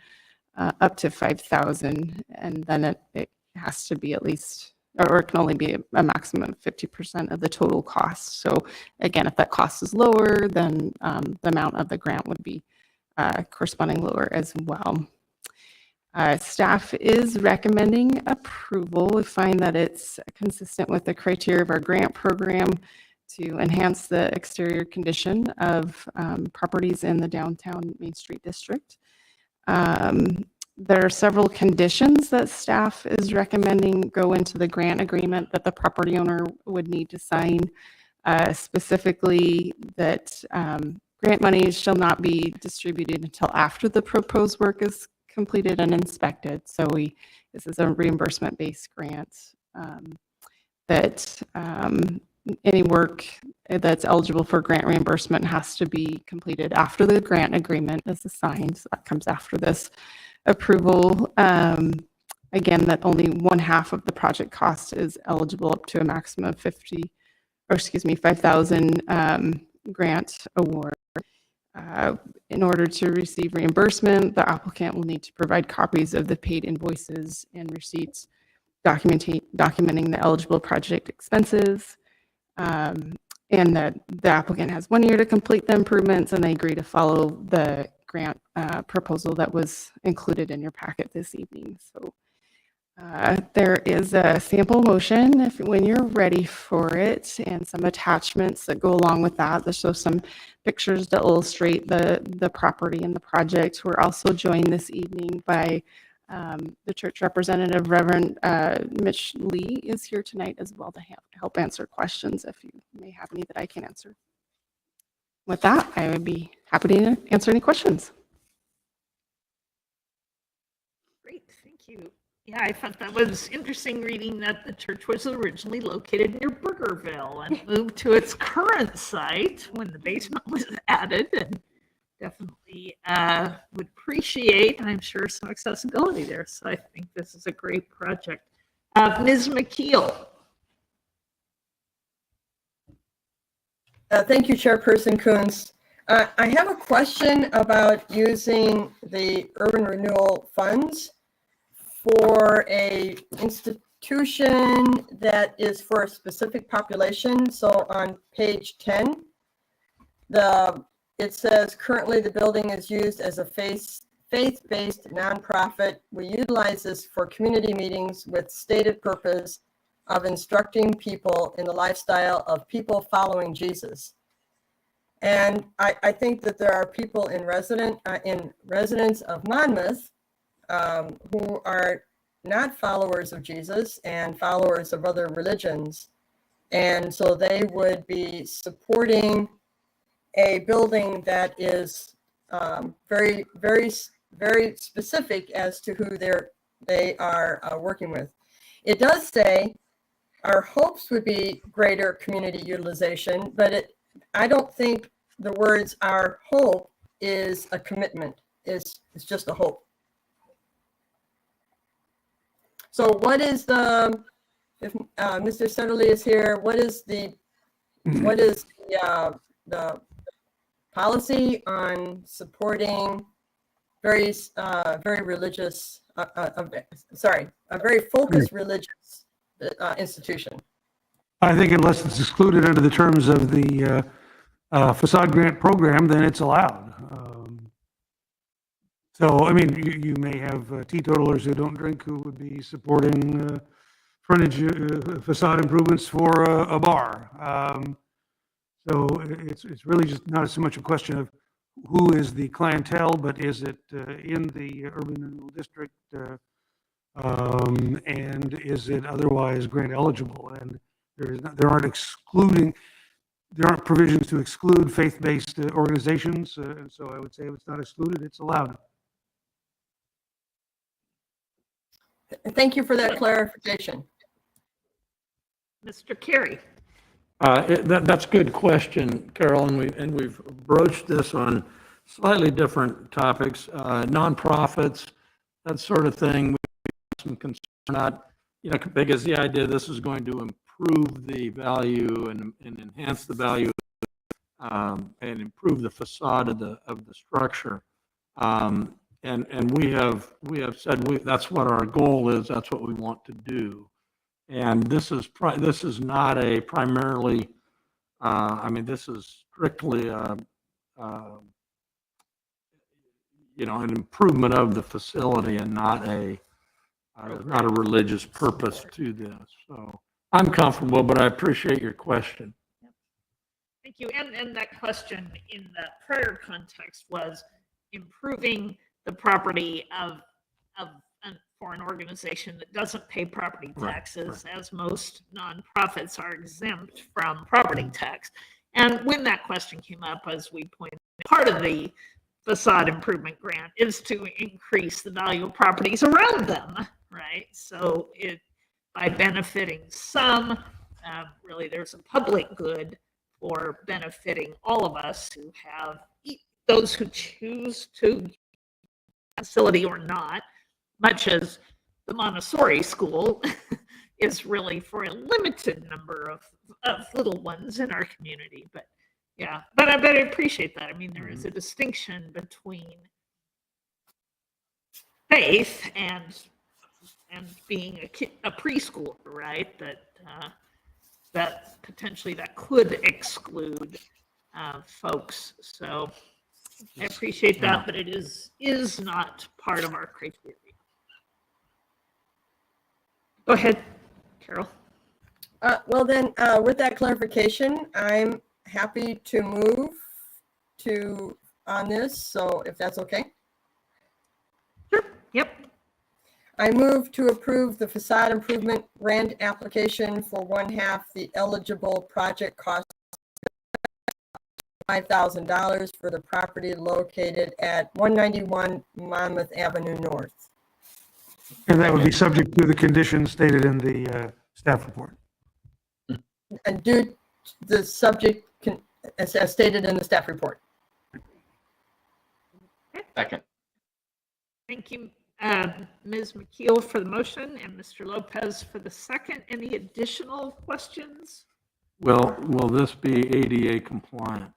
up to $5,000, and then it has to be at least, or it can only be a maximum of 50% of the total cost. So again, if that cost is lower, then the amount of the grant would be corresponding lower as well. Staff is recommending approval. We find that it's consistent with the criteria of our grant program to enhance the exterior condition of properties in the downtown Main Street district. There are several conditions that staff is recommending go into the grant agreement that the property owner would need to sign, specifically that grant monies shall not be distributed until after the proposed work is completed and inspected. So this is a reimbursement-based grant, that any work that's eligible for grant reimbursement has to be completed after the grant agreement is signed. So that comes after this approval. Again, that only 1/2 of the project cost is eligible up to a maximum of 5,000 grant award. In order to receive reimbursement, the applicant will need to provide copies of the paid invoices and receipts documenting the eligible project expenses, and that the applicant has 1 year to complete the improvements, and they agree to follow the grant proposal that was included in your packet this evening. So there is a sample motion when you're ready for it, and some attachments that go along with that. There's some pictures to illustrate the property and the project. We're also joined this evening by the church representative, Reverend Mitch Lee is here tonight as well to help answer questions if you may have any that I can answer. With that, I would be happy to answer any questions. Great, thank you. Yeah, I thought that was interesting reading that the church was originally located near Burgerville and moved to its current site when the basement was added, and definitely would appreciate, I'm sure, some accessibility there. So I think this is a great project. Ms. McKeel. Thank you, Chairperson Coons. I have a question about using the urban renewal funds for a institution that is for a specific population. So on page 10, it says currently the building is used as a faith-based nonprofit. We utilize this for community meetings with stated purpose of instructing people in the lifestyle of people following Jesus. And I think that there are people in residents of Monmouth who are not followers of Jesus and followers of other religions. And so they would be supporting a building that is very, very, very specific as to who they are working with. It does say our hopes would be greater community utilization, but I don't think the words "our hope" is a commitment. It's just a hope. So what is if Mr. Setterly is here, what is the policy on supporting very religious, a very focused religious institution? I think unless it's excluded under the terms of the facade grant program, then it's allowed. So, I mean, you may have teetotalers who don't drink who would be supporting frontage facade improvements for a bar. So it's really just not so much a question of who is the clientele, but is it in the urban renewal district, and is it otherwise grant eligible? And there aren't provisions to exclude faith-based organizations, and so I would say if it's not excluded, it's allowed. Thank you for that clarification. Mr. Carey. That's a good question, Carol, and we've broached this on slightly different topics, nonprofits, that sort of thing. We have some concern, not because the idea this is going to improve the value and enhance the value and improve the facade of the structure. And we have said that's what our goal is. That's what we want to do. And this is not a primarily. I mean, this is strictly an improvement of the facility and not a religious purpose to this. So I'm comfortable, but I appreciate your question. Thank you. And that question in the prior context was improving the property for an organization that doesn't pay property taxes, as most nonprofits are exempt from property tax. And when that question came up, as we pointed out, part of the facade improvement grant is to increase the value of properties around them, right? So by benefiting some, really there's a public good for benefiting all of us who have, those who choose to facility or not, much as the Montessori school is really for a limited number of little ones in our community. But yeah, but I appreciate that. I mean, there is a distinction between faith and being a preschooler, right? That potentially that could exclude folks. So I appreciate that, but it is not part of our criteria. Go ahead, Carol. Well then, with that clarification, I'm happy to move on this. So if that's okay. Sure. Yep. I move to approve the facade improvement grant application for 1/2 the eligible project cost, $5,000 for the property located at 191 Monmouth Avenue North. And that would be subject to the conditions stated in the staff report. And due the subject as stated in the staff report. Second. Thank you, Ms. McKeel for the motion and Mr. Lopez for the second. Any additional questions? Will this be ADA compliant?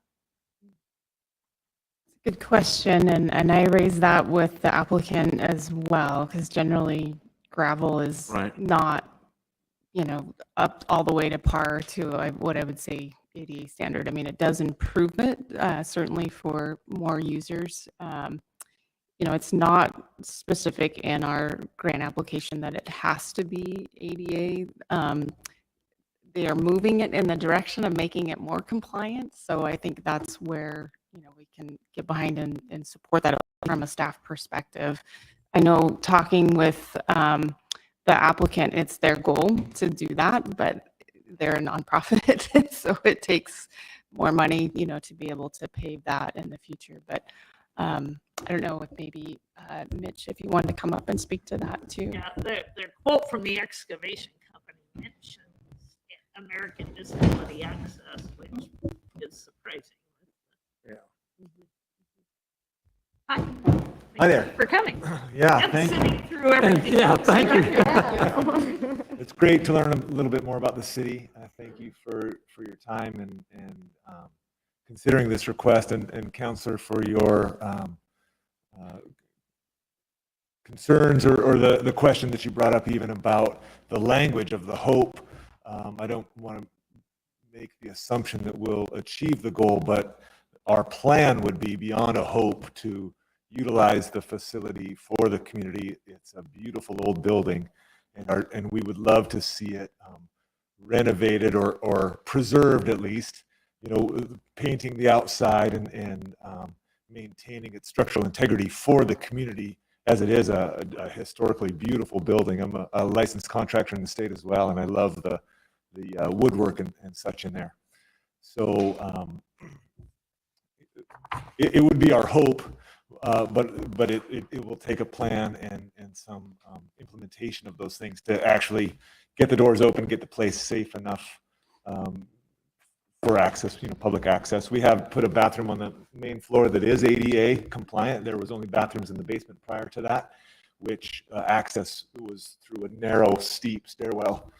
Good question, and I raised that with the applicant as well, because generally gravel is not, up all the way to par to what I would say ADA standard. I mean, it does improve it, certainly for more users. It's not specific in our grant application that it has to be ADA. They are moving it in the direction of making it more compliant. So I think that's where we can get behind and support that from a staff perspective. I know talking with the applicant, it's their goal to do that, but they're a nonprofit, so it takes more money, to be able to pave that in the future. But I don't know if maybe Mitch, if you wanted to come up and speak to that too. Yeah, their quote from the excavation company mentions American Disability Access, which is surprising. Yeah. Hi. Hi there. Thank you for coming. Yeah, and thank sitting you. through everything. Yeah, thank you. It's great to learn a little bit more about the city. Thank you for your time and considering this request, and Counselor for your concerns or the question that you brought up even about the language of the hope. I don't want to make the assumption that we'll achieve the goal, but our plan would be beyond a hope to utilize the facility for the community. It's a beautiful old building, and we would love to see it renovated or preserved at least, painting the outside and maintaining its structural integrity for the community, as it is a historically beautiful building. I'm a licensed contractor in the state as well, and I love the woodwork and such in there. So it would be our hope, but it will take a plan and some implementation of those things to actually get the doors open, get the place safe enough for access, public access. We have put a bathroom on the main floor that is ADA compliant. There was only bathrooms in the basement prior to that, which access was through a narrow, steep stairwell.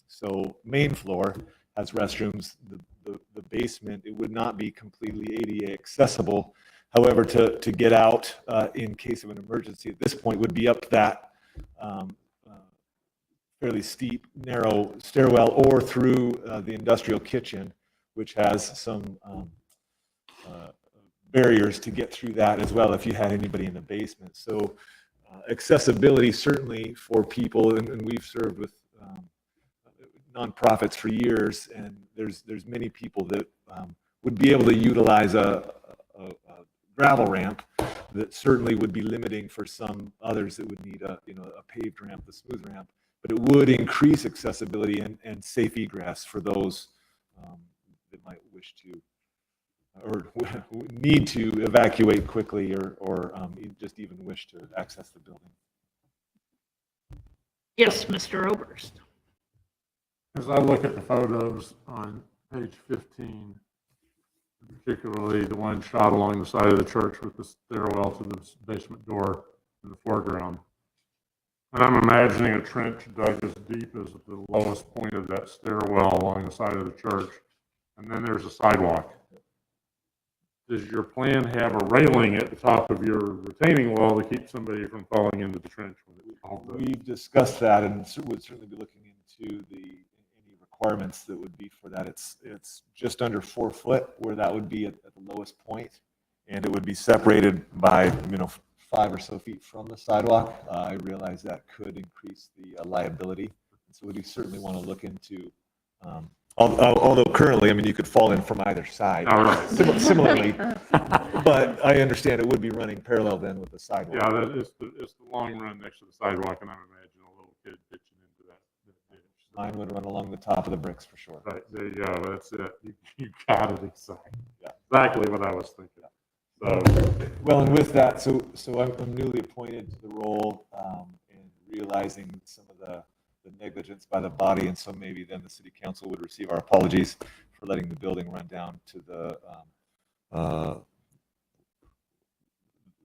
So main floor has restrooms. The basement, it would not be completely ADA accessible. However, to get out in case of an emergency at this point would be up that fairly steep, narrow stairwell or through the industrial kitchen, which has some barriers to get through that as well if you had anybody in the basement. So accessibility certainly for people, and we've served with nonprofits for years, and there's many people that would be able to utilize a gravel ramp that certainly would be limiting for some others that would need a paved ramp, the smooth ramp, but it would increase accessibility and safe egress for those that might wish to or need to evacuate quickly or just even wish to access the building. Yes, Mr. Oberst. As I look at the photos on page 15, particularly the one shot along the side of the church with the stairwell to the basement door in the foreground, and I'm imagining a trench dug as deep as the lowest point of that stairwell along the side of the church, and then there's a sidewalk. Does your plan have a railing at the top of your retaining wall to keep somebody from falling into the trench? We've discussed that and would certainly be looking into any requirements that would be for that. It's just under 4 foot where that would be at the lowest point, and it would be separated by 5 or so feet from the sidewalk. I realize that could increase the liability, so we certainly want to look into. Although currently, you could fall in from either side. Similarly, but I understand it would be running parallel then with the sidewalk. Yeah, it's the long run next to the sidewalk, and I imagine a little kid pitching into that. Mine would run along the top of the bricks for sure. Right, there you go. That's it. You got it exactly. Yeah, exactly what I was thinking. So, well, and with that, so I'm newly appointed to the role, and realizing some of the negligence by the body, and so maybe then the city council would receive our apologies for letting the building run down to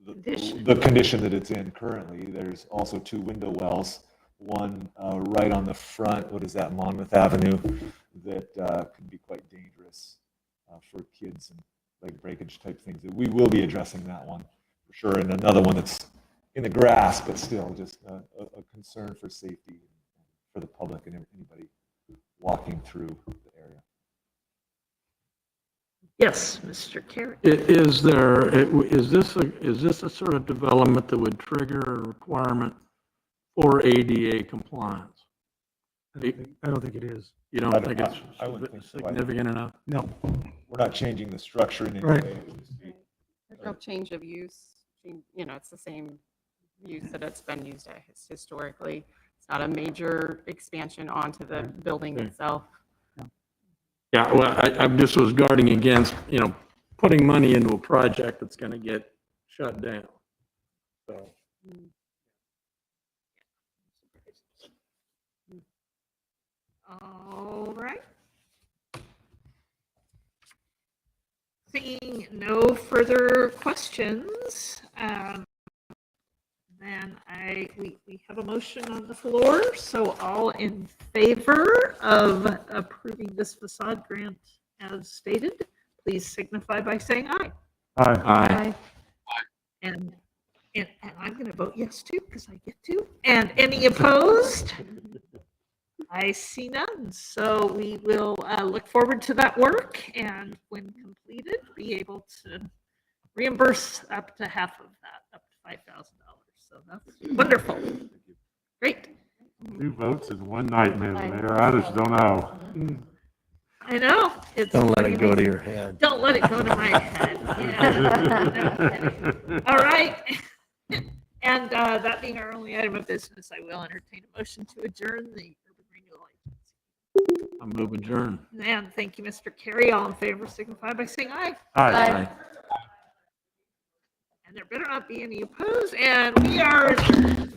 the condition that it's in currently. There's also 2 window wells, one right on the front, what is that, Monmouth Avenue, that can be quite dangerous for kids and leg breakage type things. We will be addressing that one for sure, and another one that's in the grass, but still just a concern for safety for the public and anybody walking through the area. Yes, Mr. Carey. Is this a sort of development that would trigger a requirement for ADA compliance? I don't think it is. You don't think it's I wouldn't think so. significant enough? No. We're not changing the structure in any Right. way. There's no change of use. It's the same use that it's been used at historically. It's not a major expansion onto the building itself. Yeah, well, I just was guarding against, putting money into a project that's going to get shut down. So. All right. Seeing no further questions, then we have a motion on the floor. So all in favor of approving this facade grant as stated, please signify by saying aye. Aye. And I'm going to vote yes too, because I get to. And any opposed? I see none. So we will look forward to that work, and when completed, be able to reimburse up to half of that, up to $5,000. So that's wonderful. Great. 2 votes in one night, Madam Mayor. I just don't know. I know. Don't let it go to your head. Don't let it go to my head. Yeah. All right. And that being our only item of business, I will entertain a motion to adjourn the Urban Renewal Agency. I move adjourn. And thank you, Mr. Carey. All in favor signify by saying aye. Aye. And there better not be any opposed. And we are adjourned.